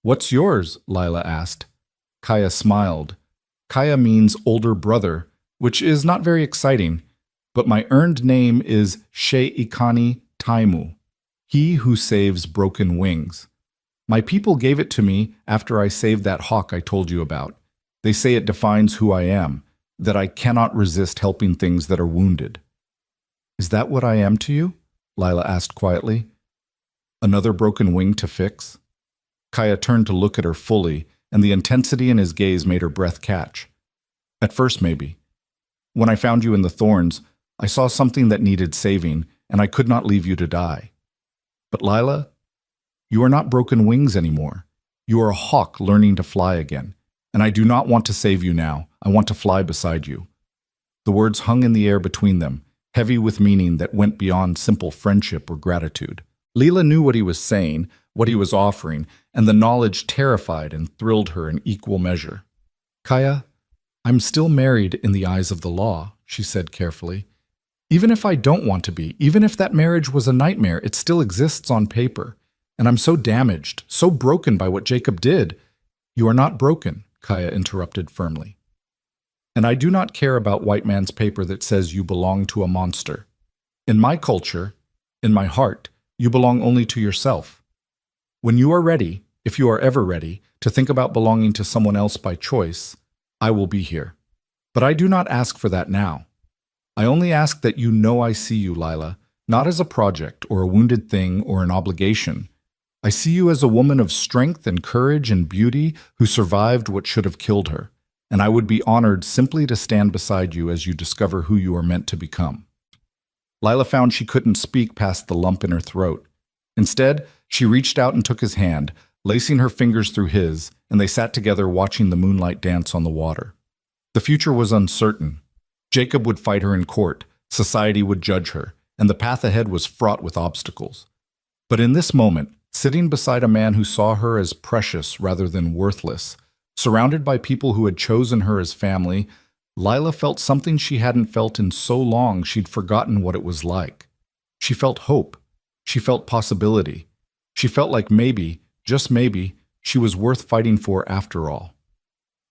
What's yours? Lila asked. Kaya smiled. Kaya means older brother, which is not very exciting, but my earned name is Sheikani Taimu, he who saves broken wings. My people gave it to me after I saved that hawk I told you about. They say it defines who I am, that I cannot resist helping things that are wounded. Is that what I am to you? Lila asked quietly. Another broken wing to fix? Kaya turned to look at her fully, and the intensity in his gaze made her breath catch. At first, maybe. When I found you in the thorns, I saw something that needed saving, and I could not leave you to die. But Lila, you are not broken wings anymore. You are a hawk learning to fly again, and I do not want to save you now. I want to fly beside you. The words hung in the air between them, heavy with meaning that went beyond simple friendship or gratitude. Lila knew what he was saying, what he was offering, and the knowledge terrified and thrilled her in equal measure. Kaya, I'm still married in the eyes of the law, she said carefully. Even if I don't want to be, even if that marriage was a nightmare, it still exists on paper. And I'm so damaged, so broken by what Jacob did. You are not broken, Kaya interrupted firmly. And I do not care about white man's paper that says you belong to a monster. In my culture, in my heart, you belong only to yourself. When you are ready, if you are ever ready, to think about belonging to someone else by choice, I will be here. But I do not ask for that now. I only ask that you know I see you, Lila, not as a project or a wounded thing or an obligation. I see you as a woman of strength and courage and beauty who survived what should have killed her, and I would be honored simply to stand beside you as you discover who you are meant to become. Lila found she couldn't speak past the lump in her throat. Instead, she reached out and took his hand, lacing her fingers through his, and they sat together watching the moonlight dance on the water. The future was uncertain. Jacob would fight her in court, society would judge her, and the path ahead was fraught with obstacles. But in this moment, sitting beside a man who saw her as precious rather than worthless, surrounded by people who had chosen her as family, Lila felt something she hadn't felt in so long she'd forgotten what it was like. She felt hope. She felt possibility. She felt like maybe, just maybe, she was worth fighting for after all.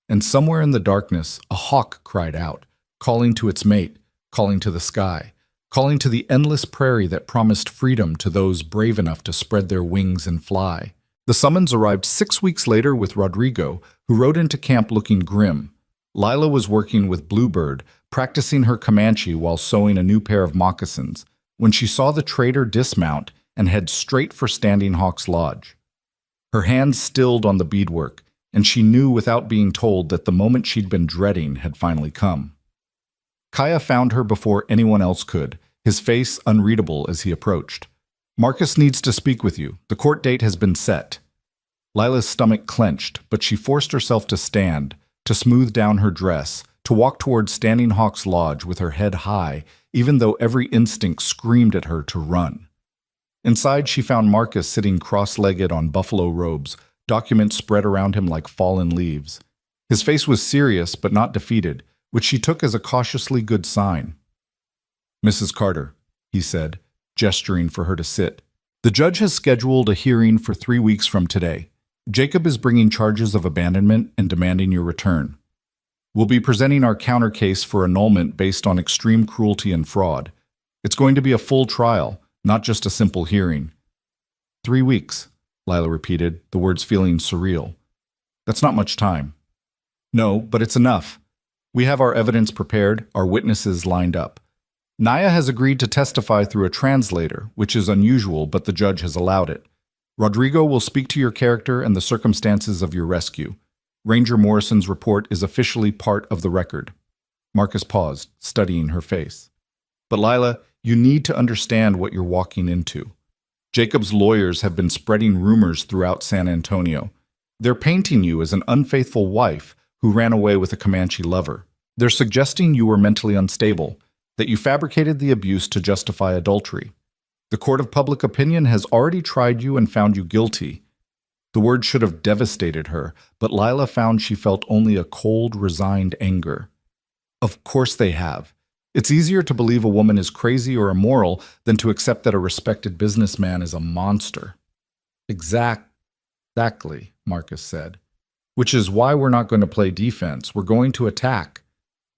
And somewhere in the darkness, a hawk cried out, calling to its mate, calling to the sky, calling to the endless prairie that promised freedom to those brave enough to spread their wings and fly. The summons arrived 6 weeks later with Rodrigo, who rode into camp looking grim. Lila was working with Bluebird, practicing her Comanche while sewing a new pair of moccasins, when she saw the trader dismount and head straight for Standing Hawk's lodge. Her hands stilled on the beadwork, and she knew without being told that the moment she'd been dreading had finally come. Kaya found her before anyone else could, his face unreadable as he approached. Marcus needs to speak with you. The court date has been set. Lila's stomach clenched, but she forced herself to stand, to smooth down her dress, to walk toward Standing Hawk's lodge with her head high, even though every instinct screamed at her to run. Inside, she found Marcus sitting cross-legged on buffalo robes, documents spread around him like fallen leaves. His face was serious but not defeated, which she took as a cautiously good sign. "Mrs. Carter," he said, gesturing for her to sit. "The judge has scheduled a hearing for 3 weeks from today. Jacob is bringing charges of abandonment and demanding your return. We'll be presenting our counter case for annulment based on extreme cruelty and fraud. It's going to be a full trial, not just a simple hearing." 3 weeks, Lila repeated, the words feeling surreal. "That's not much time." "No, but it's enough. We have our evidence prepared, our witnesses lined up. Naya has agreed to testify through a translator, which is unusual, but the judge has allowed it. Rodrigo will speak to your character and the circumstances of your rescue. Ranger Morrison's report is officially part of the record." Marcus paused, studying her face. "But Lila, you need to understand what you're walking into. Jacob's lawyers have been spreading rumors throughout San Antonio. They're painting you as an unfaithful wife who ran away with a Comanche lover. They're suggesting you were mentally unstable, that you fabricated the abuse to justify adultery. The court of public opinion has already tried you and found you guilty. The word should have devastated her, but Lila found she felt only a cold, resigned anger. Of course they have. It's easier to believe a woman is crazy or immoral than to accept that a respected businessman is a monster. Exactly, Marcus said. Which is why we're not going to play defense. We're going to attack.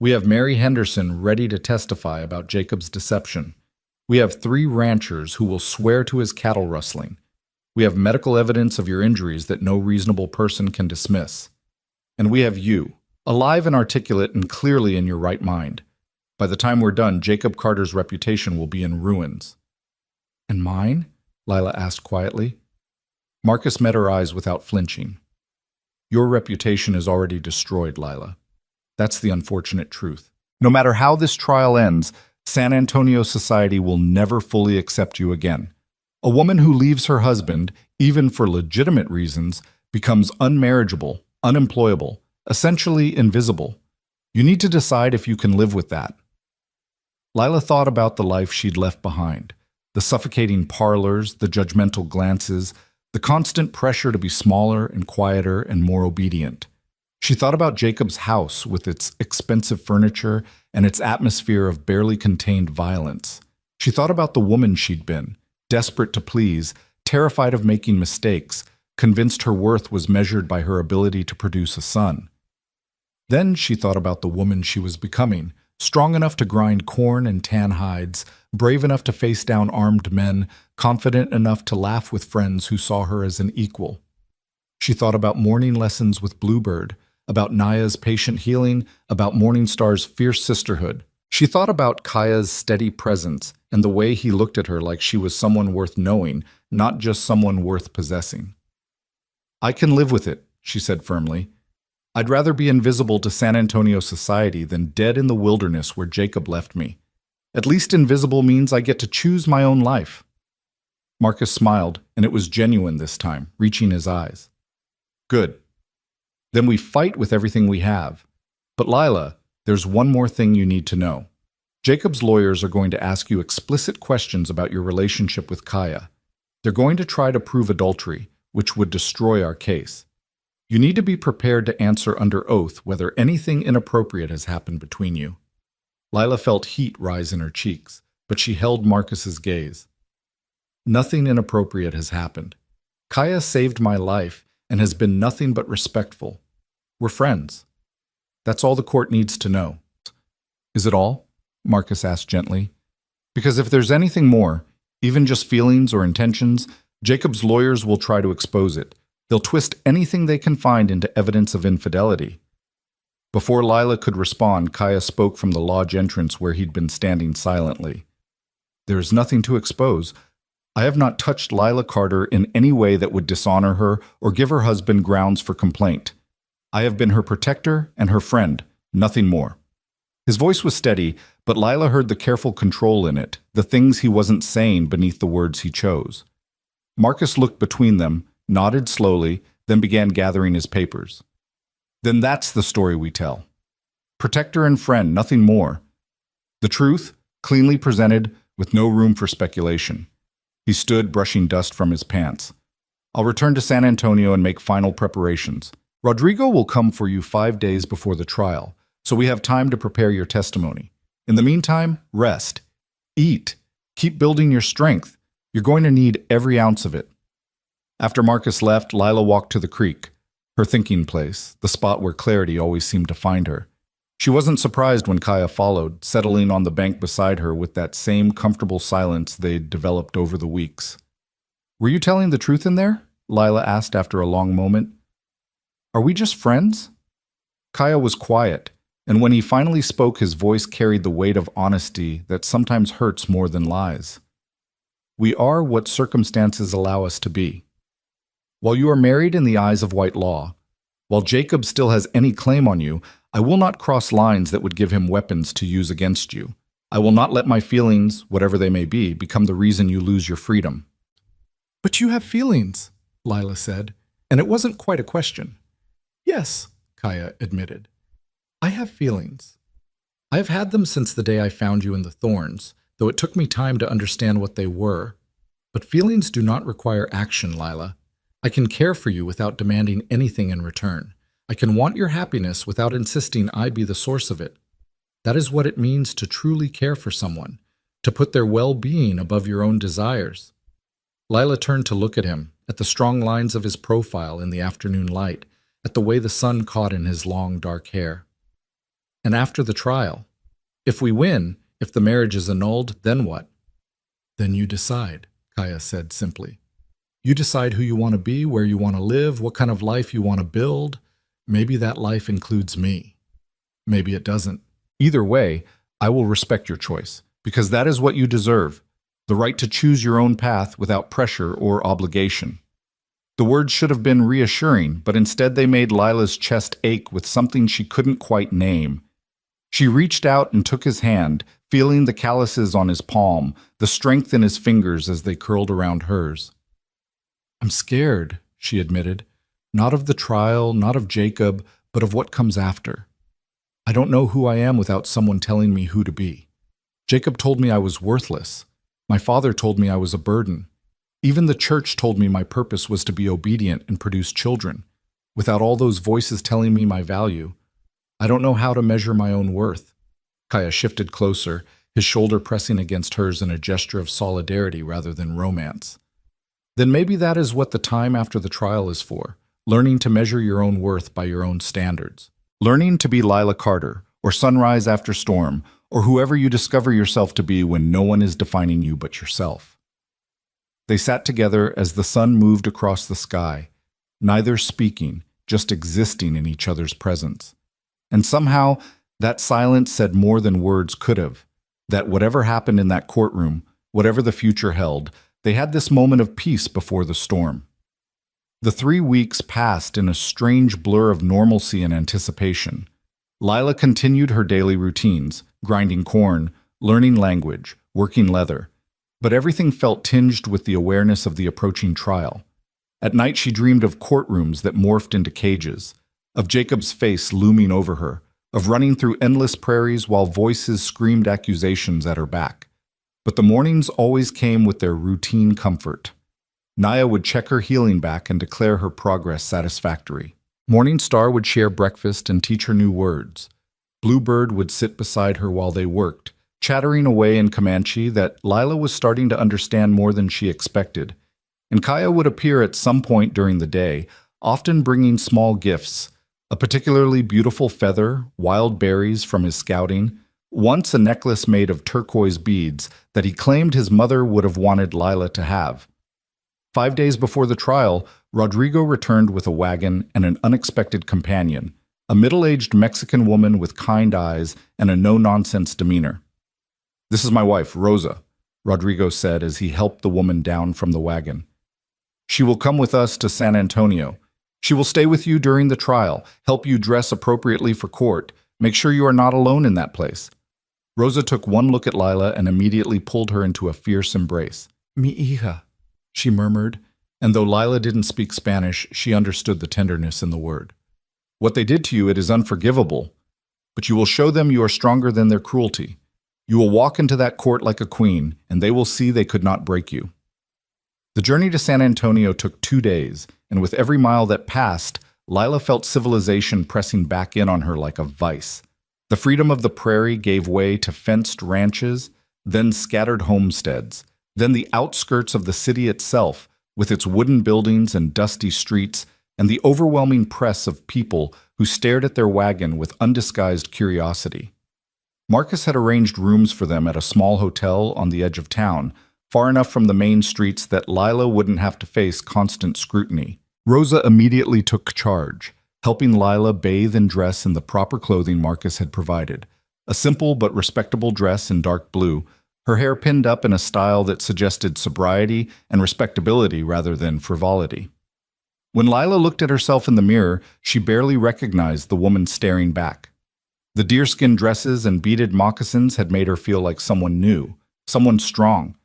We have Mary Henderson ready to testify about Jacob's deception. We have 3 ranchers who will swear to his cattle rustling. We have medical evidence of your injuries that no reasonable person can dismiss. And we have you, alive and articulate and clearly in your right mind. By the time we're done, Jacob Carter's reputation will be in ruins. And mine? Lila asked quietly. Marcus met her eyes without flinching. Your reputation is already destroyed, Lila. That's the unfortunate truth. No matter how this trial ends, San Antonio society will never fully accept you again. A woman who leaves her husband, even for legitimate reasons, becomes unmarriageable, unemployable, essentially invisible. You need to decide if you can live with that. Lila thought about the life she'd left behind, the suffocating parlors, the judgmental glances, the constant pressure to be smaller and quieter and more obedient. She thought about Jacob's house with its expensive furniture and its atmosphere of barely contained violence. She thought about the woman she'd been, desperate to please, terrified of making mistakes, convinced her worth was measured by her ability to produce a son. Then she thought about the woman she was becoming, strong enough to grind corn and tan hides, brave enough to face down armed men, confident enough to laugh with friends who saw her as an equal. She thought about morning lessons with Bluebird, about Naya's patient healing, about Morningstar's fierce sisterhood. She thought about Kaya's steady presence and the way he looked at her like she was someone worth knowing, not just someone worth possessing. I can live with it, she said firmly. I'd rather be invisible to San Antonio society than dead in the wilderness where Jacob left me. At least invisible means I get to choose my own life. Marcus smiled, and it was genuine this time, reaching his eyes. Good. Then we fight with everything we have. But Lila, there's one more thing you need to know. Jacob's lawyers are going to ask you explicit questions about your relationship with Kaya. They're going to try to prove adultery, which would destroy our case. You need to be prepared to answer under oath whether anything inappropriate has happened between you. Lila felt heat rise in her cheeks, but she held Marcus's gaze. Nothing inappropriate has happened. Kaya saved my life and has been nothing but respectful. We're friends. That's all the court needs to know. Is it all? Marcus asked gently. Because if there's anything more, even just feelings or intentions, Jacob's lawyers will try to expose it. They'll twist anything they can find into evidence of infidelity. Before Lila could respond, Kaya spoke from the lodge entrance where he'd been standing silently. There is nothing to expose. I have not touched Lila Carter in any way that would dishonor her or give her husband grounds for complaint. I have been her protector and her friend, nothing more. His voice was steady, but Lila heard the careful control in it, the things he wasn't saying beneath the words he chose. Marcus looked between them, nodded slowly, then began gathering his papers. Then that's the story we tell. Protector and friend, nothing more. The truth, cleanly presented, with no room for speculation. He stood, brushing dust from his pants. I'll return to San Antonio and make final preparations. Rodrigo will come for you 5 days before the trial, so we have time to prepare your testimony. In the meantime, rest. Eat. Keep building your strength. You're going to need every ounce of it. After Marcus left, Lila walked to the creek, her thinking place, the spot where clarity always seemed to find her. She wasn't surprised when Kaya followed, settling on the bank beside her with that same comfortable silence they'd developed over the weeks. Were you telling the truth in there? Lila asked after a long moment. Are we just friends? Kaya was quiet, and when he finally spoke, his voice carried the weight of honesty that sometimes hurts more than lies. We are what circumstances allow us to be. While you are married in the eyes of white law, while Jacob still has any claim on you, I will not cross lines that would give him weapons to use against you. I will not let my feelings, whatever they may be, become the reason you lose your freedom. But you have feelings, Lila said, and it wasn't quite a question. Yes, Kaya admitted. I have feelings. I have had them since the day I found you in the thorns, though it took me time to understand what they were. But feelings do not require action, Lila. I can care for you without demanding anything in return. I can want your happiness without insisting I be the source of it. That is what it means to truly care for someone, to put their well-being above your own desires. Lila turned to look at him, at the strong lines of his profile in the afternoon light, at the way the sun caught in his long, dark hair. And after the trial, if we win, if the marriage is annulled, then what? Then you decide, Kaya said simply. You decide who you want to be, where you want to live, what kind of life you want to build. Maybe that life includes me. Maybe it doesn't. Either way, I will respect your choice, because that is what you deserve, the right to choose your own path without pressure or obligation. The words should have been reassuring, but instead they made Lila's chest ache with something she couldn't quite name. She reached out and took his hand, feeling the calluses on his palm, the strength in his fingers as they curled around hers. I'm scared, she admitted, not of the trial, not of Jacob, but of what comes after. I don't know who I am without someone telling me who to be. Jacob told me I was worthless. My father told me I was a burden. Even the church told me my purpose was to be obedient and produce children. Without all those voices telling me my value, I don't know how to measure my own worth. Kaya shifted closer, his shoulder pressing against hers in a gesture of solidarity rather than romance. Then maybe that is what the time after the trial is for, learning to measure your own worth by your own standards. Learning to be Lila Carter, or sunrise after storm, or whoever you discover yourself to be when no one is defining you but yourself. They sat together as the sun moved across the sky, neither speaking, just existing in each other's presence. And somehow, that silence said more than words could have, that whatever happened in that courtroom, whatever the future held, they had this moment of peace before the storm. The 3 weeks passed in a strange blur of normalcy and anticipation. Lila continued her daily routines, grinding corn, learning language, working leather. But everything felt tinged with the awareness of the approaching trial. At night she dreamed of courtrooms that morphed into cages, of Jacob's face looming over her, of running through endless prairies while voices screamed accusations at her back. But the mornings always came with their routine comfort. Naya would check her healing back and declare her progress satisfactory. Morning Star would share breakfast and teach her new words. Bluebird would sit beside her while they worked, chattering away in Comanche that Lila was starting to understand more than she expected. And Kaya would appear at some point during the day, often bringing small gifts, a particularly beautiful feather, wild berries from his scouting, once a necklace made of turquoise beads that he claimed his mother would have wanted Lila to have. 5 days before the trial, Rodrigo returned with a wagon and an unexpected companion, a middle-aged Mexican woman with kind eyes and a no-nonsense demeanor. "This is my wife, Rosa," Rodrigo said as he helped the woman down from the wagon. "She will come with us to San Antonio. She will stay with you during the trial, help you dress appropriately for court, make sure you are not alone in that place." Rosa took one look at Lila and immediately pulled her into a fierce embrace. "Mi hija," she murmured, and though Lila didn't speak Spanish, she understood the tenderness in the word. "What they did to you, it is unforgivable, but you will show them you are stronger than their cruelty. You will walk into that court like a queen, and they will see they could not break you." The journey to San Antonio took 2 days, and with every mile that passed, Lila felt civilization pressing back in on her like a vice. The freedom of the prairie gave way to fenced ranches, then scattered homesteads, then the outskirts of the city itself, with its wooden buildings and dusty streets, and the overwhelming press of people who stared at their wagon with undisguised curiosity. Marcus had arranged rooms for them at a small hotel on the edge of town, far enough from the main streets that Lila wouldn't have to face constant scrutiny. Rosa immediately took charge, helping Lila bathe and dress in the proper clothing Marcus had provided. A simple but respectable dress in dark blue, her hair pinned up in a style that suggested sobriety and respectability rather than frivolity. When Lila looked at herself in the mirror, she barely recognized the woman staring back. The deerskin dresses and beaded moccasins had made her feel like someone new, someone strong.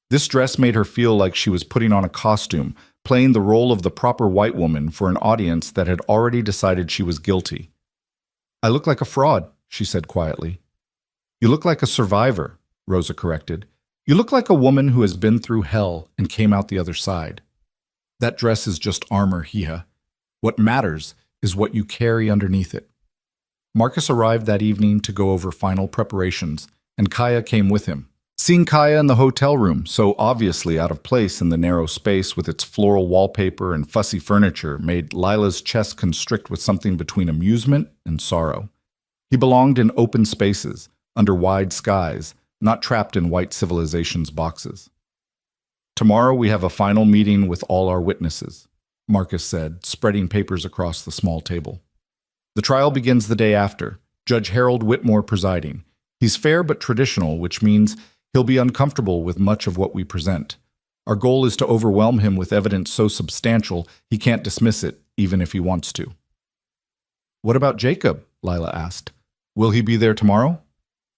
This dress made her feel like she was putting on a costume, playing the role of the proper white woman for an audience that had already decided she was guilty. "I look like a fraud," she said quietly. "You look like a survivor," Rosa corrected. "You look like a woman who has been through hell and came out the other side." That dress is just armor, Hiha. What matters is what you carry underneath it. Marcus arrived that evening to go over final preparations, and Kaya came with him. Seeing Kaya in the hotel room, so obviously out of place in the narrow space with its floral wallpaper and fussy furniture, made Lila's chest constrict with something between amusement and sorrow. He belonged in open spaces, under wide skies, not trapped in white civilization's boxes. Tomorrow we have a final meeting with all our witnesses, Marcus said, spreading papers across the small table. The trial begins the day after, Judge Harold Whitmore presiding. He's fair but traditional, which means he'll be uncomfortable with much of what we present. Our goal is to overwhelm him with evidence so substantial he can't dismiss it, even if he wants to. What about Jacob? Lila asked. Will he be there tomorrow?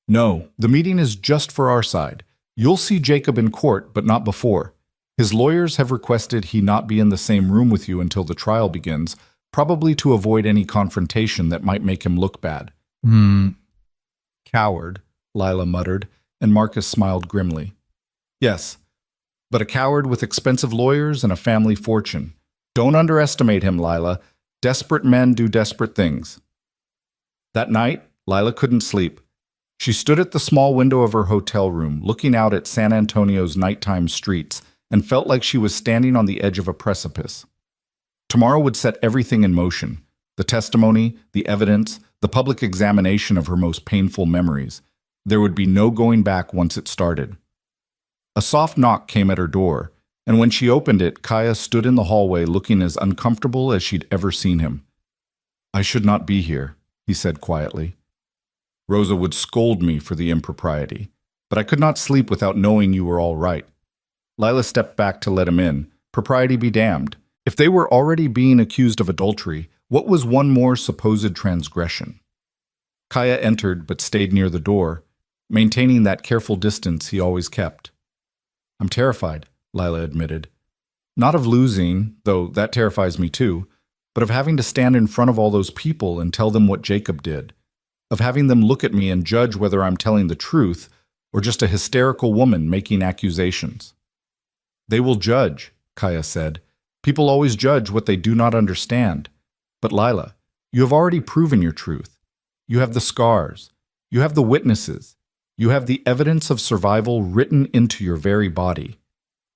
No, the meeting is just for our side. You'll see Jacob in court, but not before. His lawyers have requested he not be in the same room with you until the trial begins, probably to avoid any confrontation that might make him look bad. Coward, Lila muttered, and Marcus smiled grimly. Yes, but a coward with expensive lawyers and a family fortune. Don't underestimate him, Lila. Desperate men do desperate things. That night, Lila couldn't sleep. She stood at the small window of her hotel room, looking out at San Antonio's nighttime streets, and felt like she was standing on the edge of a precipice. Tomorrow would set everything in motion: the testimony, the evidence, the public examination of her most painful memories. There would be no going back once it started. A soft knock came at her door, and when she opened it, Kaya stood in the hallway looking as uncomfortable as she'd ever seen him. I should not be here, he said quietly. Rosa would scold me for the impropriety, but I could not sleep without knowing you were all right. Lila stepped back to let him in. Propriety be damned. If they were already being accused of adultery, what was one more supposed transgression? Kaya entered but stayed near the door, maintaining that careful distance he always kept. I'm terrified, Lila admitted. Not of losing, though that terrifies me too, but of having to stand in front of all those people and tell them what Jacob did, of having them look at me and judge whether I'm telling the truth or just a hysterical woman making accusations. They will judge, Kaya said. People always judge what they do not understand. But Lila, you have already proven your truth. You have the scars. You have the witnesses. You have the evidence of survival written into your very body.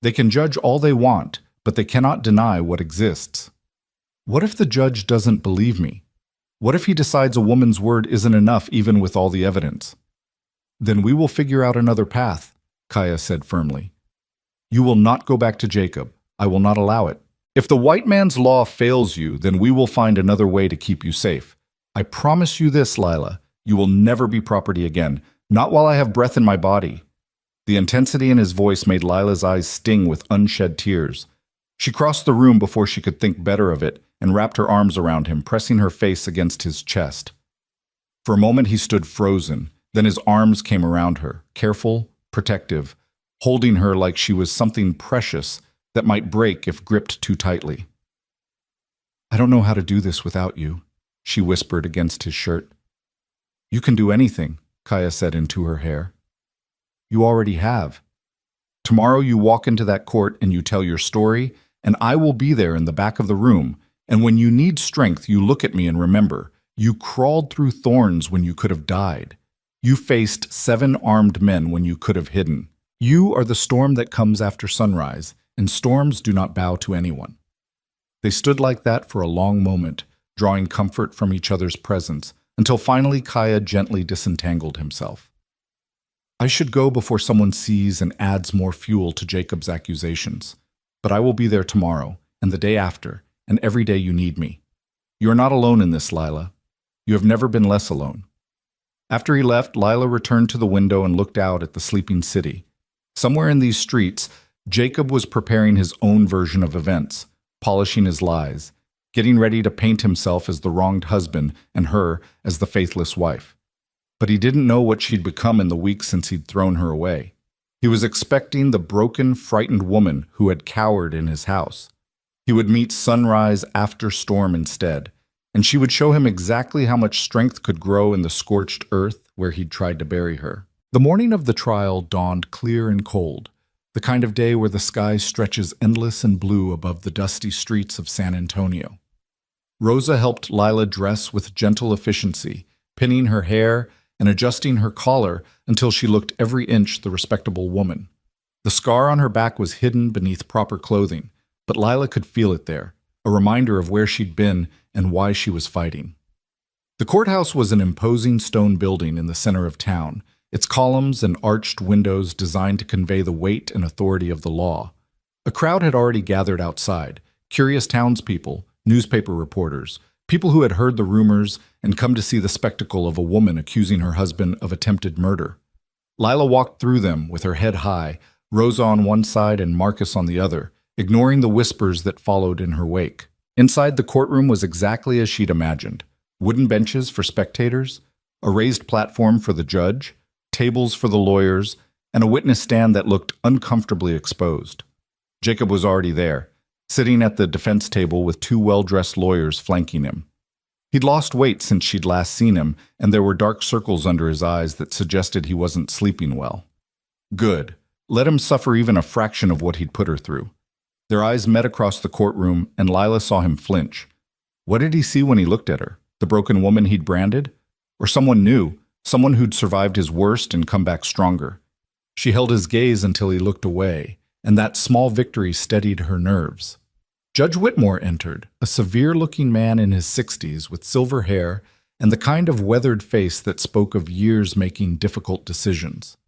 They can judge all they want, but they cannot deny what exists. What if the judge doesn't believe me? What if he decides a woman's word isn't enough even with all the evidence? Then we will figure out another path, Kaya said firmly. You will not go back to Jacob. I will not allow it. If the white man's law fails you, then we will find another way to keep you safe. I promise you this, Lila. You will never be property again, not while I have breath in my body. The intensity in his voice made Lila's eyes sting with unshed tears. She crossed the room before she could think better of it and wrapped her arms around him, pressing her face against his chest. For a moment he stood frozen, then his arms came around her, careful, protective, holding her like she was something precious that might break if gripped too tightly. I don't know how to do this without you, she whispered against his shirt. You can do anything, Kaya said into her hair. You already have. Tomorrow you walk into that court and you tell your story, and I will be there in the back of the room, and when you need strength, you look at me and remember, you crawled through thorns when you could have died. You faced 7 armed men when you could have hidden. You are the storm that comes after sunrise, and storms do not bow to anyone. They stood like that for a long moment, drawing comfort from each other's presence, until finally Kaya gently disentangled himself. I should go before someone sees and adds more fuel to Jacob's accusations. But I will be there tomorrow, and the day after, and every day you need me. You are not alone in this, Lila. You have never been less alone. After he left, Lila returned to the window and looked out at the sleeping city. Somewhere in these streets, Jacob was preparing his own version of events, polishing his lies, getting ready to paint himself as the wronged husband and her as the faithless wife. But he didn't know what she'd become in the weeks since he'd thrown her away. He was expecting the broken, frightened woman who had cowered in his house. He would meet sunrise after storm instead, and she would show him exactly how much strength could grow in the scorched earth where he'd tried to bury her. The morning of the trial dawned clear and cold. the kind of day where the sky stretches endless and blue above the dusty streets of San Antonio. Rosa helped Lila dress with gentle efficiency, pinning her hair and adjusting her collar until she looked every inch the respectable woman. The scar on her back was hidden beneath proper clothing, but Lila could feel it there, a reminder of where she'd been and why she was fighting. The courthouse was an imposing stone building in the center of town, its columns and arched windows designed to convey the weight and authority of the law. A crowd had already gathered outside, curious townspeople, newspaper reporters, people who had heard the rumors and come to see the spectacle of a woman accusing her husband of attempted murder. Lila walked through them with her head high, Rosa on one side and Marcus on the other, ignoring the whispers that followed in her wake. Inside the courtroom was exactly as she'd imagined. Wooden benches for spectators, a raised platform for the judge, tables for the lawyers, and a witness stand that looked uncomfortably exposed. Jacob was already there, sitting at the defense table with two well-dressed lawyers flanking him. He'd lost weight since she'd last seen him, and there were dark circles under his eyes that suggested he wasn't sleeping well. Good. Let him suffer even a fraction of what he'd put her through. Their eyes met across the courtroom, and Lila saw him flinch. What did he see when he looked at her? The broken woman he'd branded? Or someone new, someone who'd survived his worst and come back stronger? She held his gaze until he looked away, and that small victory steadied her nerves. Judge Whitmore entered, a severe-looking man in his 60s with silver hair and the kind of weathered face that spoke of years making difficult decisions.